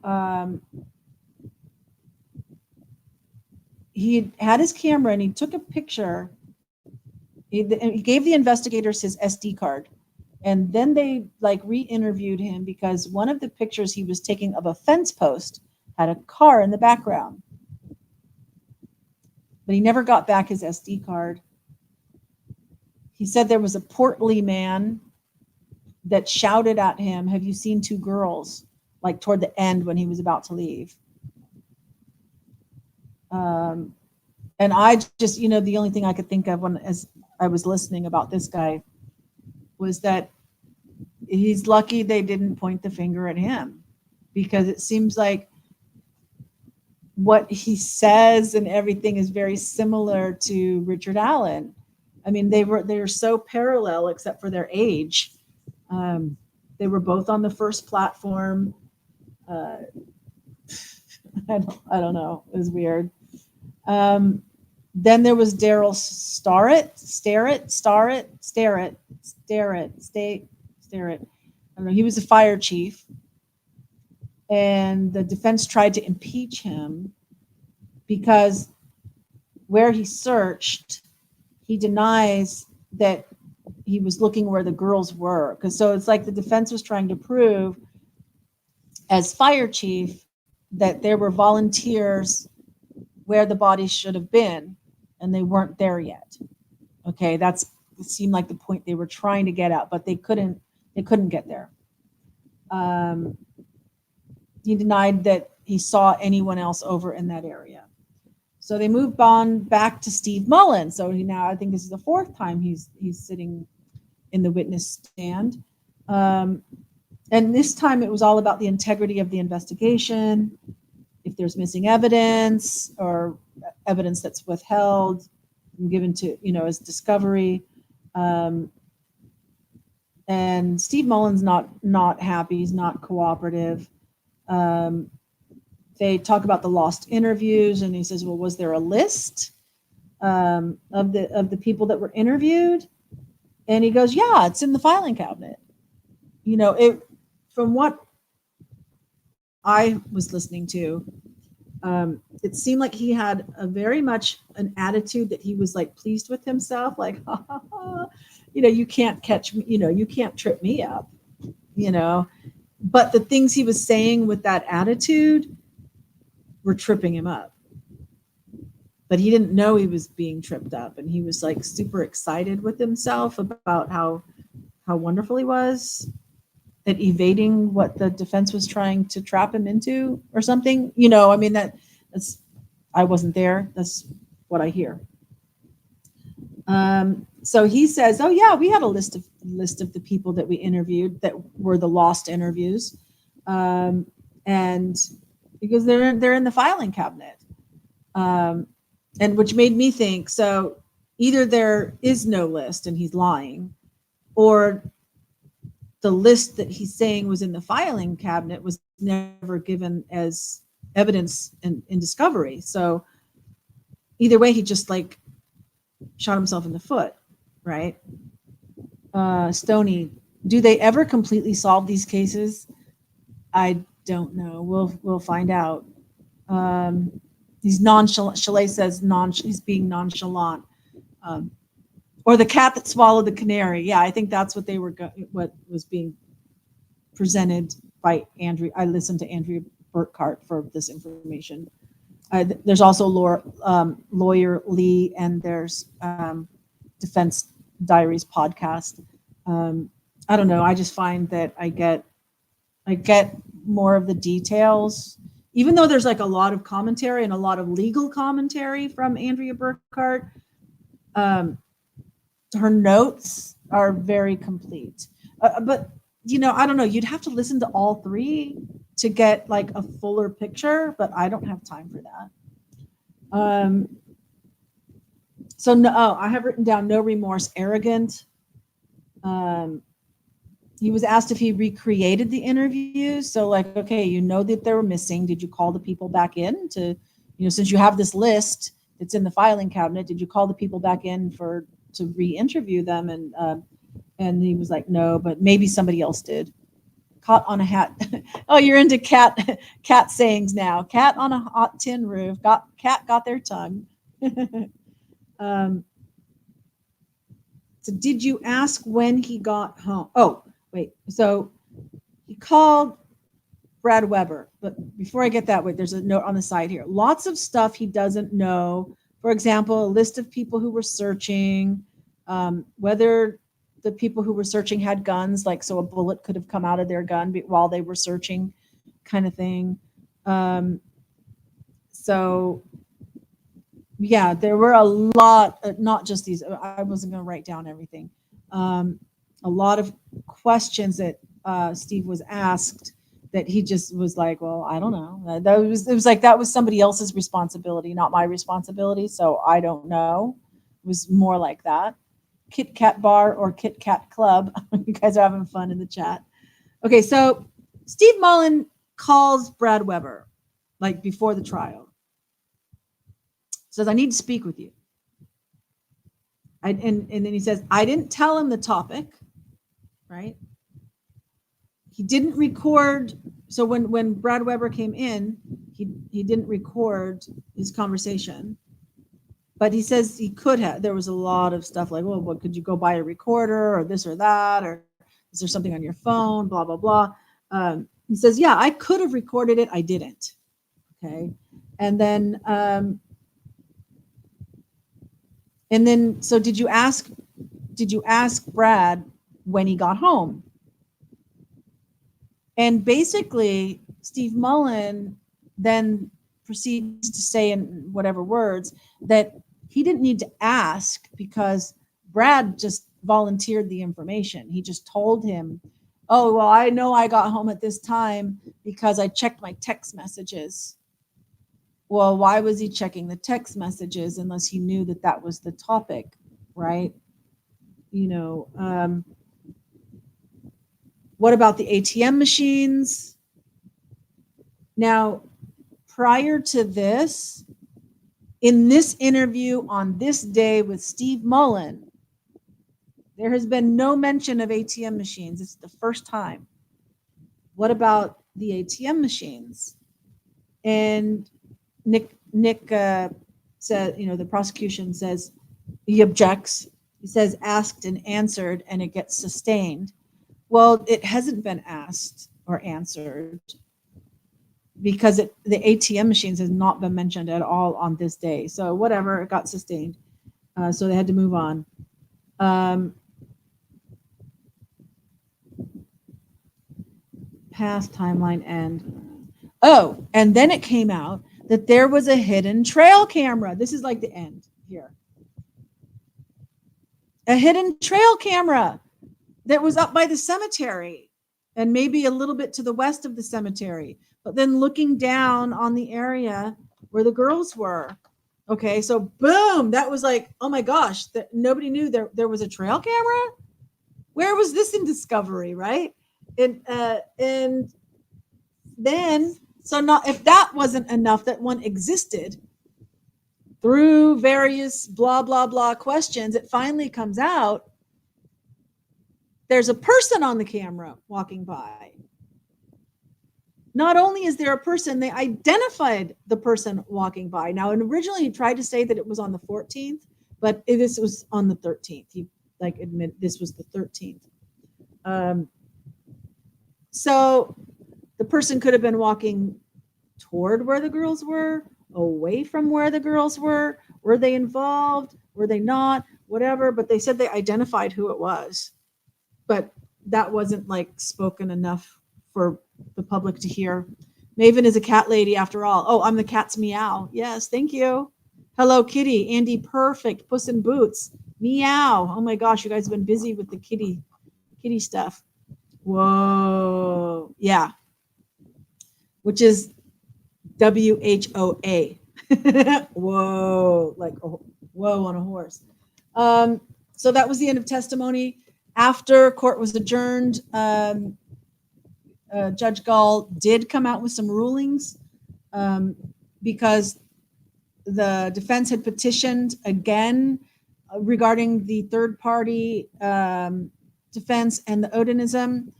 he had his camera, and he took a picture. He gave the investigators his SD card. And then they re-interviewed him because one of the pictures he was taking of a fence post had a car in the background. But he never got back his SD card. He said there was a portly man that shouted at him, "Have you seen two girls?" Like toward the end when he was about to leave. And I just, the only thing I could think of as I was listening about this guy was that he's lucky they didn't point the finger at him, because it seems like what he says and everything is very similar to Richard Allen. I mean, they're so parallel except for their age. They were both on the first platform. I don't know. It was weird. Then there was Daryl Starrett. I don't know. He was a fire chief, and the defense tried to impeach him because where he searched, he denies that he was looking where the girls were. So it's like the defense was trying to prove, as fire chief, that there were volunteers where the bodies should have been, and they weren't there yet. Okay, it seemed like the point they were trying to get at, but they couldn't get there. He denied that he saw anyone else over in that area. So they moved on back to Steve Mullen. So I think this is the fourth time he's sitting in the witness stand. And this time it was all about the integrity of the investigation, if there's missing evidence or evidence that's withheld and given to, as discovery. And Steve Mullen's not happy. He's not cooperative. They talk about the lost interviews, and he says, well, was there a list of the people that were interviewed? And he goes, yeah, it's in the filing cabinet. From what I was listening to, it seemed like he had a very much an attitude that he was like pleased with himself, like, ha, ha, ha. You can't catch me, you can't trip me up, but the things he was saying with that attitude were tripping him up. But he didn't know he was being tripped up, and he was like super excited with himself about how wonderful he was at evading what the defense was trying to trap him into or something. I mean, that's, I wasn't there. That's what I hear. So he says, oh yeah, we had a list of the people that we interviewed that were the lost interviews. And because they're in the filing cabinet. And which made me think, so either there is no list and he's lying, or the list that he's saying was in the filing cabinet was never given as evidence in discovery. So either way, he just like shot himself in the foot, right? Stoney, do they ever completely solve these cases? I don't know. We'll find out. He's nonchalant. Chalet says he's being nonchalant. Or the cat that swallowed the canary. Yeah, I think that's what what was being presented by Andrew. I listened to Andrea Burkhart for this information. There's also lawyer Lee, and there's Defense Diaries podcast. I don't know. I just find that I get more of the details, even though there's like a lot of commentary and a lot of legal commentary from Andrea Burkhart. Her notes are very complete, but I don't know. You'd have to listen to all three to get like a fuller picture, but I don't have time for that. So no, I have written down no remorse, arrogant. He was asked if he recreated the interviews. So like, okay, that they were missing. Did you call the people back in to, since you have this list that's in the filing cabinet, did you call the people back in to re-interview them? And he was like, no, but maybe somebody else did. Caught on a hat. Oh, you're into cat sayings now. Cat on a hot tin roof. Cat got their tongue. So did you ask when he got home? Oh, wait. So he called Brad Weber. But before I get that way, there's a note on the side here. Lots of stuff he doesn't know. For example, a list of people who were searching, whether the people who were searching had guns, like so a bullet could have come out of their gun while they were searching, kind of thing. So yeah, there were a lot, not just these, I wasn't going to write down everything. A lot of questions that Steve was asked that he just was like, well, I don't know. It was like, that was somebody else's responsibility, not my responsibility. So I don't know. It was more like that. Kit Kat Bar or Kit Kat Club. You guys are having fun in the chat. Okay, so Steve Mullen calls Brad Weber, like before the trial. Says, I need to speak with you. And then he says, I didn't tell him the topic, right? He didn't record. So when Brad Weber came in, he didn't record his conversation. But he says he could have. There was a lot of stuff like, well, what, could you go buy a recorder or this or that? Or is there something on your phone? Blah, blah, blah. He says, yeah, I could have recorded it. I didn't. Okay. And then so did you ask Brad when he got home? And basically, Steve Mullen then proceeds to say in whatever words that he didn't need to ask because Brad just volunteered the information. He just told him, oh, well, I know I got home at this time because I checked my text messages. Well, why was he checking the text messages unless he knew that that was the topic, right? What about the ATM machines? Now, prior to this, in this interview on this day with Steve Mullen, there has been no mention of ATM machines. It's the first time. What about the ATM machines. And Nick said, the prosecution says he objects. He says asked and answered, and it gets sustained. Well, it hasn't been asked or answered because the ATM machines has not been mentioned at all on this day. So whatever, it got sustained. So they had to move on. Past timeline end. Oh, and then it came out that there was a hidden trail camera. This is like the end here. A hidden trail camera that was up by the cemetery and maybe a little bit to the west of the cemetery, but then looking down on the area where the girls were. Okay, so boom, that was like, oh my gosh, that nobody knew there was a trail camera. Where was this in Discovery, right? And then, so not if that wasn't enough that one existed through various blah blah blah questions, it finally comes out there's a person on the camera walking by. Not only is there a person, they identified the person walking by. Now, and originally he tried to say that it was on the 14th, but this was on the 13th. He admitted this was the 13th. So the person could have been walking toward where the girls were, away from where the girls were. Were they involved? Were they not? Whatever. But they said they identified who it was. But that wasn't spoken enough for the public to hear. Maven is a cat lady after all. Oh, I'm the cat's meow. Yes, thank you. Hello, kitty. Andy, perfect. Puss in Boots. Meow. Oh my gosh, you guys have been busy with the kitty stuff. Whoa. Yeah. Which is WHOA. Whoa. Like whoa on a horse. So that was the end of testimony. After court was adjourned, Judge Gall did come out with some rulings because the defense had petitioned again regarding the third-party defense and the Odinism,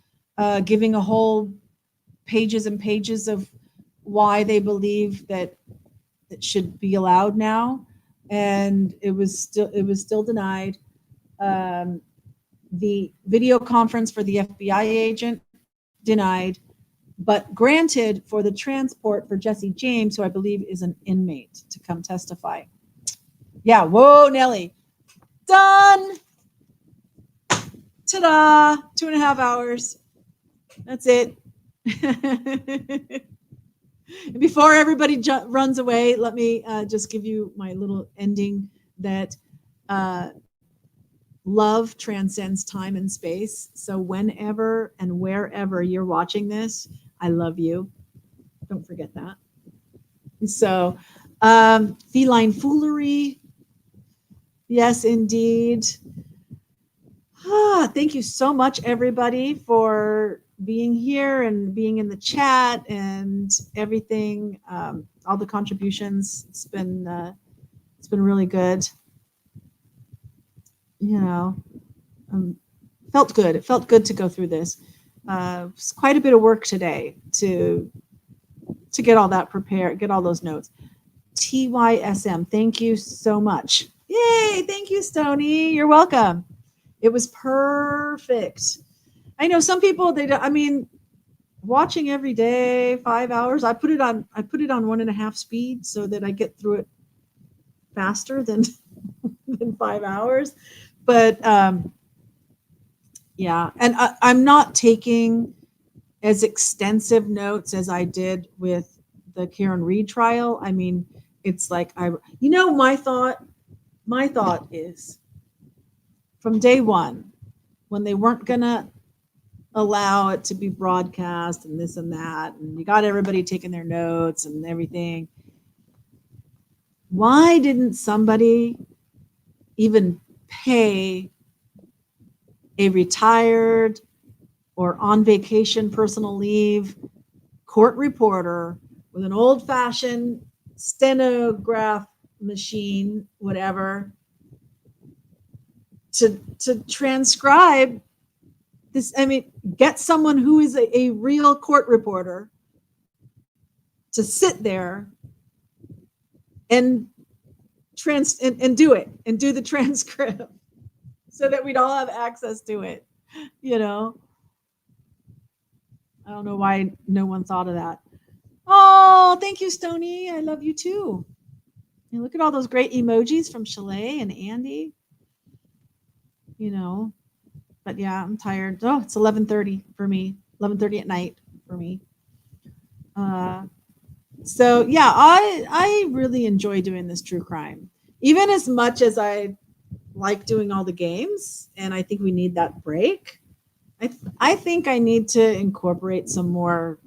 giving a whole pages and pages of why they believe that it should be allowed now, and it was still denied. The video conference for the FBI agent denied, but granted for the transport for Jesse James, who I believe is an inmate, to come testify. Yeah, whoa, Nelly. Done. Ta-da, 2.5 hours. That's it. Before everybody runs away, let me just give you my little ending that love transcends time and space. So whenever and wherever you're watching this, I love you. Don't forget that. So feline foolery. Yes, indeed. Thank you so much, everybody, for being here and being in the chat and everything. All the contributions. It's been really good. Felt good. It felt good to go through this. It's quite a bit of work today to get all that prepared, get all those notes. TYSM, thank you so much. Yay, thank you, Stony. You're welcome. It was perfect. I know some people, watching every day, 5 hours. I put it on 1.5 speed so that I get through it faster than 5 hours. But yeah, and I'm not taking as extensive notes as I did with the Karen Reed trial. It's like my thought is from day one, when they weren't gonna allow it to be broadcast and this and that, and you got everybody taking their notes and everything. Why didn't somebody even pay a retired or on vacation personal leave court reporter with an old-fashioned stenograph machine, whatever, to transcribe get someone who is a real court reporter to sit there and do it and do the transcript so that we'd all have access to it. I don't know why no one thought of that. Oh, thank you, Stony. I love you too. And look at all those great emojis from Chalet and Andy. But yeah, I'm tired. Oh, it's 11:30 for me. 11:30 at night for me. So yeah, I really enjoy doing this true crime, even as much as I like doing all the games, and I think we need that break. I think I need to incorporate some more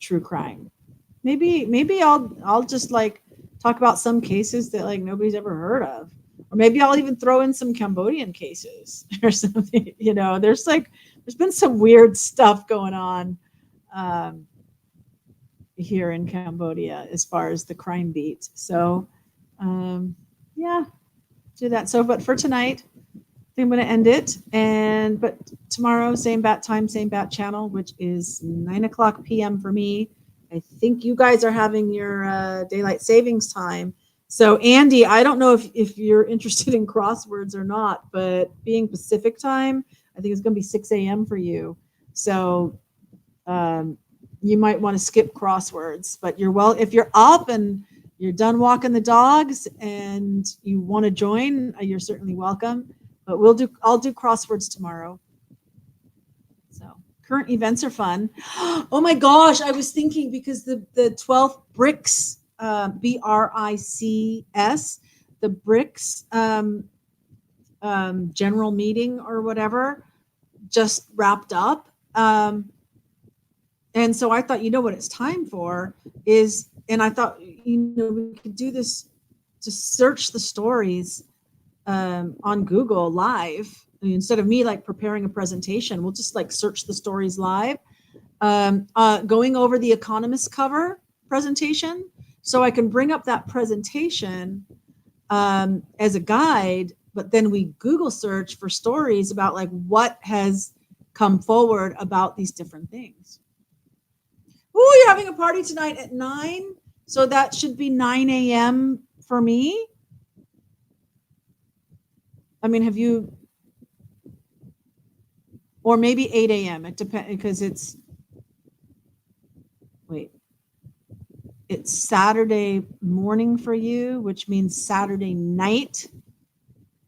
true crime. Maybe I'll just like talk about some cases that like nobody's ever heard of, or maybe I'll even throw in some Cambodian cases or something. There's been some weird stuff going on here in Cambodia as far as the crime beat. So yeah, do that. So, but for tonight, I think I'm going to end it. But tomorrow, same bat time, same bat channel, which is 9:00 p.m. for me. I think you guys are having your daylight savings time. So Andy, I don't know if you're interested in crosswords or not, but being Pacific time, I think it's going to be 6 a.m. for you. So you might want to skip crosswords, but if you're up and you're done walking the dogs and you want to join, you're certainly welcome. But I'll do crosswords tomorrow. So current events are fun. Oh my gosh, I was thinking because the 12th BRICS, BRICS, the BRICS general meeting or whatever just wrapped up. And so I thought, what it's time for is, and I thought, we could do this, just search the stories on Google live. Instead of me like preparing a presentation, we'll just like search the stories live, going over the Economist cover presentation. So I can bring up that presentation as a guide, but then we Google search for stories about like what has come forward about these different things. Oh, you're having a party tonight at 9. So that should be 9 a.m. for me. Have you, or maybe 8 a.m. It depends, because it's Saturday morning for you, which means Saturday night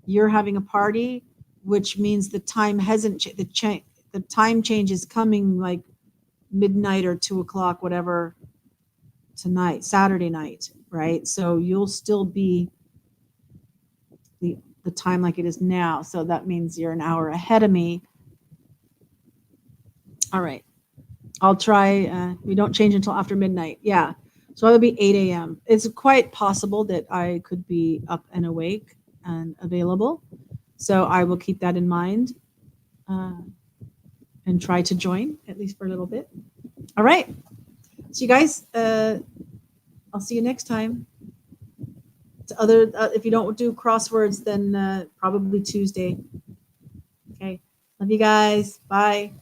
you're having a party, which means the time hasn't the time change is coming like midnight or 2 o'clock, whatever, tonight, Saturday night, right? So you'll still be the time like it is now. So that means you're an hour ahead of me. All right. I'll try. We don't change until after midnight. Yeah. So it'll be 8 a.m. It's quite possible that I could be up and awake and available. So I will keep that in mind and try to join, at least for a little bit. All right. So you guys, I'll see you next time. If you don't do crosswords, then probably Tuesday. Okay. Love you guys. Bye.